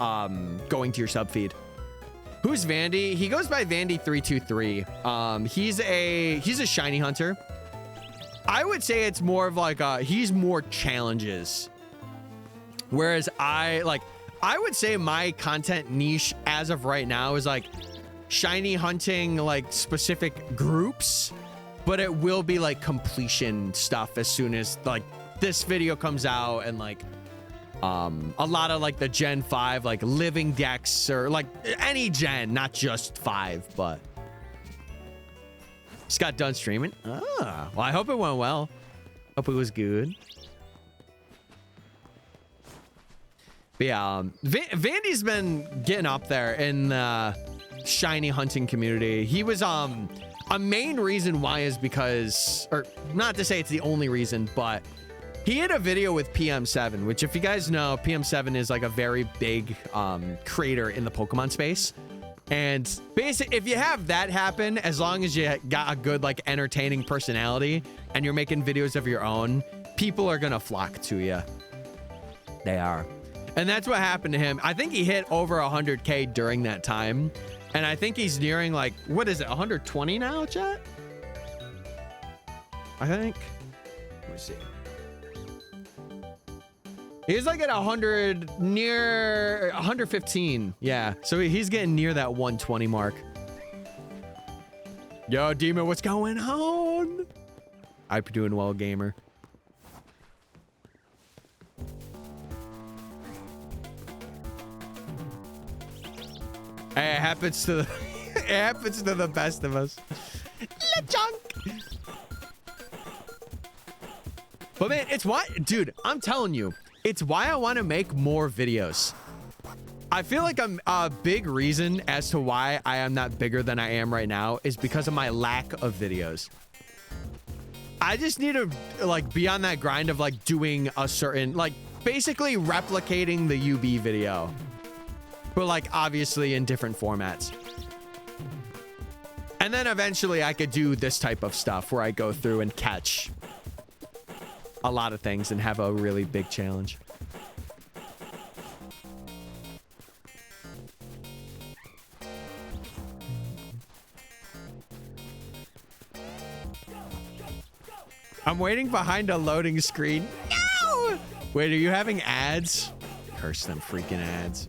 going to your sub feed. Who's Vandy? He goes by Vandy323. He's a shiny hunter. I would say it's more of like he's more challenges. Whereas I would say my content niche as of right now is like shiny hunting, like specific groups, but it will be like completion stuff as soon as like this video comes out, and like a lot of like the Gen 5 like living decks, or like any gen, not just 5, but just got done streaming. Well, I hope it went well. Hope it was good. But yeah, Vandy's been getting up there in the shiny hunting community. He was a main reason why is because, or not to say it's the only reason, but he had a video with PM7, which if you guys know, PM7 is like a very big creator in the Pokemon space. And basically, if you have that happen, as long as you got a good like entertaining personality and you're making videos of your own, people are gonna flock to you. They are. And that's what happened to him. I think he hit over 100K during that time. And I think he's nearing like, what is it, 120 now, chat? I think. Let me see. He's like at 100, near 115. Yeah, so he's getting near that 120 mark. Yo, Demon, what's going on? I'm doing well, gamer. Hey, it happens to the, it happens to the best of us. LeChunk. But man, it's why, dude, I'm telling you, it's why I want to make more videos. I feel like I'm a big reason as to why I am not bigger than I am right now is because of my lack of videos. I just need to like be on that grind of like doing a certain, like basically replicating the UB video, but like obviously in different formats. And then eventually I could do this type of stuff where I go through and catch a lot of things and have a really big challenge. I'm waiting behind a loading screen. No! Wait, are you having ads? Curse them freaking ads.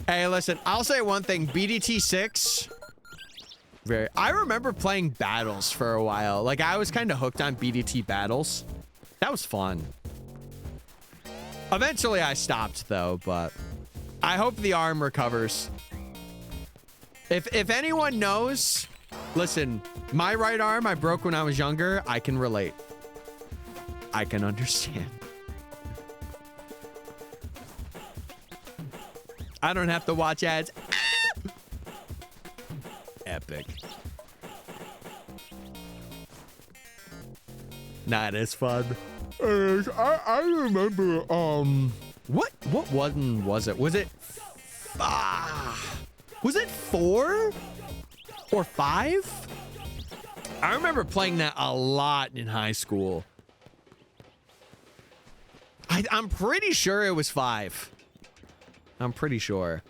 Hey, listen, I'll say one thing. BDT 6. I remember playing battles for a while. Like, I was kind of hooked on BDT battles. That was fun. Eventually, I stopped, though, but I hope the arm recovers. If anyone knows, listen, my right arm I broke when I was younger. I can relate. I can understand. I don't have to watch ads. Epic. Nah, it is fun. I remember, what one was it? Was it, was it 4 or 5? I remember playing that a lot in high school. I'm pretty sure it was 5. I'm pretty sure.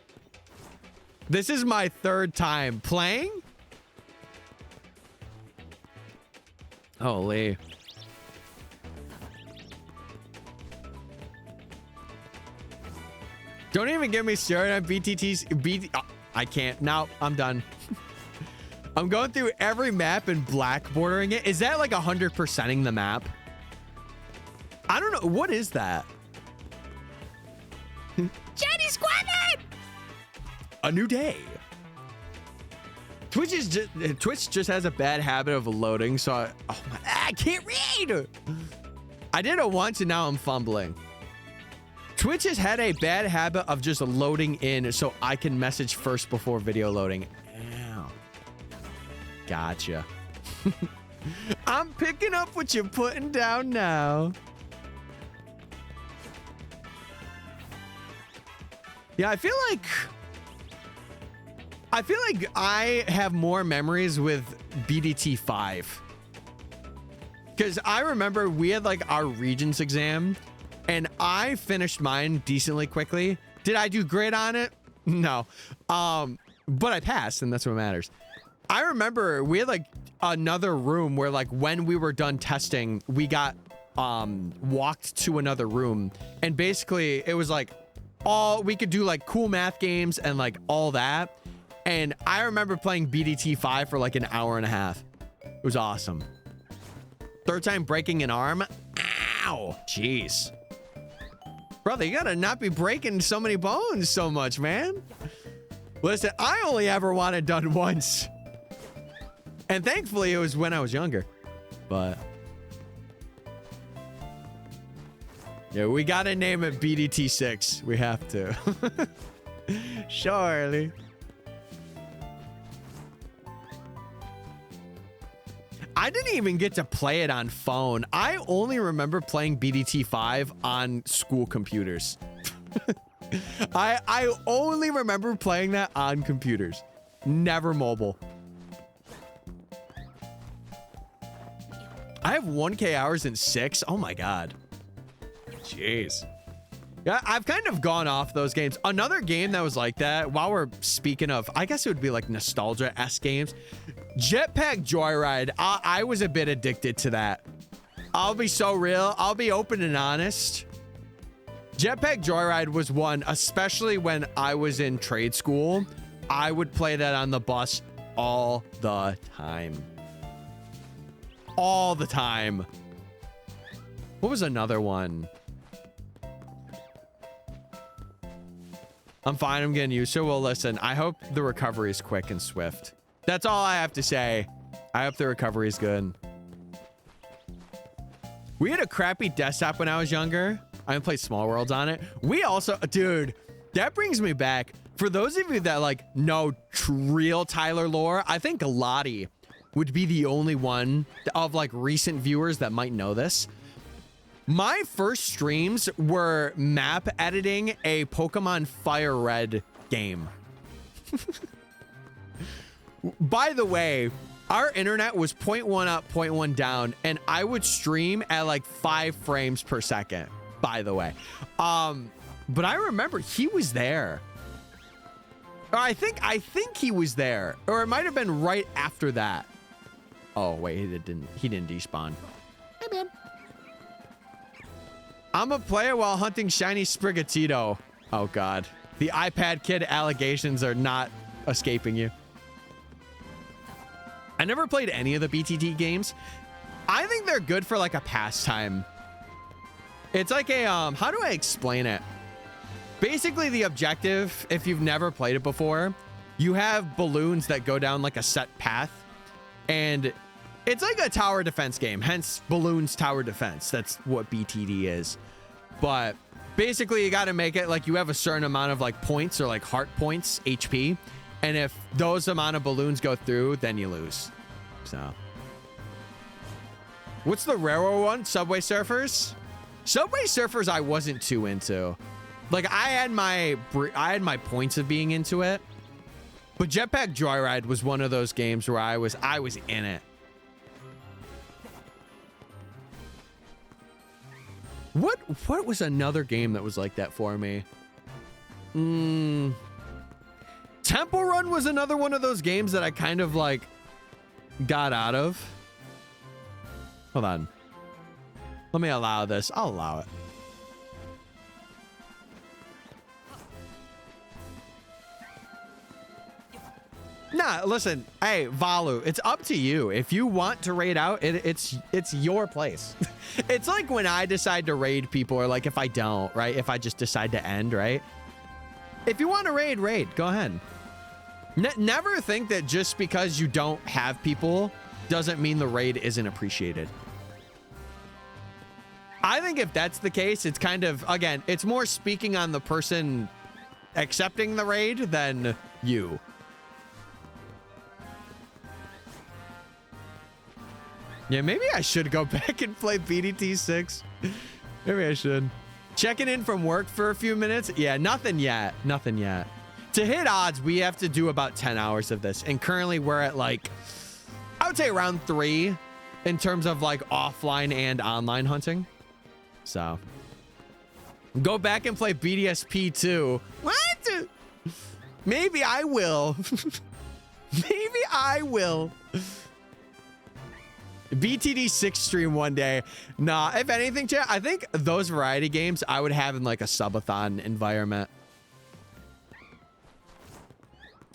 This is my 3rd time playing. Holy. Don't even get me started on BTTs. Oh, I can't. No, I'm done. I'm going through every map and black bordering it. Is that like 100%ing the map? I don't know. What is that? Jenny Squadron! A new day. Twitch just has a bad habit of loading, so I can't read. I did it once and now I'm fumbling. Twitch has had a bad habit of just loading in so I can message first before video loading. Ow. Gotcha. I'm picking up what you're putting down now. Yeah, I feel like I have more memories with BDT 5. Because I remember we had like our Regents exam and I finished mine decently quickly. Did I do great on it? No. But I passed and that's what matters. I remember we had like another room where like when we were done testing, we got walked to another room and basically it was like we could do like cool math games and like all that. And I remember playing BDT 5 for like an hour and a half. It was awesome. 3rd time breaking an arm. Ow. Jeez. Brother, you gotta not be breaking so many bones so much, man. Listen, I only ever want it done once. And thankfully it was when I was younger. But yeah, we gotta name it BDT 6. We have to. Surely. I didn't even get to play it on phone. I only remember playing BDT 5 on school computers. I only remember playing that on computers. Never mobile. I have 1K hours in 6. Oh my God. Jeez. Yeah, I've kind of gone off those games. Another game that was like that, while we're speaking of, I guess it would be like nostalgia-esque games. Jetpack Joyride. I was a bit addicted to that. I'll be so real. I'll be open and honest. Jetpack Joyride was one, especially when I was in trade school. I would play that on the bus all the time. All the time. What was another one? I'm fine. I'm getting used to it. Well, listen, I hope the recovery is quick and swift. That's all I have to say. I hope the recovery is good. We had a crappy desktop when I was younger. I haven't played Small Worlds on it. We also, dude, that brings me back. For those of you that like know real Tyler lore, I think Lottie would be the only one of like recent viewers that might know this. My first streams were map editing a Pokemon Fire Red game. By the way, our internet was 0.1 up, 0.1 down, and I would stream at like 5 frames per second, by the way. But I remember he was there. Or I think he was there. Or it might have been right after that. Oh, wait, he didn't despawn. Hey, man. I'm a player while hunting shiny Sprigatito. Oh, God. The iPad kid allegations are not escaping you. I never played any of the BTT games. I think they're good for like a pastime. It's like a, how do I explain it? Basically, the objective, if you've never played it before, you have balloons that go down like a set path. And it's like a tower defense game, hence balloons tower defense. That's what BTD is. But basically, you got to make it like you have a certain amount of like points or like heart points, HP. And if those amount of balloons go through, then you lose. So. What's the rarer one? Subway Surfers? Subway Surfers I wasn't too into. Like I had my points of being into it. But Jetpack Joyride was one of those games where I was in it. What was another game that was like that for me? Temple Run was another one of those games that I kind of like got out of. Hold on. Let me allow this. I'll allow it. Nah, listen. Hey, Valu, it's up to you. If you want to raid out, it's your place. It's like when I decide to raid people, or like if I don't, right? If I just decide to end, right? If you want to raid, go ahead. Never think that just because you don't have people doesn't mean the raid isn't appreciated. I think if that's the case, it's kind of, again, it's more speaking on the person accepting the raid than you. Yeah, maybe I should go back and play BDT 6. Maybe I should. Checking in from work for a few minutes. Yeah, nothing yet. Nothing yet. To hit odds, we have to do about 10 hours of this. And currently we're at like, I would say around 3 in terms of like offline and online hunting. So go back and play BDSP 2. What? Maybe I will. Maybe I will. BTD 6 stream one day. Nah, if anything, chat, I think those variety games I would have in like a subathon environment.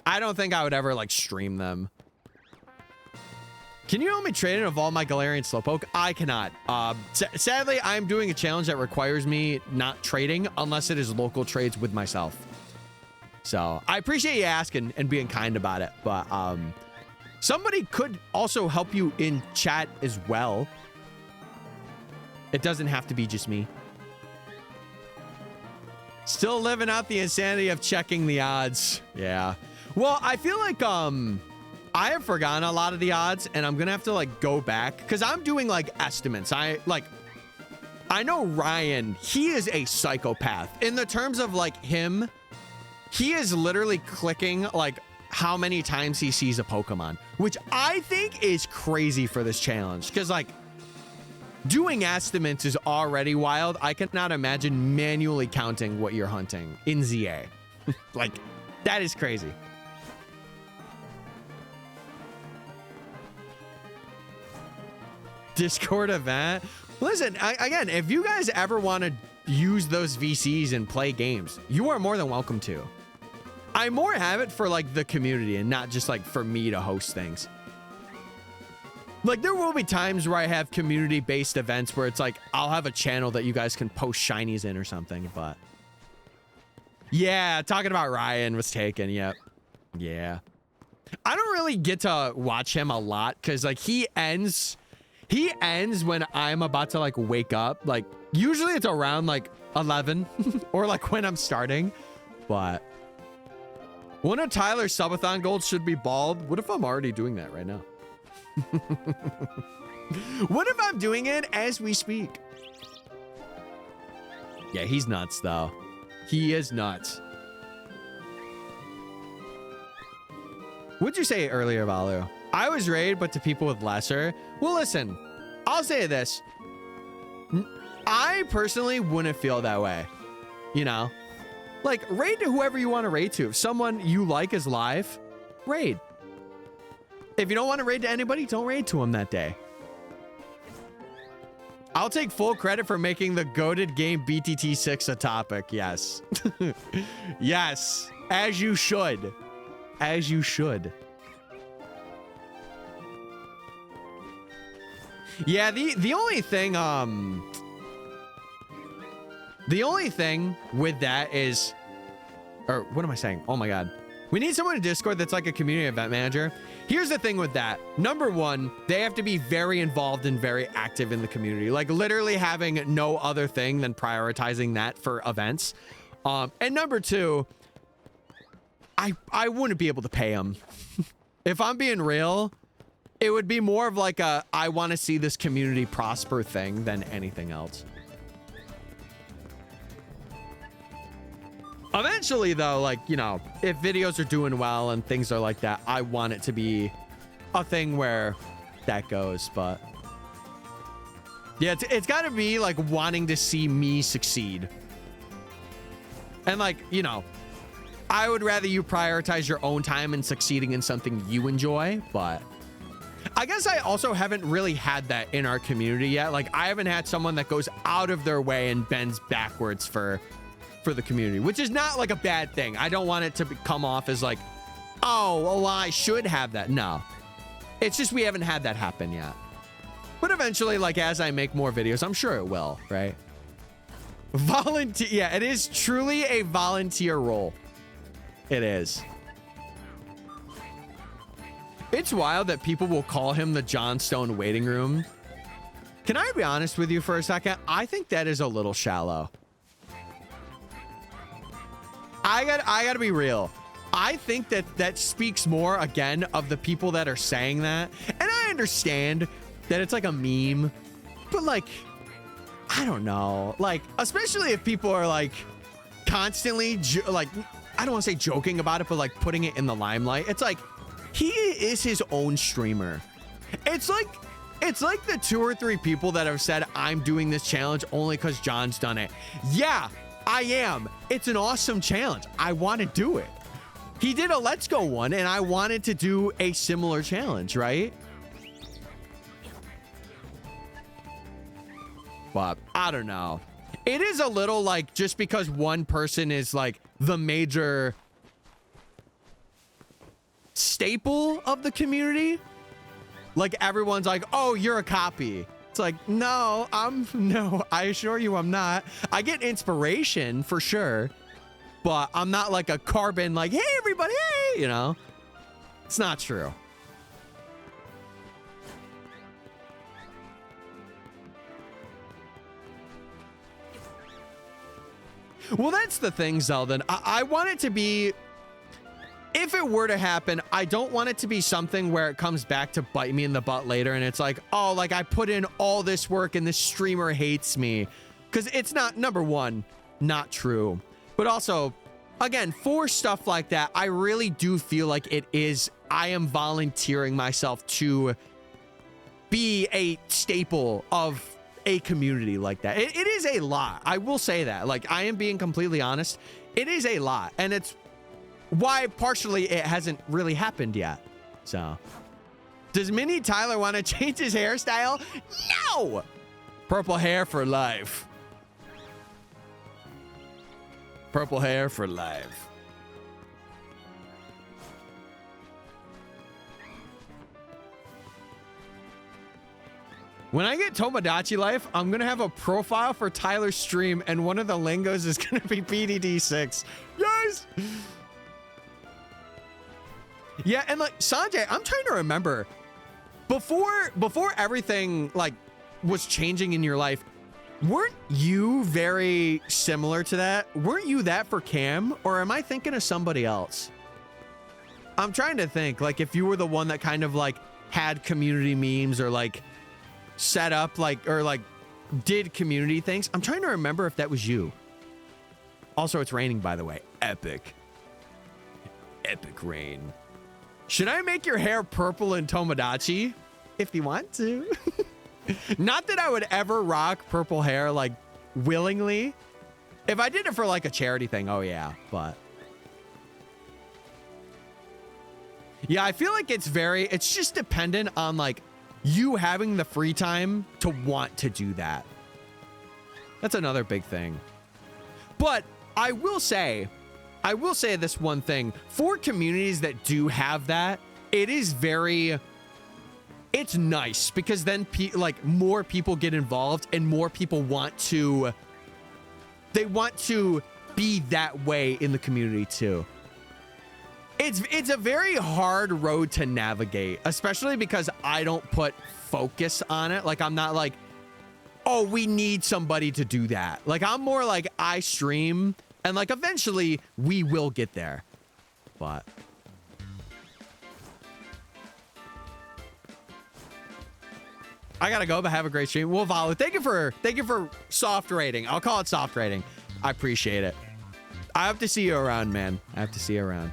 I don't think I would ever like stream them. Can you help me trade in of all my Galarian Slowpoke? I cannot. Sadly, I'm doing a challenge that requires me not trading unless it is local trades with myself. So I appreciate you asking and being kind about it, but somebody could also help you in chat as well. It doesn't have to be just me. Still living out the insanity of checking the odds. Yeah. Well, I feel like I have forgotten a lot of the odds, and I'm gonna have to like go back because I'm doing like estimates. I know Ryan, he is a psychopath in the terms of like him. He is literally clicking like how many times he sees a Pokemon, which I think is crazy for this challenge. Cause like doing estimates is already wild. I cannot imagine manually counting what you're hunting in ZA. Like, that is crazy. Discord event. Listen, again, if you guys ever want to use those VCs and play games, you are more than welcome to. I more have it for like the community and not just like for me to host things. Like, there will be times where I have community-based events where it's like, I'll have a channel that you guys can post shinies in or something, but... Yeah, talking about Ryan was taken, yep. Yeah. I don't really get to watch him a lot, because, like, he ends when I'm about to, like, wake up. Like, usually it's around, like, 11, or, like, when I'm starting, but... One of Tyler's subathon goals should be bald. What if I'm already doing that right now? What if I'm doing it as we speak? Yeah, he's nuts though. He is nuts. What'd you say earlier, Valu? I was raid, but to people with lesser. Well, listen, I'll say this. I personally wouldn't feel that way. You know? Like, raid to whoever you want to raid to. If someone you like is live, raid. If you don't want to raid to anybody, don't raid to them that day. I'll take full credit for making the goated game BTT 6 a topic. Yes. Yes. As you should. As you should. Yeah, the only thing with that is, or what am I saying? Oh my God. We need someone in Discord that's like a community event manager. Here's the thing with that. Number one, they have to be very involved and very active in the community. Like literally having no other thing than prioritizing that for events. And number two, I wouldn't be able to pay them. If I'm being real, it would be more of like a, I want to see this community prosper thing than anything else. Eventually, though, like, you know, if videos are doing well and things are like that, I want it to be a thing where that goes. But yeah, it's got to be like wanting to see me succeed. And like, you know, I would rather you prioritize your own time and succeeding in something you enjoy. But I guess I also haven't really had that in our community yet. Like, I haven't had someone that goes out of their way and bends backwards for the community, which is not like a bad thing. I don't want it to come off as like, oh, well, I should have that. No, it's just we haven't had that happen yet. But eventually, like, as I make more videos, I'm sure it will, right? Volunteer. Yeah, it is truly a volunteer role. It is. It's wild that people will call him the John Stone waiting room. Can I be honest with you for a second? I think that is a little shallow. I gotta be real. I think that speaks more, again, of the people that are saying that. And I understand that it's like a meme, but like, I don't know. Like, especially if people are like constantly, like, I don't want to say joking about it, but like putting it in the limelight. It's like, he is his own streamer. It's like the 2 or 3 people that have said, I'm doing this challenge only because John's done it. Yeah, I am. It's an awesome challenge. I want to do it. He did a Let's Go one, and I wanted to do a similar challenge, right? But I don't know. It is a little like, just because one person is like the major staple of the community, like everyone's like, oh, you're a copy. It's like, no, I assure you I'm not. I get inspiration for sure, but I'm not like a carbon, like, hey, everybody, hey, you know? It's not true. Well, that's the thing, Zeldin. I want it to be, if it were to happen, I don't want it to be something where it comes back to bite me in the butt later and it's like, oh, like I put in all this work and this streamer hates me. Because it's not, number one, not true. But also, again, for stuff like that, I really do feel like it is, I am volunteering myself to be a staple of a community like that. It is a lot. I will say that. Like, I am being completely honest. It is a lot. And it's why partially it hasn't really happened yet. So, does Mini Tyler want to change his hairstyle? No! Purple hair for life. Purple hair for life. When I get Tomodachi Life, I'm going to have a profile for Tyler's stream, and one of the lingos is going to be PDD6. Yes! Yeah, and like, Sanjay, I'm trying to remember. Before everything, like, was changing in your life, weren't you very similar to that? Weren't you that for Cam, or am I thinking of somebody else? I'm trying to think, like, if you were the one that kind of, like, had community memes or, like, set up like or like did community things. I'm trying to remember if that was you. Also, it's raining, by the way. Epic rain. Should I make your hair purple in Tomodachi? If you want to. Not that I would ever rock purple hair like willingly. If I did it for like a charity thing, oh yeah, but yeah, I feel like it's just dependent on like you having the free time to want to do that. That's another big thing. But I will say this one thing. For communities that do have that, it's nice because then like more people get involved and more people want to be that way in the community too. It's a very hard road to navigate, especially because I don't put focus on it. Like, I'm not like, oh, we need somebody to do that. Like, I'm more like, I stream and like eventually we will get there. But I gotta go, but have a great stream. Well, Valu, thank you for soft rating. I'll call it soft rating. I appreciate it. I have to see you around, man. I have to see you around.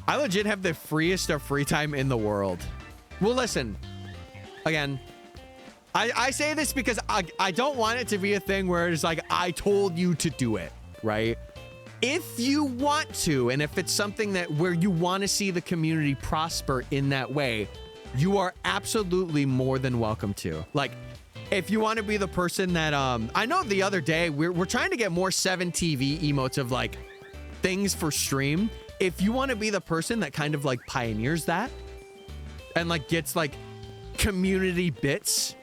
I legit have the freest of free time in the world. Well, listen, again, I say this because I don't want it to be a thing where it's like, I told you to do it, right? If you want to, and if it's something that where you want to see the community prosper in that way, you are absolutely more than welcome to. Like, if you want to be the person that, I know the other day, we're trying to get more 7TV emotes of like things for stream. If you want to be the person that kind of like pioneers that and like gets like community bits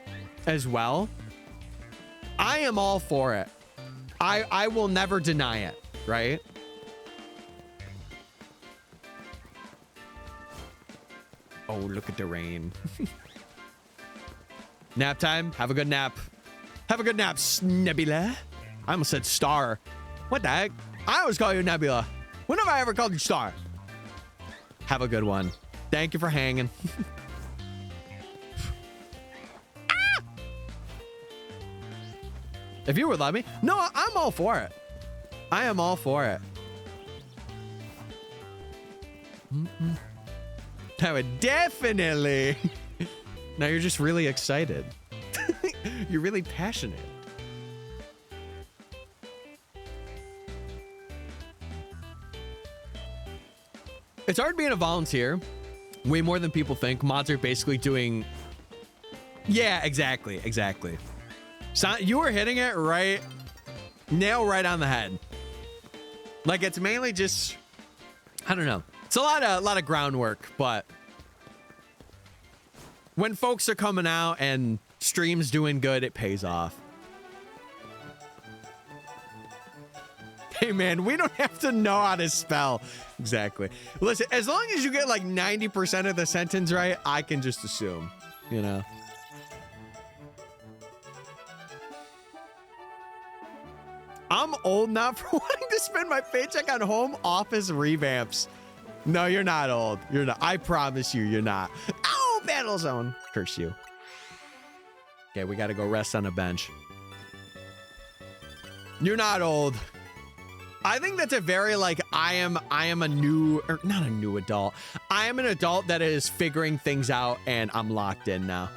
as well, I am all for it. I will never deny it, right? Oh, look at the rain. Nap time. Have a good nap. Have a good nap, Nebula. I almost said Star. What the heck? I always call you Nebula. When have I ever called you Star? Have a good one. Thank you for hanging. Ah! If you would let me. No, I'm all for it. I am all for it. I would definitely. Now you're just really excited. You're really passionate. It's hard being a volunteer. Way more than people think. Mods are basically doing... Yeah, exactly. So you were hitting it right... Nail right on the head. Like, it's mainly just... I don't know. It's a lot of groundwork, but... When folks are coming out and streams doing good, it pays off. Hey man, we don't have to know how to spell. Exactly. Listen, as long as you get like 90% of the sentence right, I can just assume, you know. I'm old now for wanting to spend my paycheck on home office revamps. No, you're not old. You're not. I promise you, you're not. Oh, battle zone. Curse you. Okay, we got to go rest on a bench. You're not old. I think that's a very like I am a new, or not a new adult. I am an adult that is figuring things out and I'm locked in now.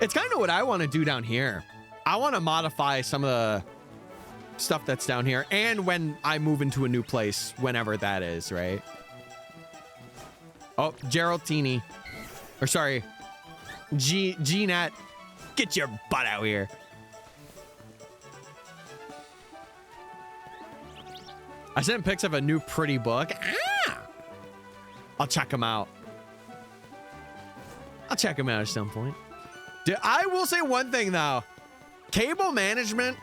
It's kind of what I want to do down here. I want to modify some of the stuff that's down here, and when I move into a new place, whenever that is, right? Oh, Geraldini. Or sorry, G-Nat. Get your butt out here. I sent pics of a new pretty book. Ah! I'll check them out. I'll check them out at some point. Dude, I will say one thing, though. Cable management.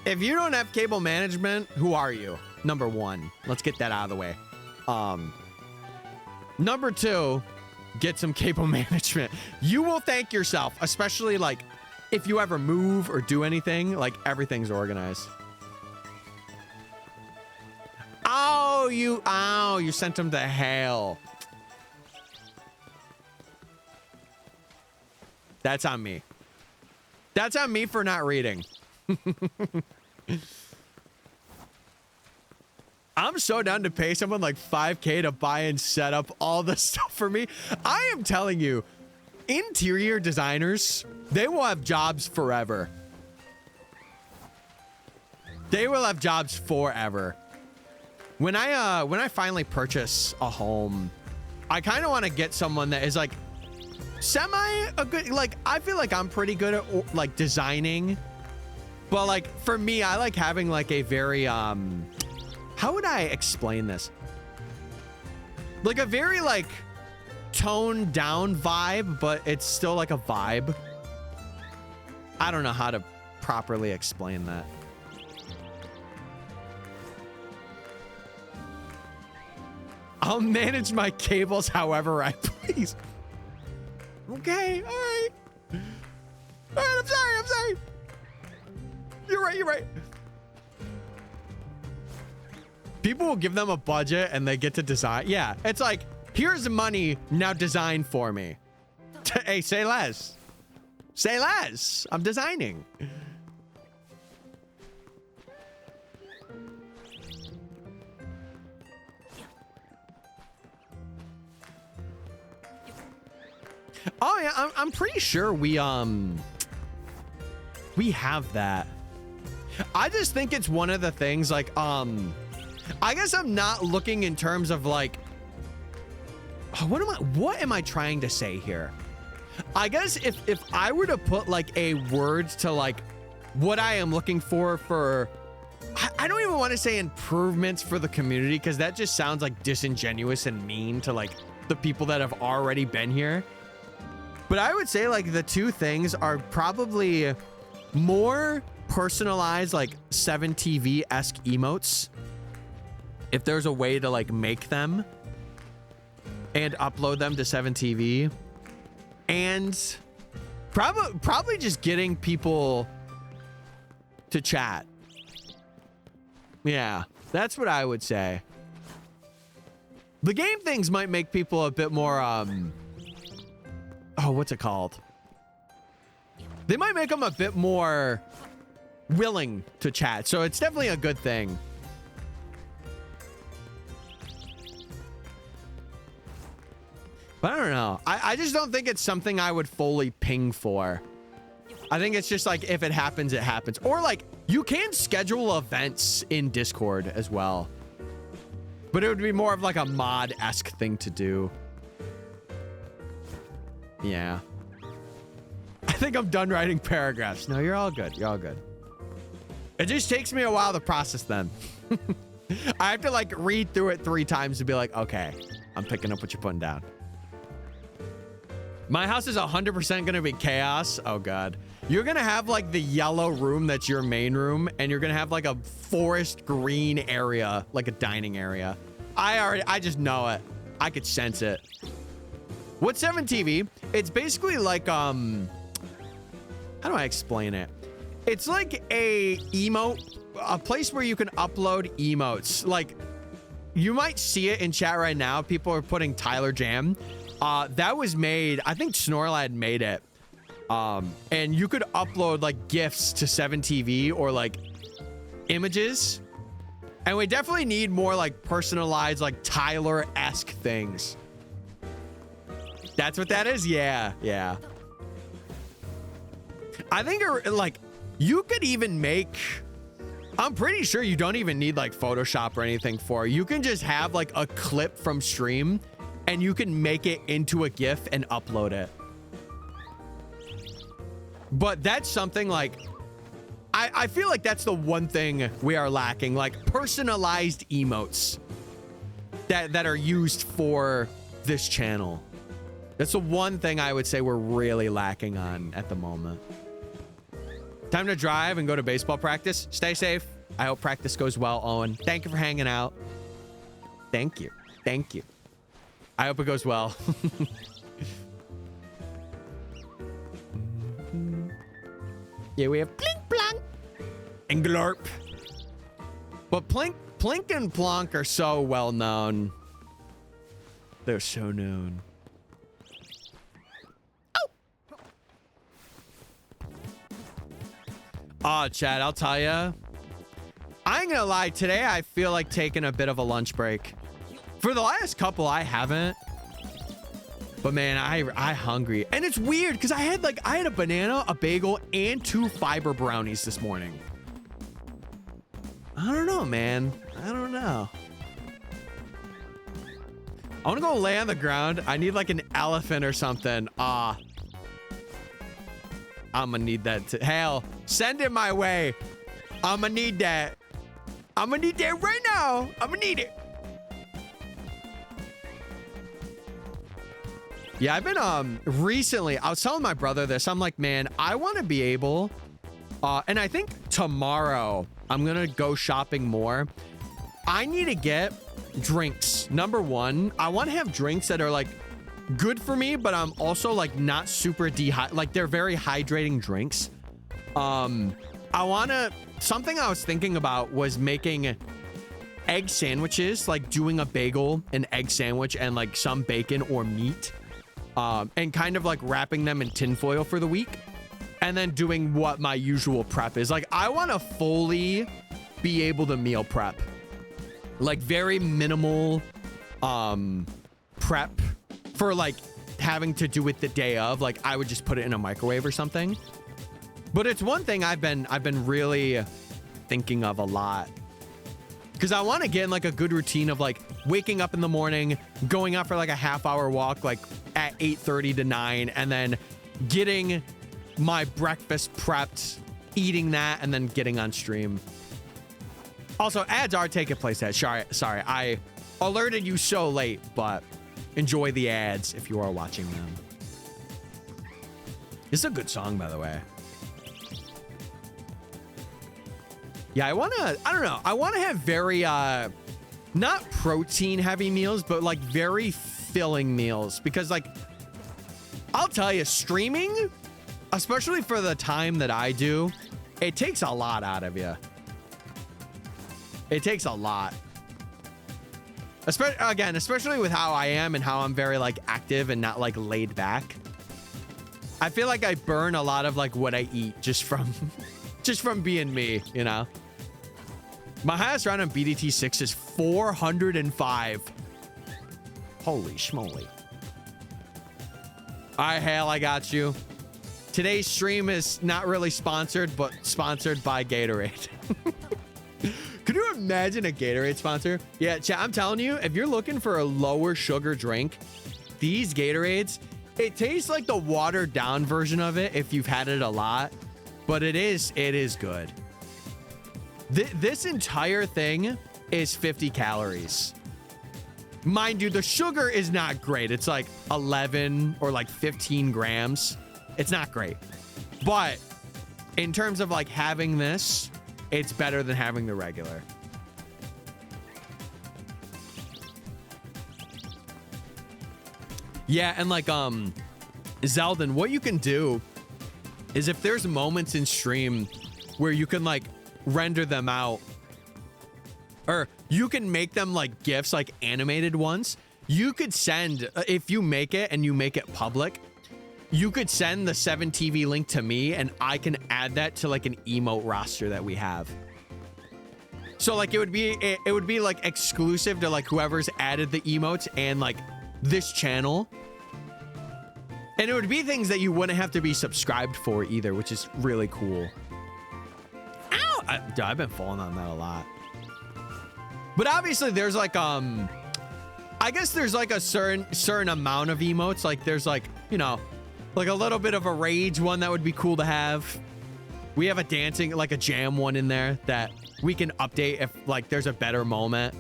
If you don't have cable management, who are you? Number one. Let's get that out of the way. Number two, get some cable management. You will thank yourself, especially like if you ever move or do anything, like everything's organized. Oh, you sent him to hell. That's on me. That's on me for not reading. I'm so down to pay someone like 5K to buy and set up all the stuff for me. I am telling you, interior designers, they will have jobs forever. They will have jobs forever. When I finally purchase a home, I kind of want to get someone that is like a good, like, I feel like I'm pretty good at like designing, but like for me, I like having like a very how would I explain this? Like a very like toned down vibe, but it's still like a vibe. I don't know how to properly explain that. I'll manage my cables however I please. Okay, all right. All right, I'm sorry. You're right. People will give them a budget and they get to design. Yeah, it's like, here's the money, now design for me. Hey, say less. Say less. I'm designing. Oh yeah, I'm pretty sure we have that. I just think it's one of the things like I guess I'm not looking in terms of like what am I trying to say here? I guess if I were to put like a words to like what I am looking for I don't even want to say improvements for the community, because that just sounds like disingenuous and mean to like the people that have already been here. But I would say like the two things are probably more personalized, like 7TV-esque emotes, if there's a way to like make them and upload them to 7TV, and probably just getting people to chat. Yeah, that's what I would say. The game things might make people a bit more oh, what's it called? They might make them a bit more willing to chat. So it's definitely a good thing. But I don't know. I just don't think it's something I would fully ping for. I think it's just like, if it happens, it happens. Or like, you can schedule events in Discord as well. But it would be more of like a mod-esque thing to do. Yeah. I think I'm done writing paragraphs. No, you're all good. You're all good. It just takes me a while to process them. I have to like read through it 3 times to be like, okay, I'm picking up what you're putting down. My house is 100% going to be chaos. Oh God. You're going to have like the yellow room that's your main room, and you're going to have like a forest green area, like a dining area. I just know it. I could sense it. What's 7TV? It's basically like, how do I explain it? It's like a place where you can upload emotes. Like, you might see it in chat right now. People are putting Tyler Jam. That was made, I think Snorlad made it. And you could upload like GIFs to 7TV or like images. And we definitely need more like personalized, like Tyler-esque things. That's what that is? Yeah, yeah. I think like you could even make, I'm pretty sure you don't even need like Photoshop or anything for it. You can just have like a clip from stream and you can make it into a GIF and upload it. But that's something like, I feel like that's the one thing we are lacking, like personalized emotes that are used for this channel. That's the one thing I would say we're really lacking on at the moment. Time to drive and go to baseball practice. Stay safe. I hope practice goes well, Owen. Thank you for hanging out. Thank you. Thank you. I hope it goes well. Yeah, we have Plink Plonk and Glorp. But Plink and Plonk are so well known. They're so known. Oh, Chad, I'll tell you. I ain't gonna lie. Today, I feel like taking a bit of a lunch break. For the last couple, I haven't. But man, I hungry. And it's weird because I had a banana, a bagel, and 2 fiber brownies this morning. I don't know, man. I don't know. I want to go lay on the ground. I need like an elephant or something. I'm gonna need that. Hell, send it my way. I'm gonna need that. I'm gonna need that right now. I'm gonna need it. Yeah, I've been recently, I was telling my brother this. I'm like, man, I want to be able, and I think tomorrow I'm gonna go shopping more. I need to get drinks. Number one, I want to have drinks that are like good for me, but I'm also like not super dehydrated. Like they're very hydrating drinks. Something I was thinking about was making egg sandwiches, like doing a bagel, an egg sandwich, and like some bacon or meat. And kind of like wrapping them in tinfoil for the week and then doing what my usual prep is. Like I want to fully be able to meal prep, like very minimal prep for like having to do it the day of. Like I would just put it in a microwave or something. But it's one thing I've been really thinking of a lot, because I want to get in like a good routine of like waking up in the morning, going out for like a half-hour walk, like at 8:30 to 9, and then getting my breakfast prepped, eating that, and then getting on stream. Also, ads are taking place at. Sorry, I alerted you so late, but enjoy the ads if you are watching them. This is a good song, by the way. Yeah, I don't know. I want to have very, not protein heavy meals, but like very filling meals, because like, I'll tell you, streaming, especially for the time that I do, it takes a lot out of you. It takes a lot. Especially with how I am and how I'm very like active and not like laid back. I feel like I burn a lot of like what I eat just from being me, you know? My highest round on BDT 6 is 405. Holy schmoly. All right, Hale, I got you. Today's stream is not really sponsored, but sponsored by Gatorade. Could you imagine a Gatorade sponsor? Yeah, chat, I'm telling you, if you're looking for a lower sugar drink, these Gatorades, it tastes like the watered down version of it if you've had it a lot, but it is good. This entire thing is 50 calories. Mind you, the sugar is not great. It's like 11 or like 15 grams. It's not great. But in terms of like having this, it's better than having the regular. Yeah, and like Zeldin, what you can do is if there's moments in stream where you can like render them out, or you can make them like GIFs, like animated ones. You could send, if you make it and you make it public, you could send the 7TV link to me and I can add that to like an emote roster that we have. So like it would be like exclusive to like whoever's added the emotes and like this channel. And it would be things that you wouldn't have to be subscribed for either, which is really cool. Ow! I've been falling on that a lot. But obviously there's like, I guess there's like a certain amount of emotes. Like there's like, you know, like a little bit of a rage one that would be cool to have. We have a dancing, like a jam one in there that we can update if like there's a better moment.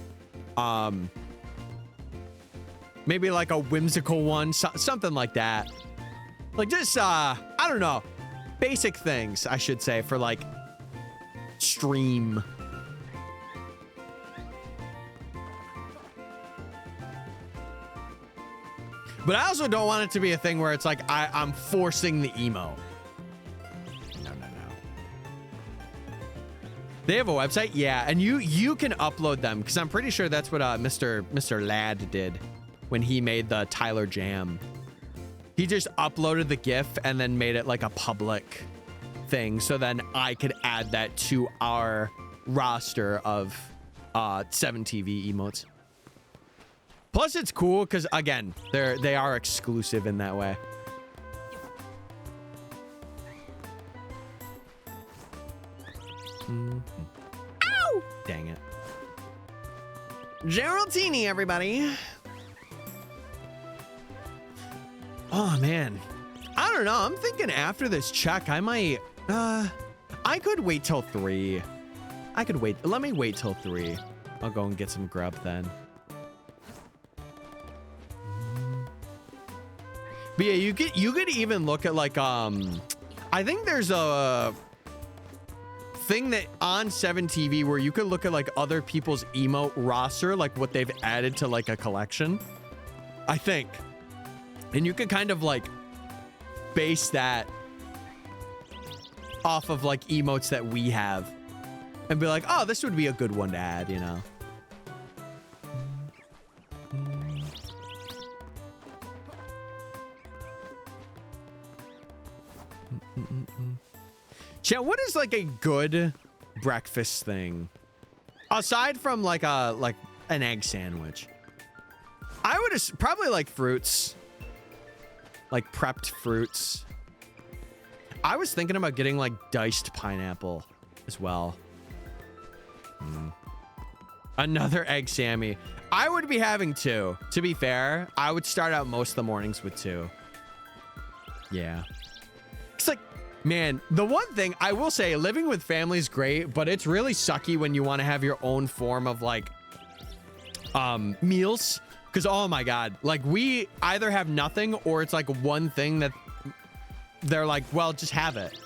Maybe like a whimsical one, something like that. Like just, I don't know, basic things, I should say, for like stream. But I also don't want it to be a thing where it's like I'm forcing the emo. No. They have a website? Yeah, and you can upload them because I'm pretty sure that's what Mr. Ladd did when he made the Tyler Jam. He just uploaded the GIF and then made it like a public thing, so then I could add that to our roster of 7TV emotes. Plus, it's cool because again, they are exclusive in that way. Ow! Dang it. Geraldini, everybody. Oh man, I don't know. I'm thinking after this check, I might. I could wait till 3. I could wait. Let me wait till 3. I'll go and get some grub then. But yeah, you could even look at like I think there's a thing that on 7TV where you could look at like other people's emote roster, like what they've added to like a collection, I think. And you can kind of like base that off of like emotes that we have and be like, oh, this would be a good one to add, you know? Chat, what is like a good breakfast thing aside from like an egg sandwich? I would probably like fruits, like prepped fruits. I was thinking about getting like diced pineapple as well. Another egg Sammy. I would be having 2. To be fair, I would start out most of the mornings with 2. Yeah. It's like, man, the one thing I will say, living with family is great, but it's really sucky when you want to have your own form of like meals. Because, oh my God, like we either have nothing or it's like one thing that they're like, well, just have it.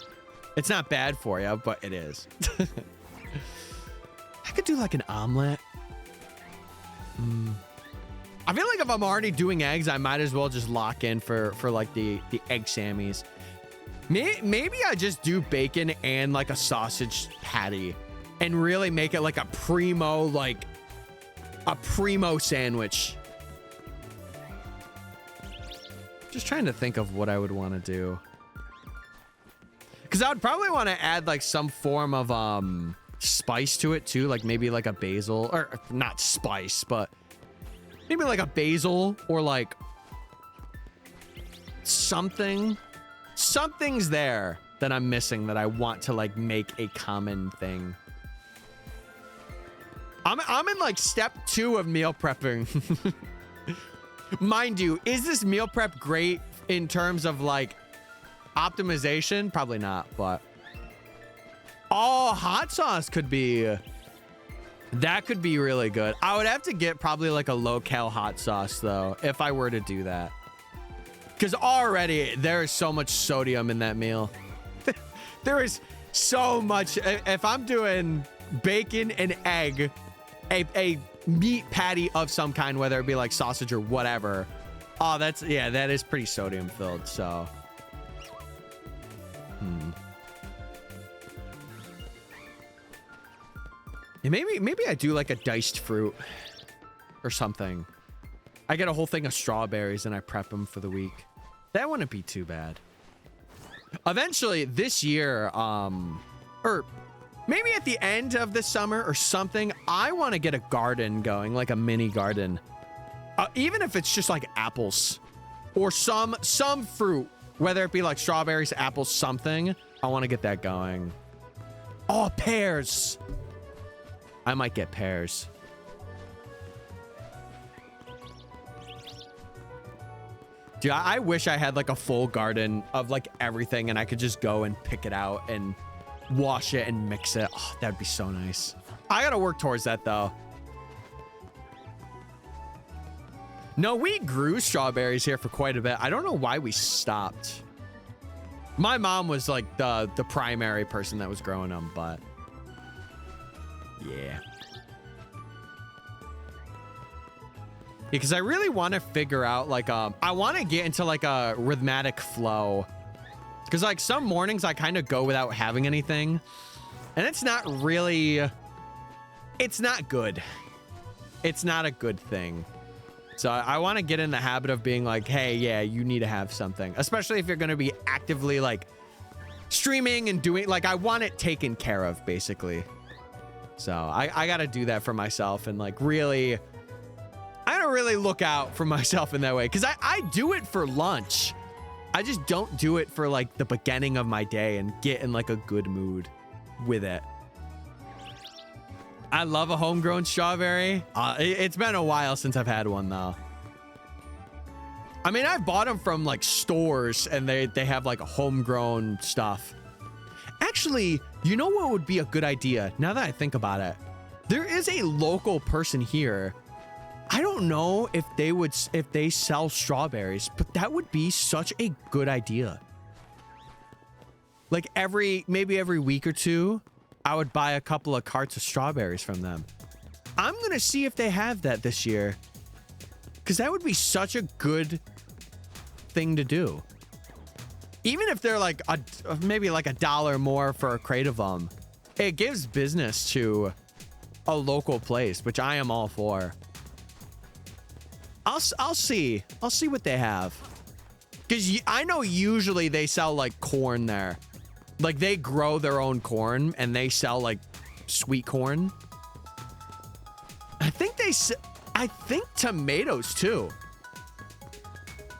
It's not bad for you, but it is. I could do like an omelet. I feel like if I'm already doing eggs, I might as well just lock in for like the egg Sammies. Maybe I just do bacon and like a sausage patty and really make it like a primo sandwich. Just trying to think of what I would want to do. Because I would probably want to add like some form of spice to it too. Like maybe like a basil, or not spice, but maybe like a basil or like something. Something's there that I'm missing that I want to like make a common thing. I'm in like step 2 of meal prepping. Mind you, is this meal prep great in terms of like optimization? Probably not, but oh, hot sauce could be, that could be really good. I would have to get probably like a low-cal hot sauce though if I were to do that, because already there is so much sodium in that meal. There is so much. If I'm doing bacon and egg, a meat patty of some kind, whether it be like sausage or whatever, oh, that's, yeah, that is pretty sodium filled. So yeah, maybe I do like a diced fruit or something. I get a whole thing of strawberries and I prep them for the week. That wouldn't be too bad. Eventually this year, or maybe at the end of the summer or something, I want to get a garden going, like a mini garden. Even if it's just like apples or some fruit, whether it be like strawberries, apples, something. I want to get that going. Oh, pears. I might get pears. Dude, I wish I had like a full garden of like everything and I could just go and pick it out and wash it and mix it. Oh, that'd be so nice. I gotta work towards that though. No, we grew strawberries here for quite a bit. I don't know why we stopped. My mom was like the primary person that was growing them, but yeah. Because I really want to figure out like I want to get into like a rhythmic flow. Because like some mornings I kind of go without having anything, and it's not really, it's not good. It's not a good thing. So I want to get in the habit of being like, hey, yeah, you need to have something, especially if you're going to be actively like streaming and doing, like, I want it taken care of basically. So I got to do that for myself and like really, I don't really look out for myself in that way. Cause I do it for lunch. I just don't do it for like the beginning of my day and get in like a good mood with it. I love a homegrown strawberry. It's been a while since I've had one though. I mean, I've bought them from like stores and they have like a homegrown stuff. Actually, you know what would be a good idea? Now that I think about it, there is a local person here. I don't know if they sell strawberries, but that would be such a good idea. Like maybe every week or two, I would buy a couple of carts of strawberries from them. I'm going to see if they have that this year, because that would be such a good thing to do. Even if they're like maybe like $1 more for a crate of them, it gives business to a local place, which I am all for. I'll see what they have, because I know usually they sell like corn there. Like they grow their own corn and they sell like sweet corn. I think tomatoes too.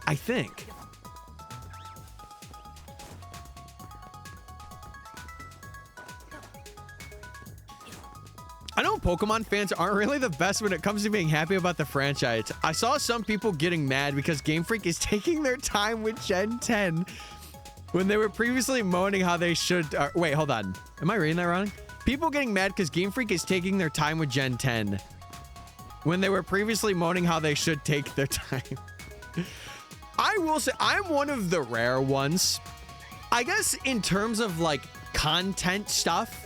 I think. I know Pokemon fans aren't really the best when it comes to being happy about the franchise. I saw some people getting mad because Game Freak is taking their time with Gen 10 when they were previously moaning how they should... wait, hold on. Am I reading that wrong? People getting mad because Game Freak is taking their time with Gen 10 when they were previously moaning how they should take their time. I will say I'm one of the rare ones. I guess in terms of like content stuff,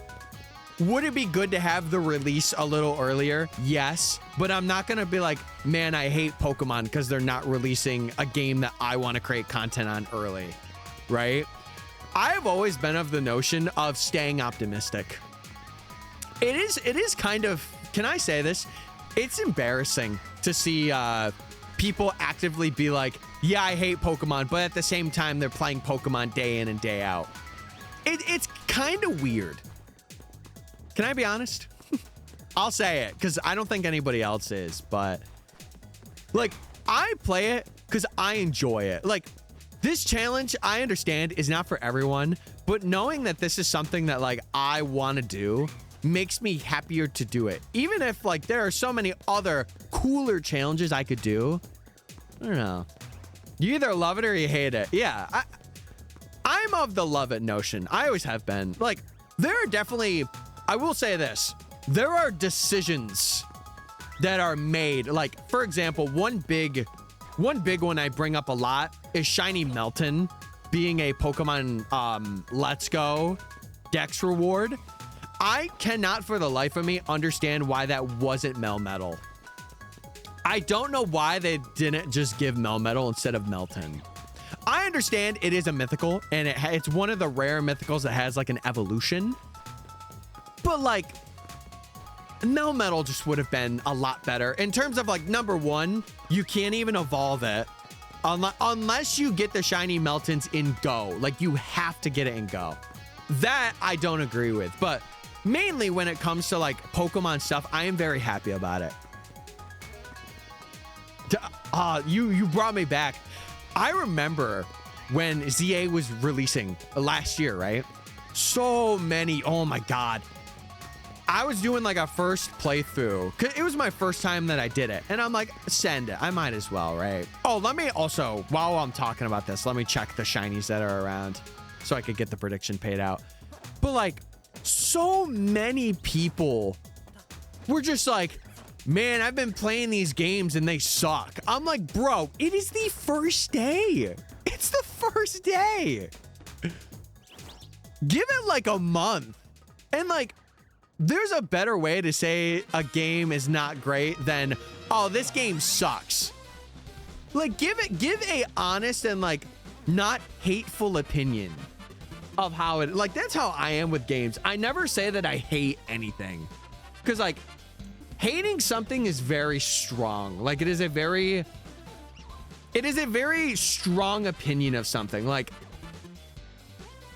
would it be good to have the release a little earlier? Yes, but I'm not going to be like, man, I hate Pokemon because they're not releasing a game that I want to create content on early, right? I've always been of the notion of staying optimistic. It is kind of, can I say this? It's embarrassing to see people actively be like, yeah, I hate Pokemon, but at the same time, they're playing Pokemon day in and day out. It's kind of weird. Can I be honest? I'll say it because I don't think anybody else is, but like I play it because I enjoy it. Like this challenge, I understand, is not for everyone, but knowing that this is something that like I want to do makes me happier to do it. Even if like there are so many other cooler challenges I could do. I don't know. You either love it or you hate it. Yeah, I'm of the love it notion. I always have been. Like there are definitely, I will say this, there are decisions that are made. Like, for example, one big one I bring up a lot is Shiny Melton being a Pokemon Let's Go Dex reward. I cannot for the life of me understand why that wasn't Melmetal. I don't know why they didn't just give Melmetal instead of Melton. I understand it is a mythical, and it's one of the rare mythicals that has like an evolution. But like, Melmetal just would have been a lot better in terms of like, number one, you can't even evolve it unless you get the Shiny Meltons in Go. Like you have to get it in Go. That I don't agree with, but mainly when it comes to like Pokemon stuff, I am very happy about it. You brought me back. I remember when ZA was releasing last year, right? So many, oh my God. I was doing like a first playthrough. It was my first time that I did it. And I'm like, send it. I might as well, right? Oh, let me also, while I'm talking about this, let me check the shinies that are around so I could get the prediction paid out. But like, so many people were just like, man, I've been playing these games and they suck. I'm like, bro, it is the first day. It's the first day. Give it like a month. And like, there's a better way to say a game is not great than, oh, this game sucks. Like, give a honest and like not hateful opinion of how it, like, that's how I am with games. I never say that I hate anything, because like hating something is very strong. Like, it is a very strong opinion of something. Like,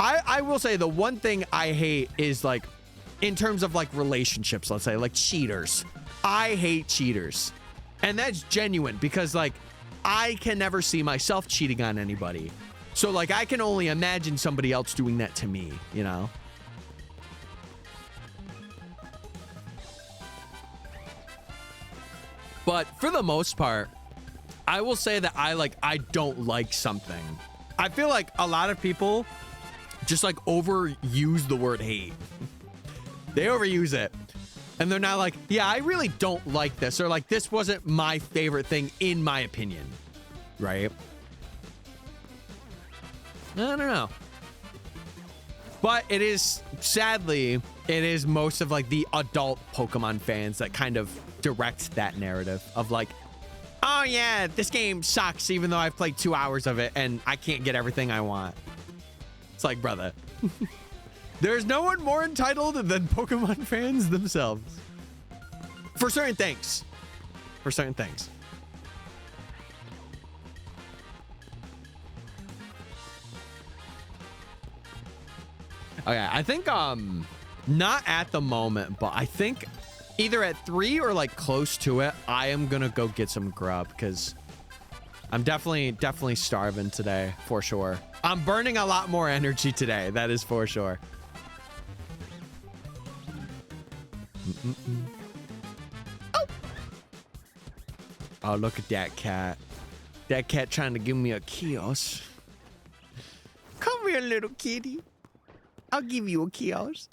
I will say the one thing I hate is like, in terms of like relationships, let's say, like cheaters. I hate cheaters. And that's genuine, because like I can never see myself cheating on anybody. So like I can only imagine somebody else doing that to me, you know? But for the most part, I will say that I don't like something. I feel like a lot of people just like overuse the word hate. They overuse it. And they're not like, yeah, I really don't like this. Or like, this wasn't my favorite thing in my opinion. Right? I don't know. But it is, sadly, it is most of like the adult Pokemon fans that kind of direct that narrative of like, oh yeah, this game sucks even though I've played 2 hours of it and I can't get everything I want. It's like, brother. There's no one more entitled than Pokemon fans themselves. For certain things. For certain things. Okay, I think, not at the moment, but I think either at 3 or like close to it, I am gonna go get some grub, because I'm definitely starving today, for sure. I'm burning a lot more energy today, that is for sure. Oh, look at that cat. That cat trying to give me a kiss. Come here, little kitty. I'll give you a kiss.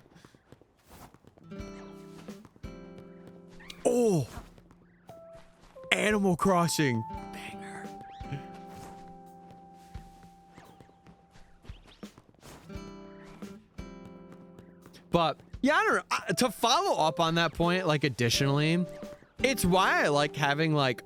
Oh, Animal Crossing. Banger. But yeah, I don't know. To follow up on that point, like additionally, it's why I like having like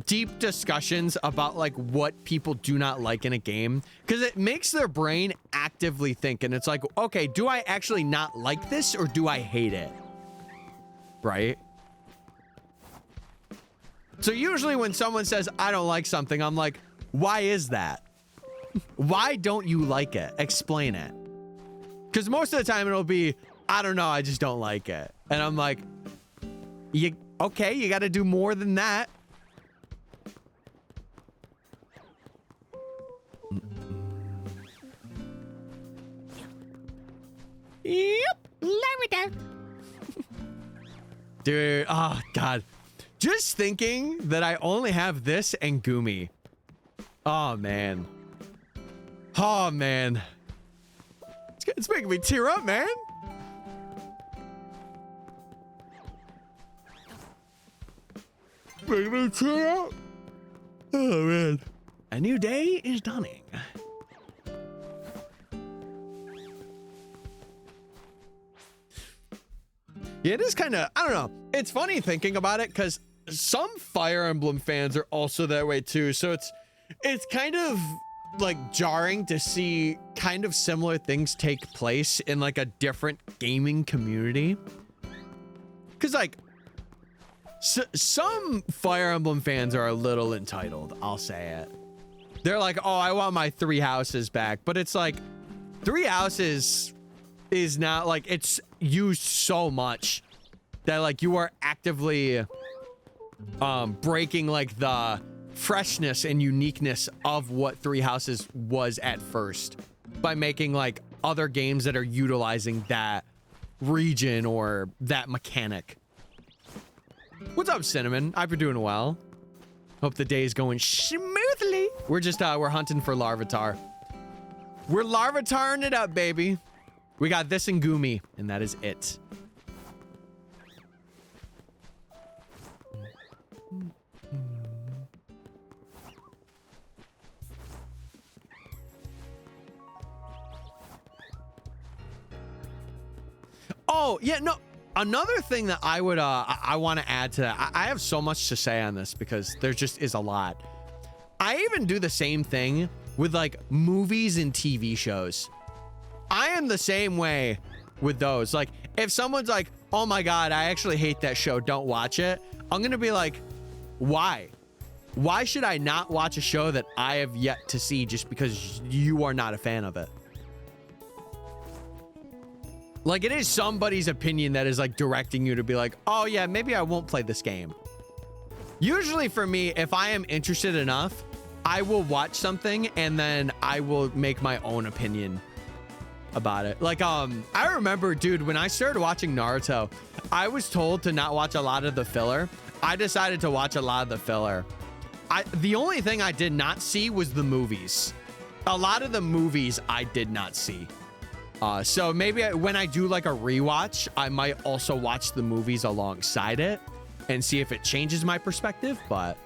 deep discussions about like what people do not like in a game, because it makes their brain actively think, and it's like, okay, do I actually not like this or do I hate it? Right? So usually when someone says I don't like something, I'm like, why is that? Why don't you like it? Explain it. Because most of the time it'll be, I don't know, I just don't like it. And I'm like, okay, you got to do more than that. Yep, Larvitar. Dude, oh God. Just thinking that I only have this and Gumi. Oh man. Oh man. It's making me tear up, man. Making me tear up. Oh man. A new day is dawning. Yeah, it is kind of, I don't know. It's funny thinking about it, because some Fire Emblem fans are also that way too. So it's kind of like jarring to see kind of similar things take place in like a different gaming community. Because like some Fire Emblem fans are a little entitled, I'll say it. They're like, oh, I want my 3 houses back. But it's like 3 houses is not like, it's used so much that like you are actively breaking like the freshness and uniqueness of what Three Houses was at first by making like other games that are utilizing that region or that mechanic. What's up, Cinnamon? I've been doing well. Hope the day is going smoothly. We're just we're hunting for Larvitar. We're Larvitaring it up, baby. We got this and Goomy, and that is it. Oh, yeah, no. Another thing that I would, I want to add to that. I have so much to say on this because there just is a lot. I even do the same thing with like movies and TV shows. I am the same way with those. Like if someone's like, oh my God, I actually hate that show, don't watch it. I'm going to be like, why? Why should I not watch a show that I have yet to see just because you are not a fan of it? Like it is somebody's opinion that is like directing you to be like, oh yeah, maybe I won't play this game. Usually for me, if I am interested enough, I will watch something and then I will make my own opinion about it. Like, I remember, dude, when I started watching Naruto, I was told to not watch a lot of the filler. I decided to watch a lot of the filler. The only thing I did not see was the movies. A lot of the movies I did not see. So maybe when I do like a rewatch, I might also watch the movies alongside it and see if it changes my perspective, but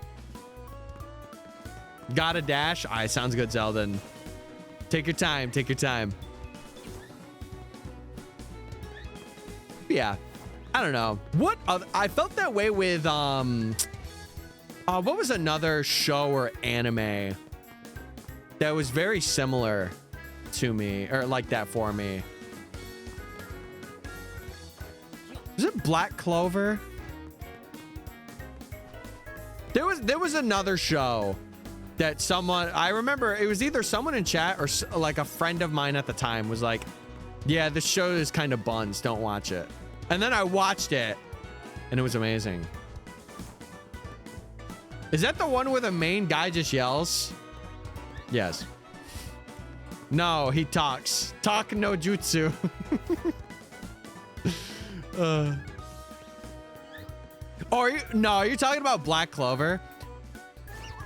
got a dash. All right, sounds good, Zeldin. Take your time. Take your time. Yeah, I don't know. What I felt that way with what was another show or anime that was very similar to me or like that for me? Was it Black Clover? There was another show that someone, I remember it was either someone in chat or like a friend of mine at the time was like, yeah, this show is kind of buns, don't watch it. And then I watched it and it was amazing. Is that the one where the main guy just yells? Yes. No, he talks. Talk no jutsu. No, you're talking about Black Clover.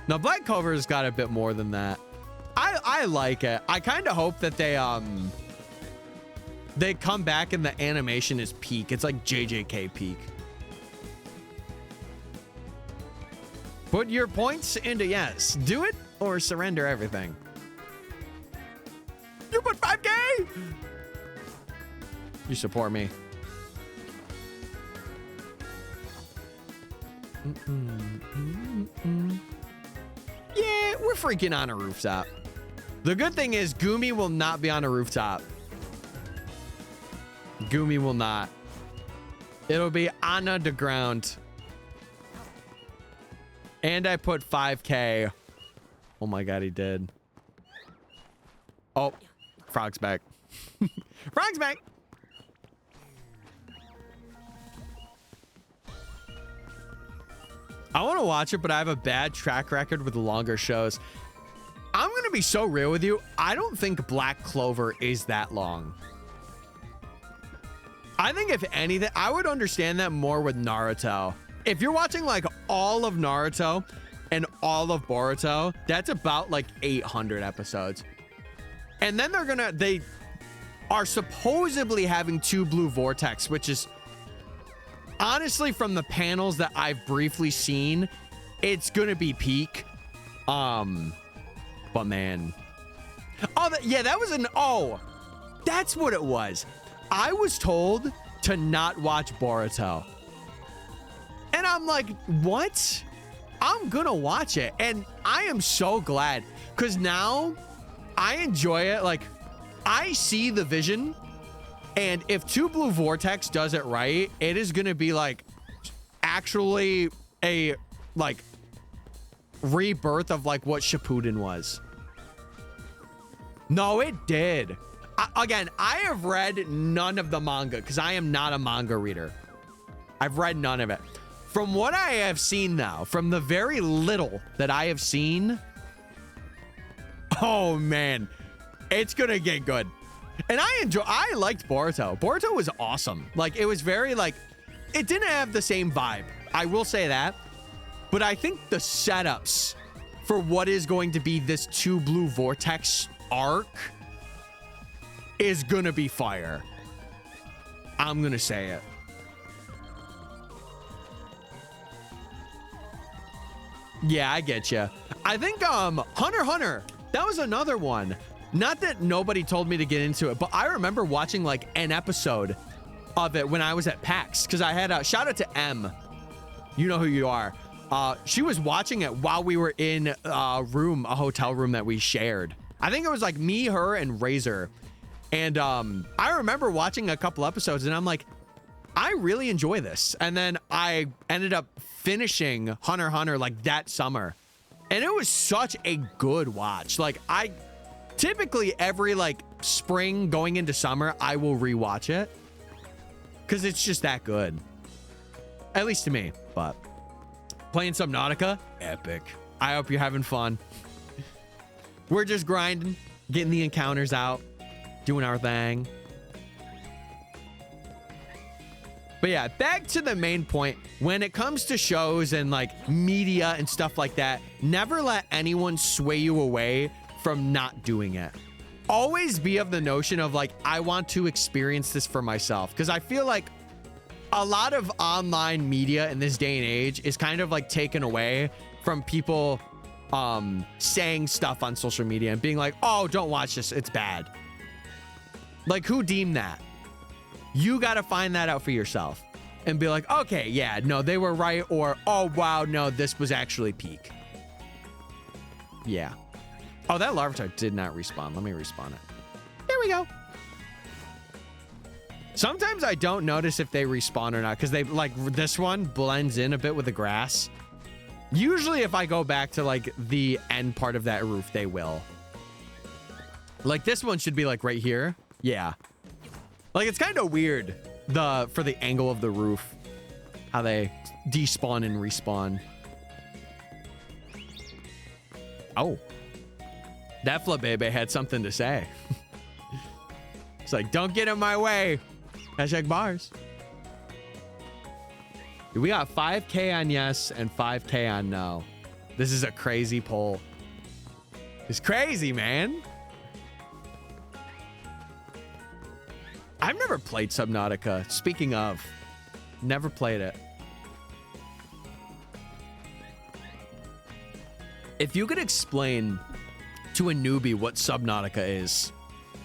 No, Black Clover's got a bit more than that. I like it. I kind of hope that they come back and the animation is peak. It's like JJK peak. Put your points into yes. Do it or surrender everything. You put 5K. You support me. Yeah, we're freaking on a rooftop. The good thing is Goomy will not be on a rooftop. Goomy will not. It'll be on the ground. And I put 5K. Oh my God, he did. Oh, Frog's back. Frog's back. I want to watch it, but I have a bad track record with longer shows. I'm going to be so real with you. I don't think Black Clover is that long. I think if anything, I would understand that more with Naruto. If you're watching like all of Naruto and all of Boruto, that's about like 800 episodes. And then they are supposedly having 2 Blue Vortex, which is honestly from the panels that I've briefly seen, it's gonna be peak. But man, yeah, that was that's what it was. I was told to not watch Boruto. And I'm like, what? I'm gonna watch it. And I am so glad because now I enjoy it. Like, I see the vision. And if 2 Blue Vortex does it right, it is gonna be like actually a like rebirth of like what Shippuden was. No, it did. Again, I have read none of the manga because I am not a manga reader. I've read none of it. From what I have seen now, from the very little that I have seen, oh man, it's gonna get good. And I liked Boruto. Boruto was awesome. Like, it was very, like, it didn't have the same vibe. I will say that. But I think the setups for what is going to be this 2 Blue Vortex arc is gonna be fire. I'm gonna say it. Yeah, I get you. I think Hunter x Hunter, that was another one. Not that nobody told me to get into it, but I remember watching like an episode of it when I was at PAX, because I had a shout out to M. You know who you are. She was watching it while we were in a hotel room that we shared. I think it was like me, her, and Razor. And I remember watching a couple episodes and I'm like, I really enjoy this. And then I ended up finishing Hunter x Hunter like that summer. And it was such a good watch. Like, I typically every like spring going into summer, I will rewatch it because it's just that good. At least to me. But playing Subnautica, epic. I hope you're having fun. We're just grinding, getting the encounters out, doing our thing. But yeah, back to the main point. When it comes to shows and like media and stuff like that, never let anyone sway you away from not doing it. Always be of the notion of like, I want to experience this for myself. Because I feel like a lot of online media in this day and age is kind of like taken away from people saying stuff on social media and being like, oh, don't watch this, it's bad. Like, who deemed that? You got to find that out for yourself and be like, okay, yeah, no, they were right. Or, oh, wow, no, this was actually peak. Yeah. Oh, that Larvitar did not respawn. Let me respawn it. There we go. Sometimes I don't notice if they respawn or not because they like this one blends in a bit with the grass. Usually if I go back to like the end part of that roof, they will. Like this one should be like right here. Yeah. Like it's kind of weird for the angle of the roof, how they despawn and respawn. Oh, that Flabebe had something to say. It's like, don't get in my way. Hashtag bars. We got 5K on yes and 5K on no. This is a crazy poll. It's crazy, man. I've never played Subnautica. Speaking of, never played it. If you could explain to a newbie what Subnautica is,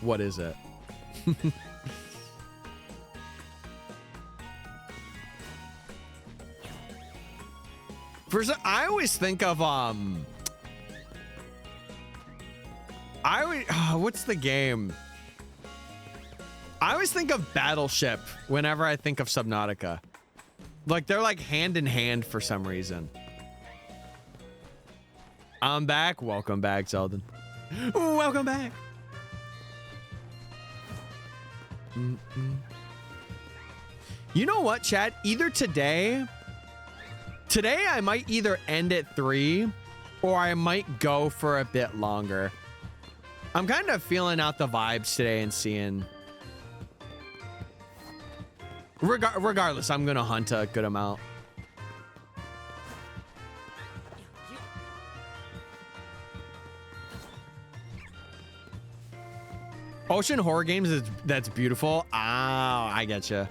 what is it? First, I always think of what's the game? I always think of Battleship whenever I think of Subnautica. Like they're like hand in hand for some reason. I'm back. Welcome back, Zeldin. Welcome back. You know what, chat? Either today I might either end at 3 or I might go for a bit longer. I'm kind of feeling out the vibes today and seeing. Regardless, I'm going to hunt a good amount. Ocean horror games, that's beautiful. Ah, I getcha.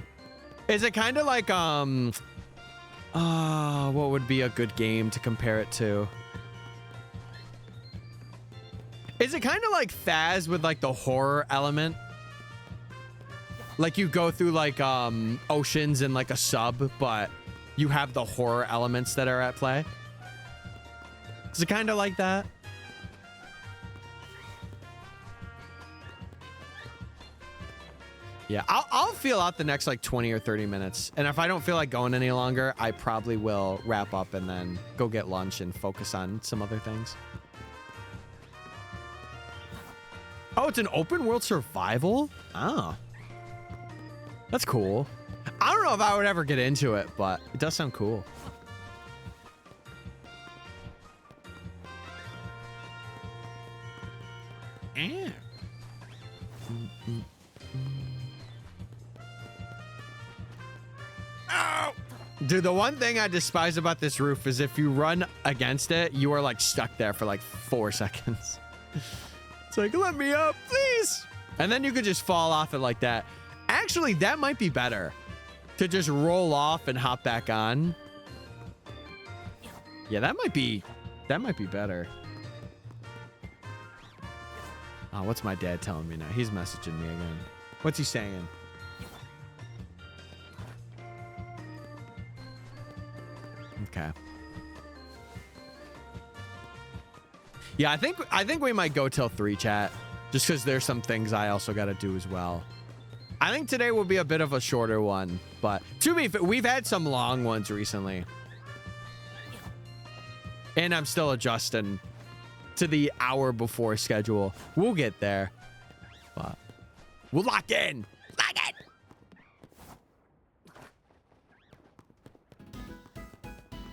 Is it kind of like, what would be a good game to compare it to? Is it kind of like Phaz with like the horror element? Like you go through like oceans in like a sub, but you have the horror elements that are at play. Is it kind of like that? Yeah, I'll feel out the next like 20 or 30 minutes. And if I don't feel like going any longer, I probably will wrap up and then go get lunch and focus on some other things. Oh, it's an open world survival? Oh. That's cool. I don't know if I would ever get into it, but it does sound cool. Oh! Dude, the one thing I despise about this roof is if you run against it, you are like stuck there for like 4 seconds. It's like, let me up, please. And then you could just fall off it like that. Actually, that might be better. To just roll off and hop back on. Yeah, that might be better. Oh, what's my dad telling me now? He's messaging me again. What's he saying? Okay. Yeah, I think we might go till 3, chat. Just because there's some things I also got to do as well. I think today will be a bit of a shorter one, but to be fair, we've had some long ones recently. And I'm still adjusting to the hour before schedule. We'll get there, but we'll lock in. Lock in.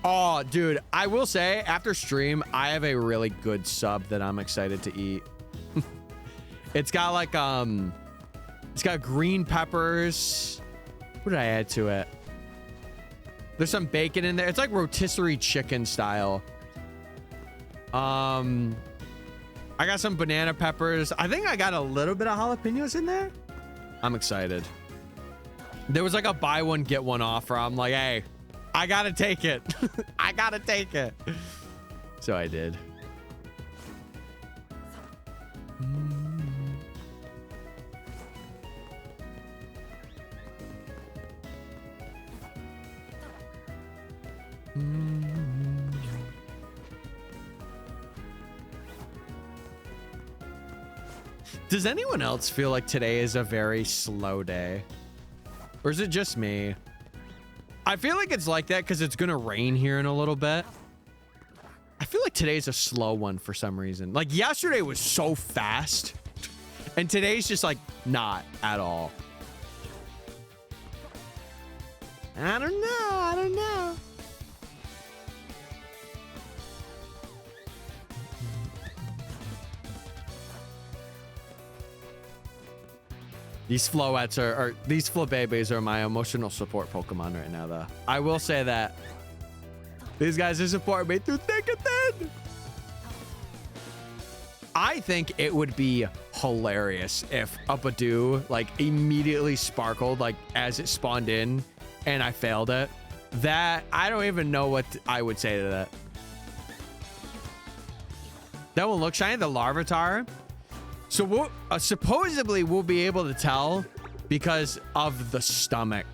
Oh, dude, I will say after stream, I have a really good sub that I'm excited to eat. It's got like, it's got green peppers. What did I add to it? There's some bacon in there. It's like rotisserie chicken style. I got some banana peppers. I think I got a little bit of jalapenos in there. I'm excited. There was like a buy one, get one offer. I'm like, hey, I gotta take it. I gotta take it. So I did. Does anyone else feel like today is a very slow day? Or is it just me? I feel like it's like that because it's gonna rain here in a little bit. I feel like today's a slow one for some reason. Like yesterday was so fast. And today's just like not at all. I don't know. I don't know. These Floettes are these Flabébés are my emotional support Pokemon right now, though. I will say that. These guys are supporting me through thick and thin. I think it would be hilarious if a Badoo like immediately sparkled like as it spawned in and I failed it. That I don't even know what I would say to that. That one looks shiny, the Larvitar. So we'll, supposedly we'll be able to tell because of the stomach.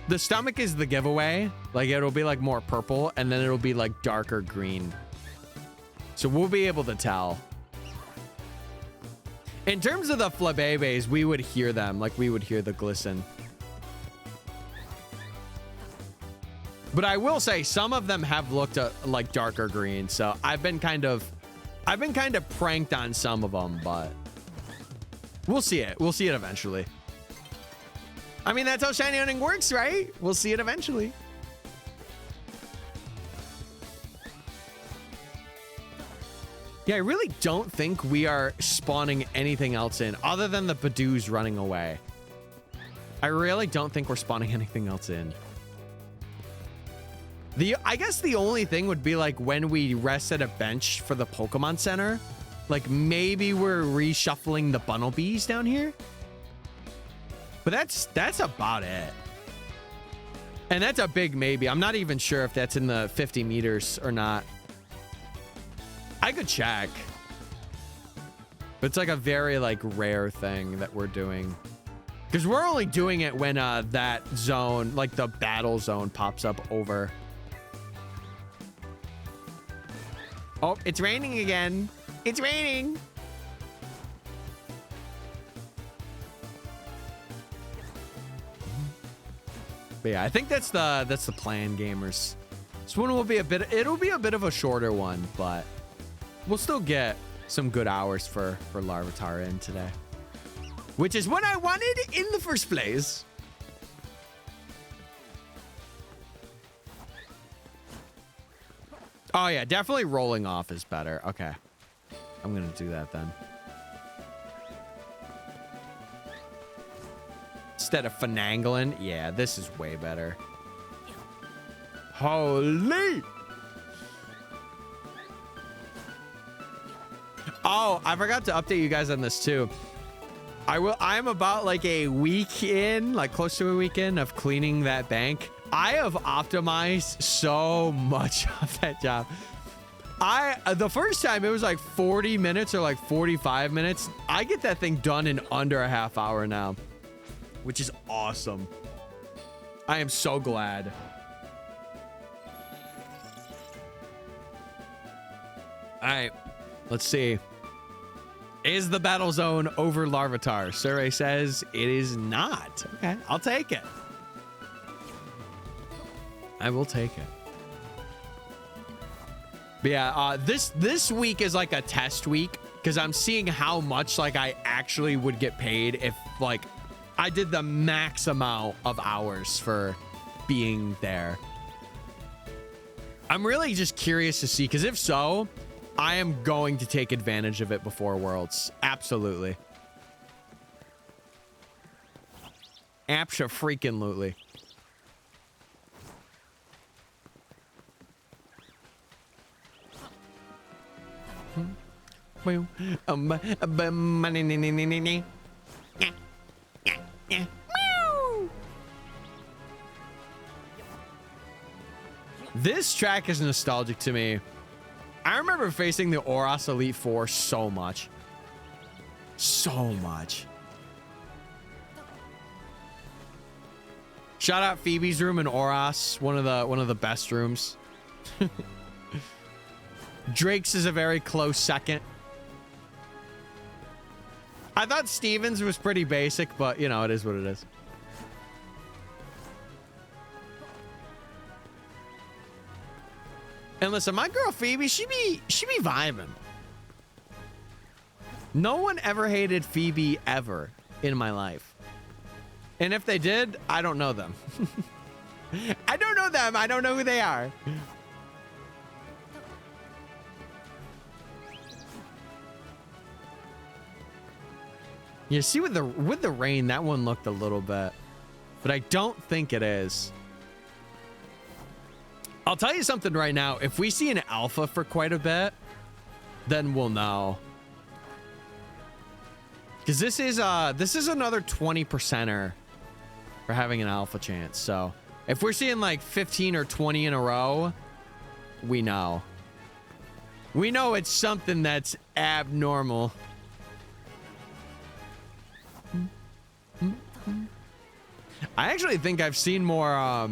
The stomach is the giveaway. Like it'll be like more purple and then it'll be like darker green. So we'll be able to tell. In terms of the Flabébés, we would hear them. Like we would hear the glisten. But I will say some of them have looked like darker green. So I've been kind of pranked on some of them, but we'll see it. We'll see it eventually. I mean, that's how shiny hunting works, right? We'll see it eventually. Yeah, I really don't think we are spawning anything else in other than the Badoos running away. I really don't think we're spawning anything else in. I guess the only thing would be like when we rest at a bench for the Pokemon Center, like maybe we're reshuffling the Bunnelbees down here. But that's about it. And that's a big maybe. I'm not even sure if that's in the 50 meters or not. I could check. But it's like a very like rare thing that we're doing. Because we're only doing it when that zone, like the battle zone pops up over. Oh, it's raining again. It's raining. But yeah, I think that's the plan, gamers. This one will be it'll be a bit of a shorter one, but we'll still get some good hours for Larvitar in today. Which is what I wanted in the first place. Oh yeah, definitely rolling off is better. Okay. I'm gonna do that then. Instead of finagling, yeah, this is way better. Holy! Oh, I forgot to update you guys on this too. I'm about like a week in, like close to a week in of cleaning that bank. I have optimized so much of that job. The first time it was like 40 minutes or like 45 minutes. I get that thing done in under a half hour now, which is awesome. I am so glad. All right, let's see. Is the battle zone over Larvitar? Survey says it is not. Okay, I'll take it. I will take it. But yeah, this week is like a test week because I'm seeing how much like I actually would get paid if like I did the max amount of hours for being there. I'm really just curious to see, because if so, I am going to take advantage of it before Worlds. Absolutely. Abso-freaking-lutely. This track is nostalgic to me. I remember facing the Oros Elite Four so much. So much. Shout out Phoebe's room in Oros, one of the best rooms. Drake's is a very close second. I thought Steven's was pretty basic, but you know, it is what it is. And listen, my girl Phoebe, she be vibing. No one ever hated Phoebe ever in my life. And if they did, I don't know them. I don't know them. I don't know who they are. You see, with the rain, that one looked a little bit, but I don't think it is. I'll tell you something right now. If we see an alpha for quite a bit, then we'll know. Because this is another 20%er for having an alpha chance. So if we're seeing like 15 or 20 in a row, we know. We know it's something that's abnormal. I actually think I've seen more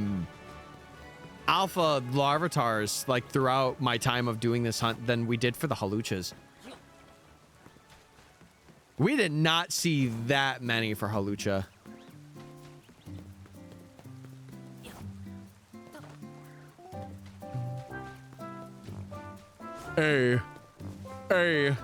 alpha Larvitars like throughout my time of doing this hunt than we did for the Haluchas. We did not see that many for Halucha. Hey. Hey.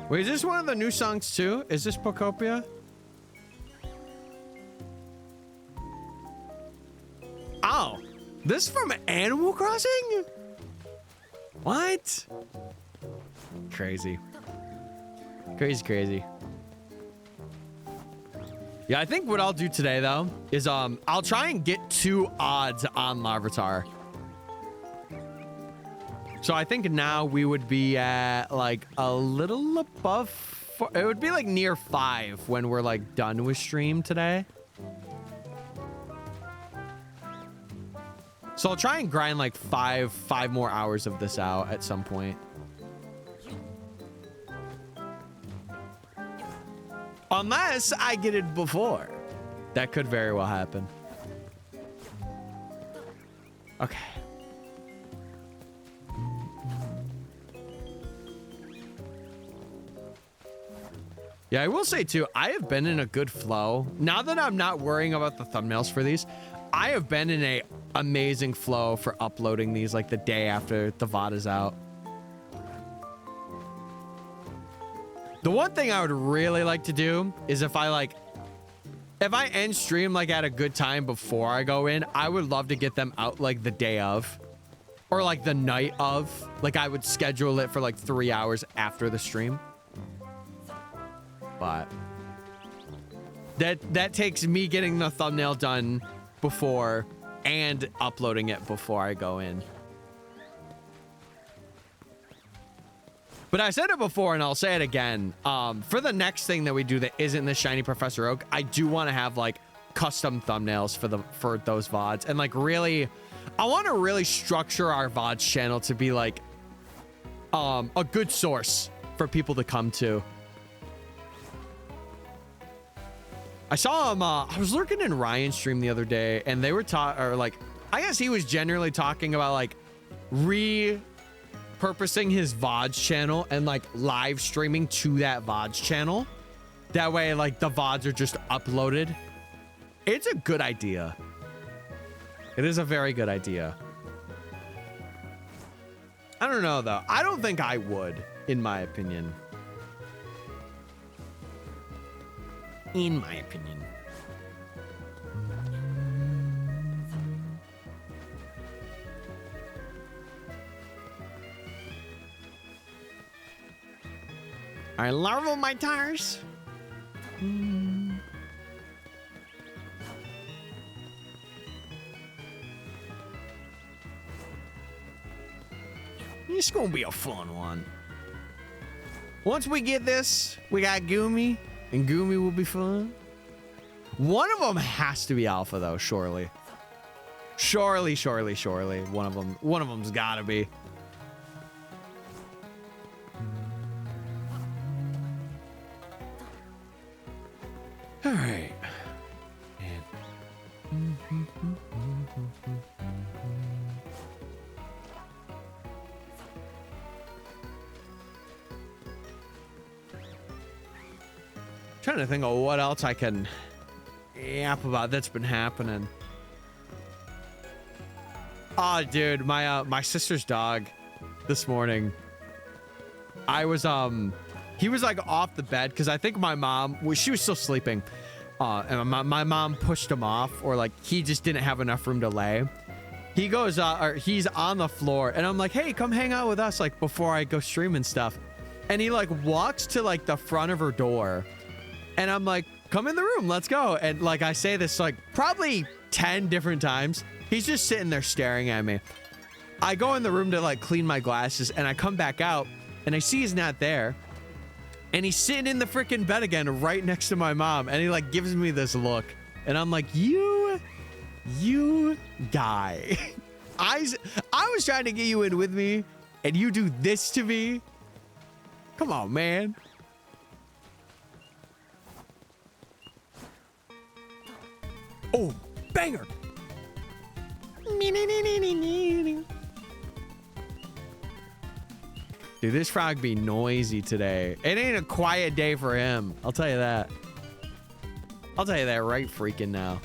Wait, is this one of the new songs too? Is this Pocopia? Oh, this is from Animal Crossing? What? Crazy. Crazy, crazy. Yeah, I think what I'll do today though is I'll try and get 2 odds on Larvitar. So I think now we would be at like a little above 4. It would be like near 5 when we're like done with stream today. So I'll try and grind like 5 more hours of this out at some point. Unless I get it before. That could very well happen. Okay. Yeah, I will say too, I have been in a good flow. Now that I'm not worrying about the thumbnails for these, I have been in a amazing flow for uploading these like the day after the VOD is out. The one thing I would really like to do is if I end stream like at a good time before I go in, I would love to get them out like the day of or like the night of. Like I would schedule it for like 3 hours after the stream. But that takes me getting the thumbnail done before and uploading it before I go in. But I said it before and I'll say it again. For the next thing that we do that isn't the shiny Professor Oak, I do want to have like custom thumbnails for those VODs. And like really, I want to really structure our VODs channel to be like a good source for people to come to. I saw him, I was lurking in Ryan's stream the other day and they were I guess he was generally talking about like repurposing his VODs channel and like live streaming to that VODs channel. That way, like the VODs are just uploaded. It's a good idea. It is a very good idea. I don't know though. I don't think I would, in my opinion. In my opinion. All right, larval my tires. It's gonna be a fun one. Once we get this, we got Goomy, and Goomy will be fun. One of them has to be alpha, though, surely. Surely. One of them's gotta be. All right. Trying to think of what else I can yap about that's been happening. Oh, dude, my sister's dog this morning. He was like off the bed because I think my mom, she was still sleeping. And my mom pushed him off, or like he just didn't have enough room to lay. He goes, or he's on the floor and I'm like, hey, come hang out with us like before I go stream and stuff. And he like walks to like the front of her door. And I'm like, come in the room, let's go. And like, I say this like probably 10 different times. He's just sitting there staring at me. I go in the room to like clean my glasses and I come back out and I see he's not there. And he's sitting in the freaking bed again, right next to my mom. And he like gives me this look and I'm like, you guy. I was trying to get you in with me and you do this to me. Come on, man. Oh, banger. Dude, this frog be noisy today. It ain't a quiet day for him. I'll tell you that. I'll tell you that right freaking now.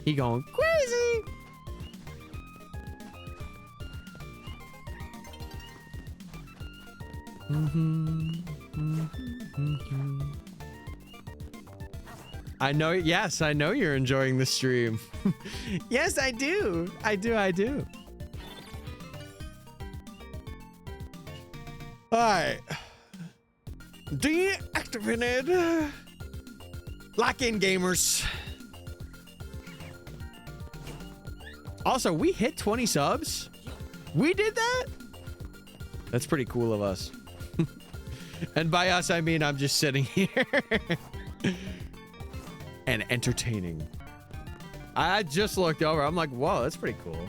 He going crazy. I know. Yes, I know you're enjoying the stream. Yes, I do. I do. All right. Deactivated. Lock in, gamers. Also, we hit 20 subs. We did that? That's pretty cool of us. And by us, I mean I'm just sitting here. And entertaining. I just looked over. I'm like, whoa, that's pretty cool.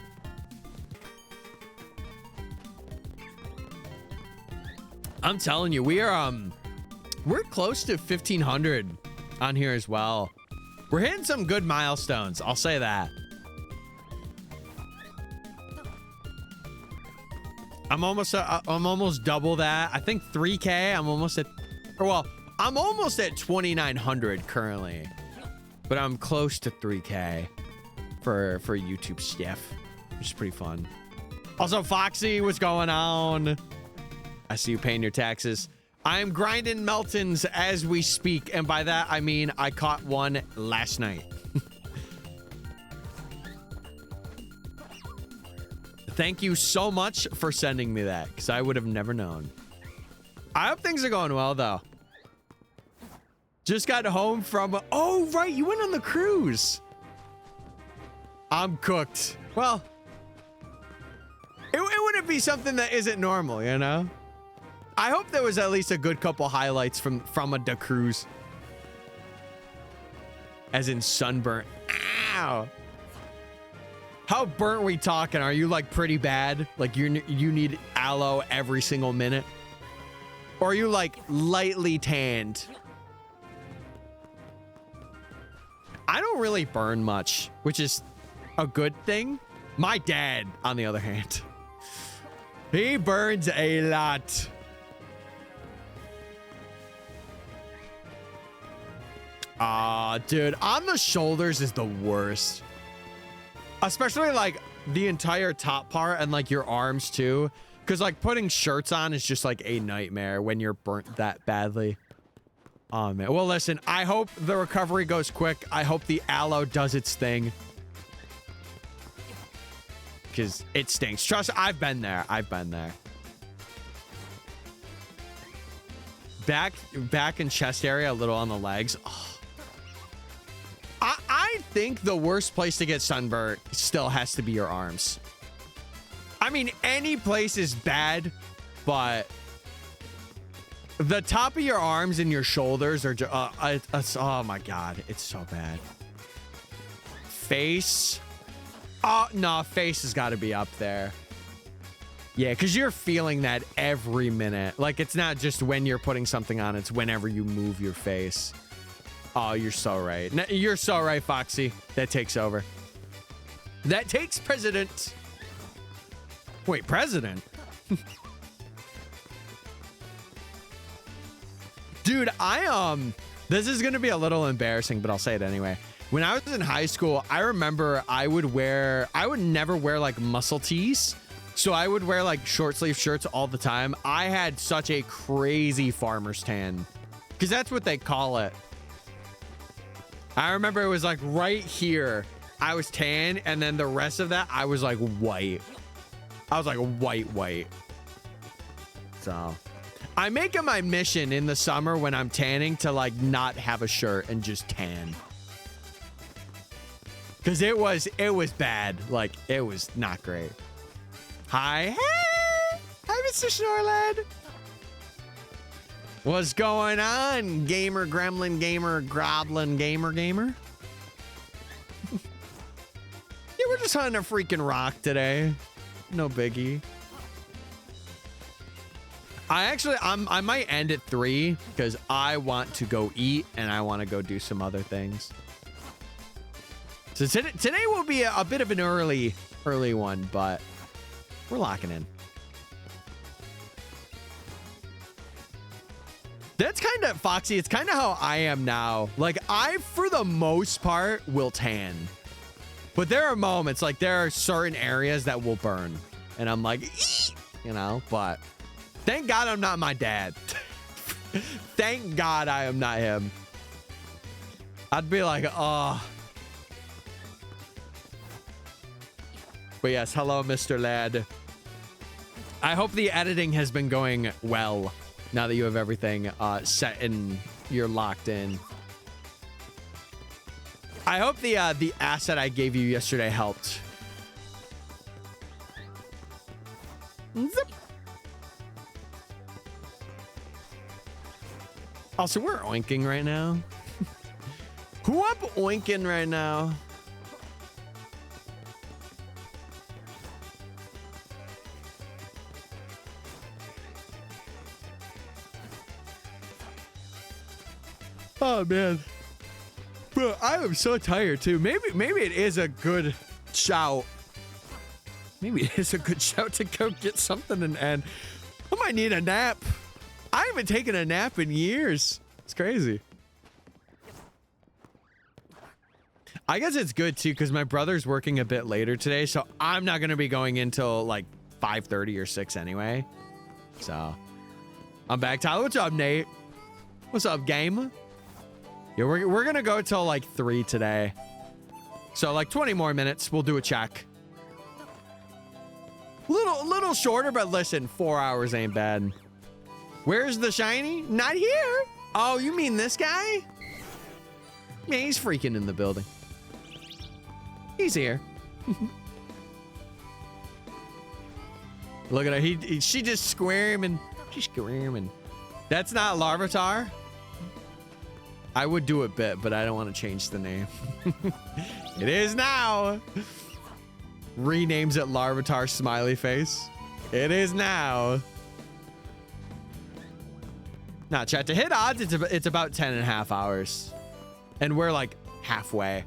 I'm telling you, we're close to 1,500 on here as well. We're hitting some good milestones. I'll say that. I'm almost double that. I think 3K. I'm almost at 2,900 currently. But I'm close to 3K for YouTube stuff, which is pretty fun. Also, Foxy, what's going on? I see you paying your taxes. I am grinding Meltons as we speak, and by that I mean I caught one last night. Thank you so much for sending me that, because I would have never known. I hope things are going well, though. Just got home from... Oh, right, you went on the cruise. I'm cooked. Well, it wouldn't be something that isn't normal, you know? I hope there was at least a good couple highlights from the cruise. As in sunburnt. Ow. How burnt we talking? Are you like pretty bad? Like you need aloe every single minute? Or are you like lightly tanned? I don't really burn much, which is a good thing. My dad, on the other hand, he burns a lot. Dude, on the shoulders is the worst. Especially like the entire top part and like your arms too. Because like putting shirts on is just like a nightmare when you're burnt that badly. Oh man. Well, listen, I hope the recovery goes quick. I hope the aloe does its thing. Because it stinks. Trust, I've been there. I've been there. Back and chest area, a little on the legs. Oh. I think the worst place to get sunburnt still has to be your arms. I mean, any place is bad, but the top of your arms and your shoulders are just, oh my God, it's so bad. Face. Oh, no, face has got to be up there. Yeah, because you're feeling that every minute. Like, it's not just when you're putting something on, it's whenever you move your face. Oh, you're so right. You're so right, Foxy. That takes over. That takes president. Wait, president? Dude, this is going to be a little embarrassing, but I'll say it anyway. When I was in high school, I remember I would never wear like muscle tees. So I would wear like short sleeve shirts all the time. I had such a crazy farmer's tan because that's what they call it. I remember it was like right here, I was tan, and then the rest of that, I was like white. I was like white. So I make it my mission in the summer when I'm tanning to like not have a shirt and just tan. Cause it was bad. Like it was not great. Hi, Mr. Snorlad. What's going on, gamer, gremlin, gamer, groblin, gamer? Yeah, we're just hunting a freaking rock today. No biggie. I might end at 3 because I want to go eat and I want to go do some other things. So today will be a bit of an early one, but we're locking in. That's kind of, Foxy, it's kind of how I am now. Like, I, for the most part, will tan. But there are moments, like, there are certain areas that will burn. And I'm like, eek! You know, but thank God I'm not my dad. Thank God I am not him. I'd be like, oh. But yes, hello, Mr. Lad. I hope the editing has been going well. Now that you have everything set and you're locked in. I hope the asset I gave you yesterday helped. Zip. Also, we're oinking right now. Who up oinking right now? Oh man, bro, I am so tired too. Maybe it is a good shout. Maybe it is a good shout to go get something and I might need a nap. I haven't taken a nap in years. It's crazy. I guess it's good too because my brother's working a bit later today, so I'm not gonna be going until like 5:30 or 6 anyway. So I'm back, Tyler. What's up, Nate? What's up, game? Yeah, we're gonna go till like 3 today. So like 20 more minutes, we'll do a check. Little shorter, but listen, 4 hours ain't bad. Where's the shiny? Not here. Oh, you mean this guy? Yeah, he's freaking in the building. He's here. Look at her. She just squirming. She's squirming. That's not Larvitar. I would do a bit, but I don't want to change the name. It is now. Renames it Larvitar smiley face. It is now. Now, chat, to hit odds, it's about 10.5 hours. And we're like halfway.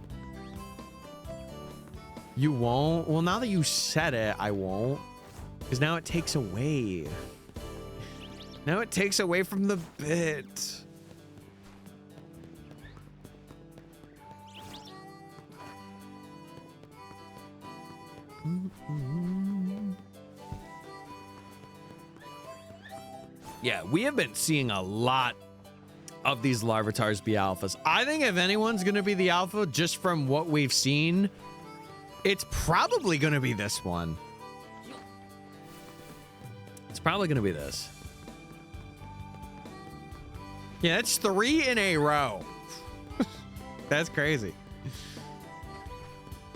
You won't? Well, now that you said it, I won't. Because now it takes away. Now it takes away from the bit. Yeah, we have been seeing a lot of these Larvitars be alphas. I think if anyone's going to be the alpha, just from what we've seen, it's probably going to be this one. It's probably going to be this. Yeah, it's 3 in a row. That's crazy.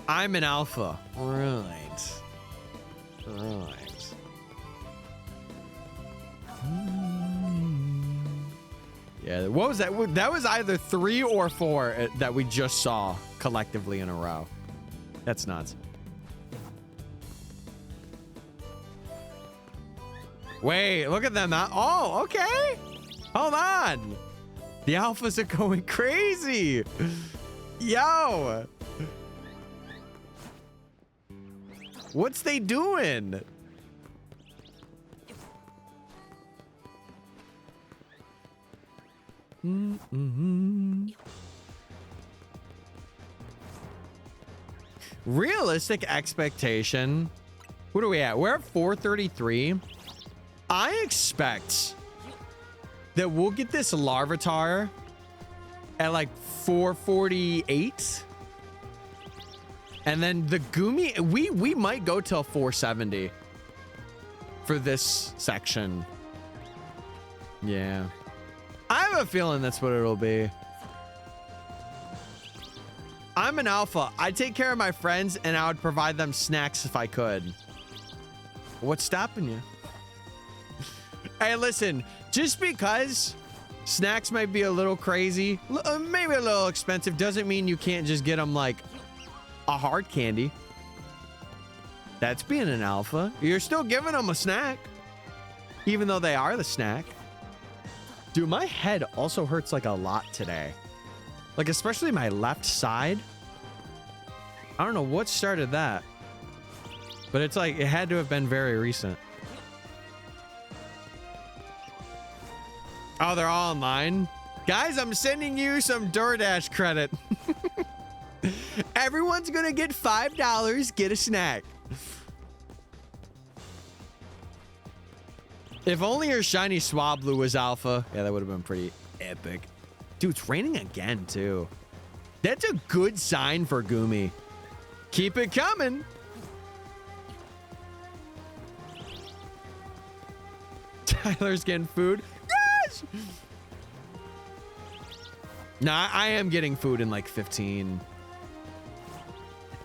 I'm an alpha. Right. Right. Yeah, what was that? That was either 3 or 4 that we just saw collectively in a row. That's nuts. Wait, look at them. Oh, okay. Hold on. The alphas are going crazy. Yo. What's they doing? Realistic expectation. What are we at? We're at 433. I expect that we'll get this Larvitar at like 448. And then the Gumi, we might go till 470 for this section. Yeah. I have a feeling that's what it'll be. I'm an alpha. I'd take care of my friends and I would provide them snacks if I could. What's stopping you? Hey, listen, just because snacks might be a little crazy, maybe a little expensive, doesn't mean you can't just get them like a hard candy. That's being an alpha. You're still giving them a snack, even though they are the snack. Dude, my head also hurts like a lot today. Like, especially my left side. I don't know what started that. But it's like, it had to have been very recent. Oh, they're all online? Guys, I'm sending you some DoorDash credit. Everyone's gonna get $5, get a snack. If only your shiny Swablu was alpha. Yeah, that would have been pretty epic. Dude, it's raining again, too. That's a good sign for Gumi. Keep it coming. Tyler's getting food. Yes! Nah, I am getting food in like 15.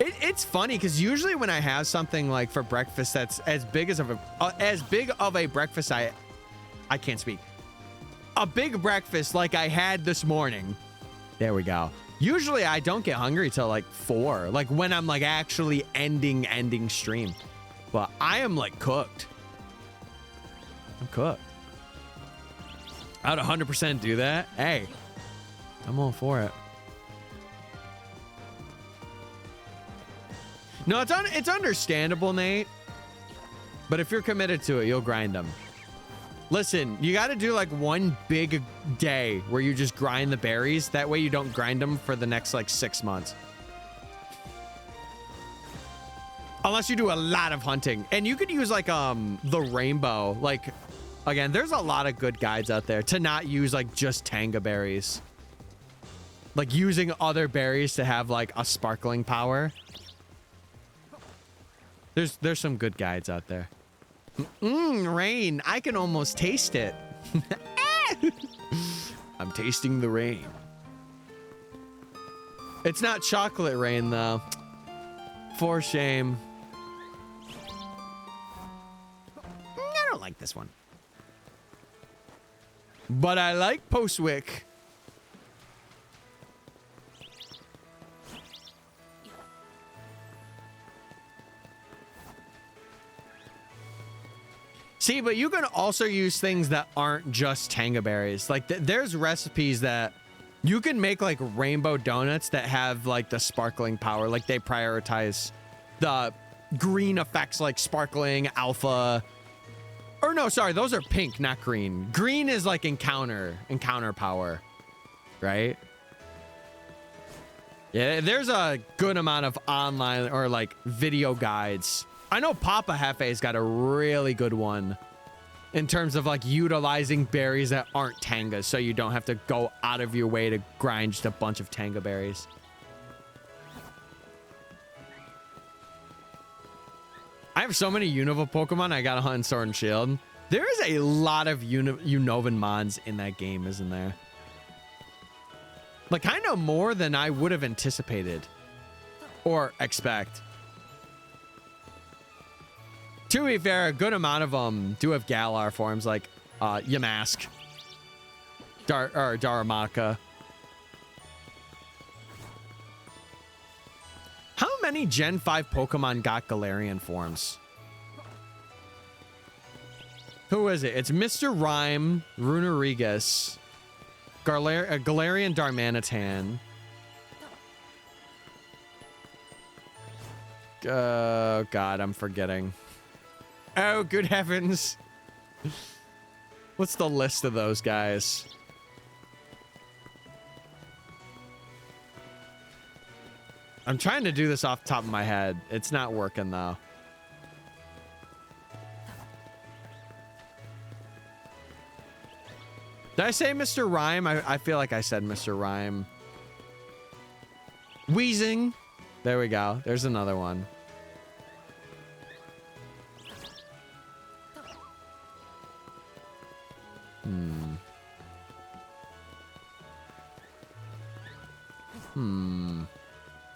It's funny because usually when I have something like for breakfast that's as big of a breakfast, I can't speak. A big breakfast like I had this morning. There we go. Usually I don't get hungry till like 4, like when I'm like actually ending stream. But I am like cooked. I'm cooked. I would 100% do that. Hey, I'm all for it. No, it's understandable, Nate. But if you're committed to it, you'll grind them. Listen, you got to do like one big day where you just grind the berries. That way you don't grind them for the next like 6 months. Unless you do a lot of hunting. And you could use like the rainbow, like Again, there's a lot of good guides out there to not use like just Tanga berries. Like using other berries to have like a sparkling power. There's some good guides out there. Rain. I can almost taste it. I'm tasting the rain. It's not chocolate rain though. For shame. I don't like this one. But I like Postwick. See, but you can also use things that aren't just Tanga berries. Like there's recipes that you can make like rainbow donuts that have like the sparkling power. Like they prioritize the green effects like sparkling, alpha. Or no, sorry, those are pink, not green. Green is like encounter power, right? Yeah, there's a good amount of online or like video guides. I know Papa Hefe's got a really good one in terms of like utilizing berries that aren't Tangas, so you don't have to go out of your way to grind just a bunch of Tanga berries. I have so many Unova Pokemon I gotta hunt in Sword and Shield. There is a lot of Unovan Mons in that game, isn't there? Like, kind of more than I would have anticipated or expect. To be fair, a good amount of them do have Galar forms, like Yamask, Darumaka. How many Gen 5 Pokemon got Galarian forms? Who is it? It's Mr. Rhyme, Runerigus, Galarian Darmanitan. Oh, God, I'm forgetting. Oh, good heavens. What's the list of those guys? I'm trying to do this off the top of my head. It's not working, though. Did I say Mr. Rhyme? I feel like I said Mr. Rhyme. Wheezing. There we go. There's another one.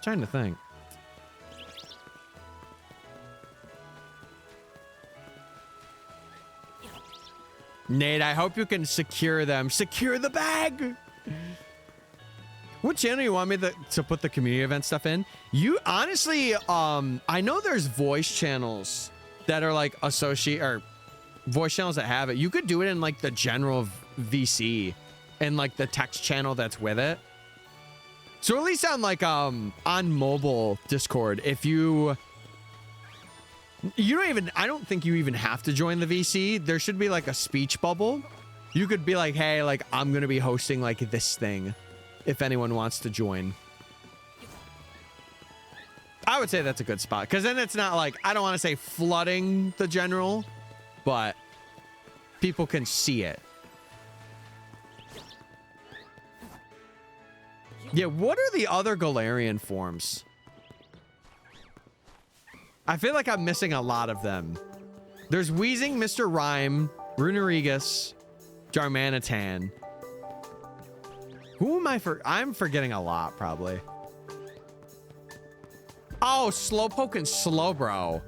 Trying to think. Nate, I hope you can secure them. Secure the bag! What channel you want me to put the community event stuff in? You honestly, I know there's voice channels that are like associate or voice channels that have it. You could do it in like the general VC and like the text channel that's with it. So at least on like on mobile Discord, if you don't even, I don't think you even have to join the VC. There should be like a speech bubble. You could be like, hey, like I'm gonna be hosting like this thing if anyone wants to join. I would say that's a good spot because then it's not like, I don't want to say flooding the general, but people can see it. Yeah, what are the other Galarian forms? I feel like I'm missing a lot of them. There's Wheezing, Mr. Rhyme, Runerigus, Darmanitan. Who am I I'm forgetting a lot, probably. Oh, Slowpoke and Slowbro.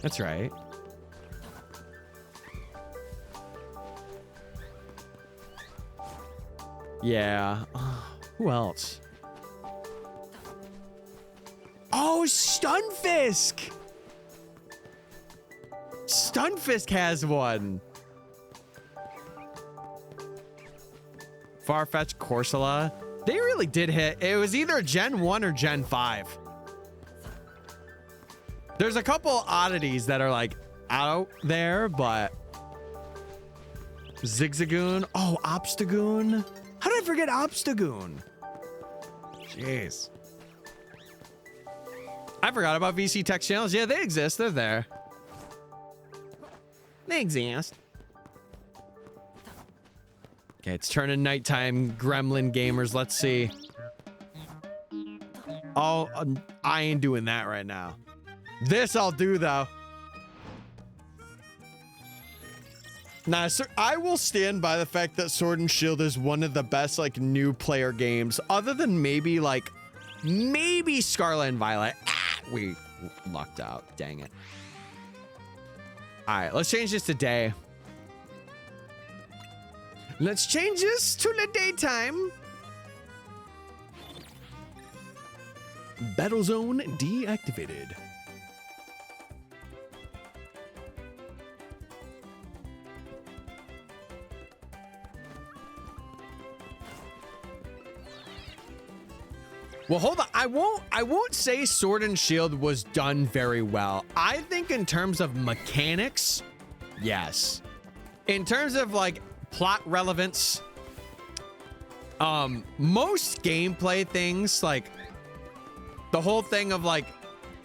That's right. Yeah. Who else? Oh, Stunfisk! Stunfisk has one. Farfetch'd, Corsola. They really did hit. It was either Gen 1 or Gen 5. There's a couple oddities that are like out there, but Zigzagoon. Oh, Obstagoon. How did I forget Obstagoon? Jeez. I forgot about VC text channels. Yeah, they exist. They're there. They exist. Okay, it's turning nighttime, gremlin gamers. Let's see. Oh, I ain't doing that right now. This I'll do, though. Nah, sir, I will stand by the fact that Sword and Shield is one of the best, like, new player games, other than maybe, like, maybe Scarlet and Violet. Ah, we lucked out. Dang it. All right, let's change this to day. Let's change this to the daytime. Battle zone deactivated. Well, hold on. I won't say Sword and Shield was done very well. I think in terms of mechanics, yes. In terms of like plot relevance, most gameplay things, like the whole thing of like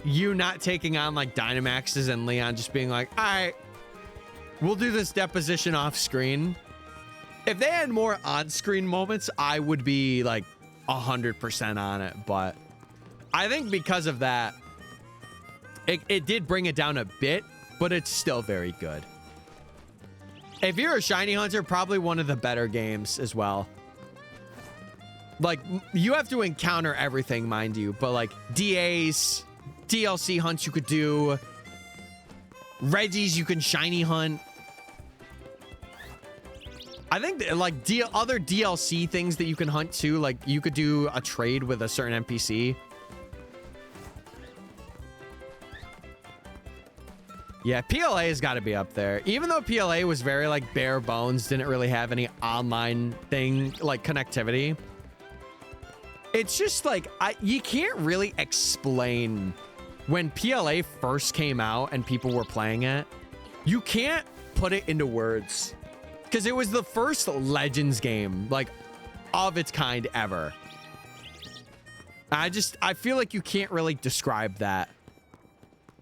you not taking on like Dynamaxes and Leon just being like, all right, we'll do this deposition off screen. If they had more on-screen moments, I would be like 100% on it, but I think because of that, it did bring it down a bit, but it's still very good. If you're a shiny hunter, probably one of the better games as well. Like, you have to encounter everything, mind you, but like DAs, DLC hunts you could do, Reggies you can shiny hunt. I think that, like other DLC things that you can hunt too, like you could do a trade with a certain NPC. Yeah, PLA has got to be up there. Even though PLA was very like bare bones, didn't really have any online thing like connectivity. It's just like you can't really explain when PLA first came out and people were playing it. You can't put it into words. Because it was the first Legends game, like, of its kind ever. I feel like you can't really describe that.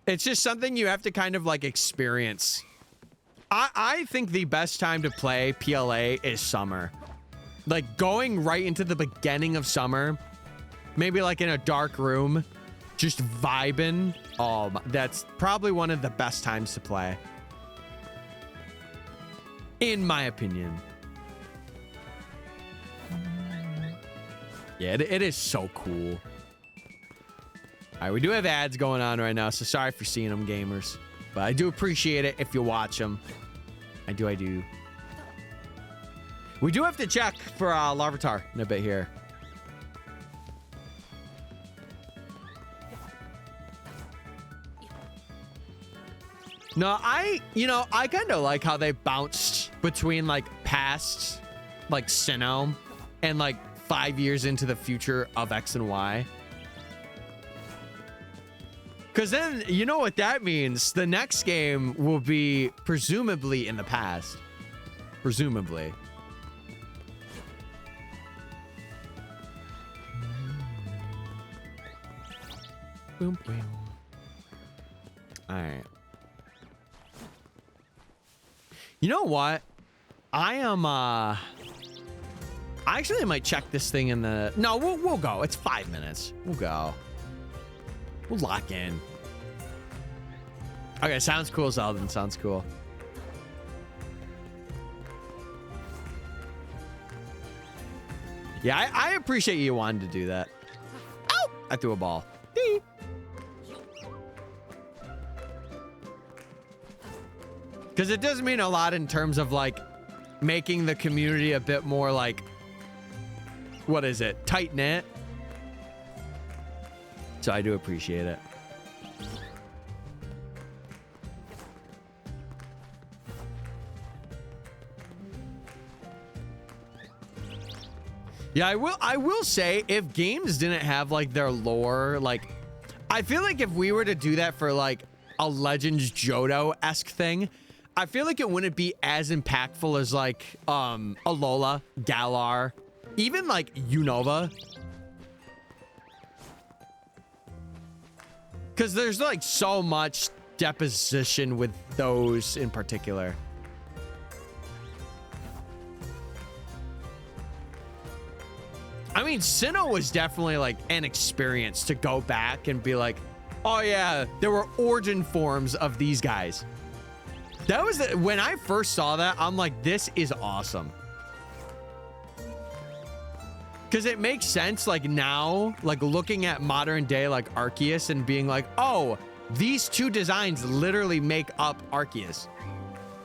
It's just something you have to kind of, like, experience. I think the best time to play PLA is summer. Like, going right into the beginning of summer, maybe, like, in a dark room, just vibing. Oh, that's probably one of the best times to play. In my opinion. Yeah, it is so cool. All right, we do have ads going on right now, so sorry for seeing them, gamers. But I do appreciate it if you watch them. I do. We do have to check for Larvitar in a bit here. No, I kind of like how they bounced between like past like Sinnoh and like 5 years into the future of X and Y. Because then you know what that means. The next game will be presumably in the past. Presumably. Boom, boom. All right. You know what? I am, I actually might check this thing in the... No, we'll go. It's 5 minutes. We'll go. We'll lock in. Okay, sounds cool, Zeldin. Sounds cool. Yeah, I appreciate you wanting to do that. Oh! I threw a ball. Dee. Because it does mean a lot in terms of, like, making the community a bit more, like, what is it? Tight-knit. So I do appreciate it. Yeah, I will say, if games didn't have, like, their lore, like, I feel like if we were to do that for, like, a Legends Johto-esque thing, I feel like it wouldn't be as impactful as like Alola, Galar, even like Unova. Because there's like so much deposition with those in particular. I mean, Sinnoh was definitely like an experience to go back and be like, oh yeah, there were origin forms of these guys. That was when I first saw that, I'm like, this is awesome. Because it makes sense, like now, like looking at modern day like Arceus and being like, oh, these two designs literally make up Arceus.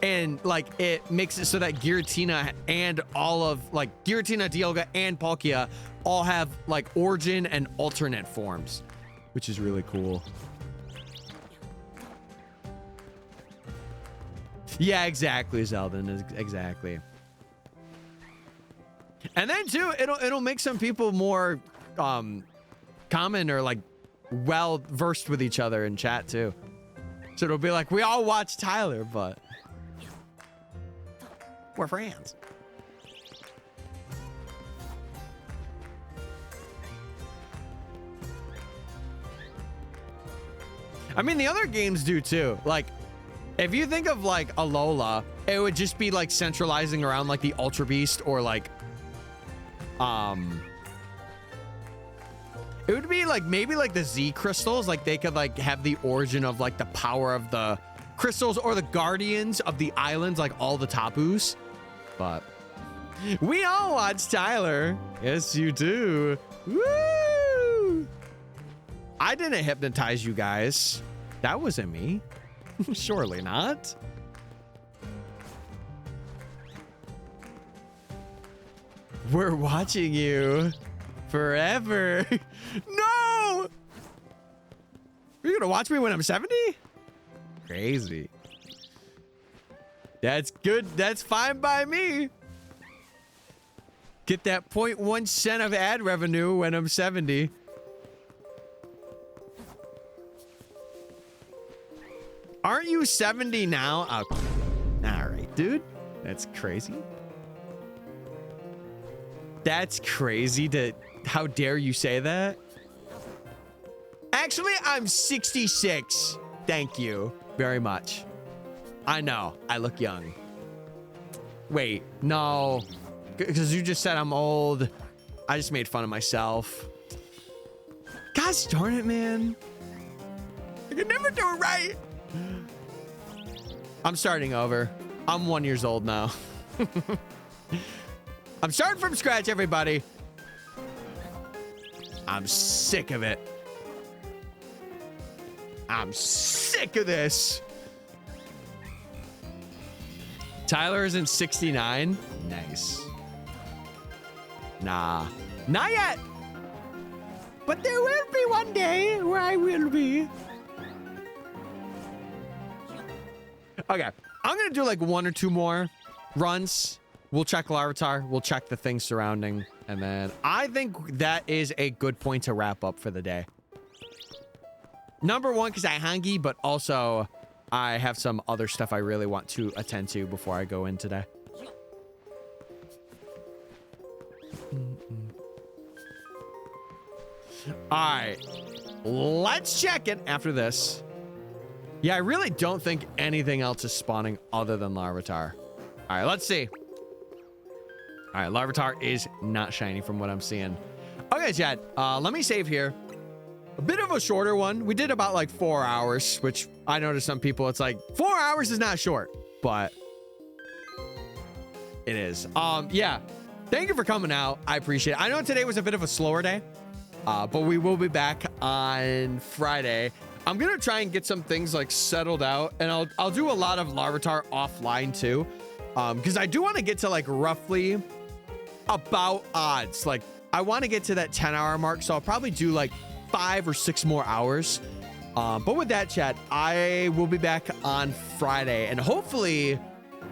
And like it makes it so that Giratina and all of like Giratina, Dialga, and Palkia all have like origin and alternate forms, which is really cool. Yeah, exactly, Zeldin, exactly. And then too, it'll make some people more common or like well versed with each other in chat too. So it'll be like we all watch Tyler, but we're friends. I mean, the other games do too. Like, if you think of like Alola, it would just be like centralizing around like the Ultra Beast or like, it would be like maybe like the Z crystals. Like they could like have the origin of like the power of the crystals or the guardians of the islands, like all the Tapus. But we all watch Tyler. Yes, you do. Woo! I didn't hypnotize you guys. That wasn't me. Surely not. We're watching you forever. No! You're gonna watch me when I'm 70? Crazy. That's good. That's fine by me. Get that 0.1 cent of ad revenue when I'm 70. Aren't you 70 now? Oh, all right, dude. That's crazy. That's crazy to... How dare you say that? Actually, I'm 66. Thank you very much. I know. I look young. Wait, no. Because you just said I'm old. I just made fun of myself. Gosh darn it, man. I can never do it right. I'm starting over. I'm 1 year old now. I'm starting from scratch, everybody. I'm sick of it. I'm sick of this. Tyler isn't 69. Nice. Nah, not yet. But there will be one day where I will be. Okay, I'm gonna do like 1 or 2 more runs. We'll check Larvitar. We'll check the things surrounding. And then I think that is a good point to wrap up for the day. Number one, because I'm hungry, but also I have some other stuff I really want to attend to before I go in today. All right, let's check it after this. Yeah, I really don't think anything else is spawning other than Larvitar. All right, let's see. All right, Larvitar is not shiny from what I'm seeing. Okay, chat, let me save here. A bit of a shorter one. We did about like 4 hours, which I know to some people it's like 4 hours is not short, but it is. Yeah, thank you for coming out. I appreciate it. I know today was a bit of a slower day, but we will be back on Friday. I'm gonna try and get some things like settled out, and I'll do a lot of Larvitar offline too, because I do want to get to like roughly about odds. Like I want to get to that 10-hour mark, so I'll probably do like 5 or 6 more hours. But with that, chat, I will be back on Friday, and hopefully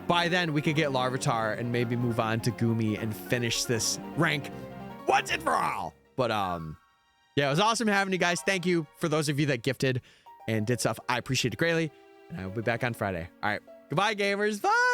by then we could get Larvitar and maybe move on to Gumi and finish this rank once and for all. But yeah, it was awesome having you guys. Thank you for those of you that gifted and did stuff. I appreciate it greatly, and I will be back on Friday. All right, goodbye, gamers. Bye.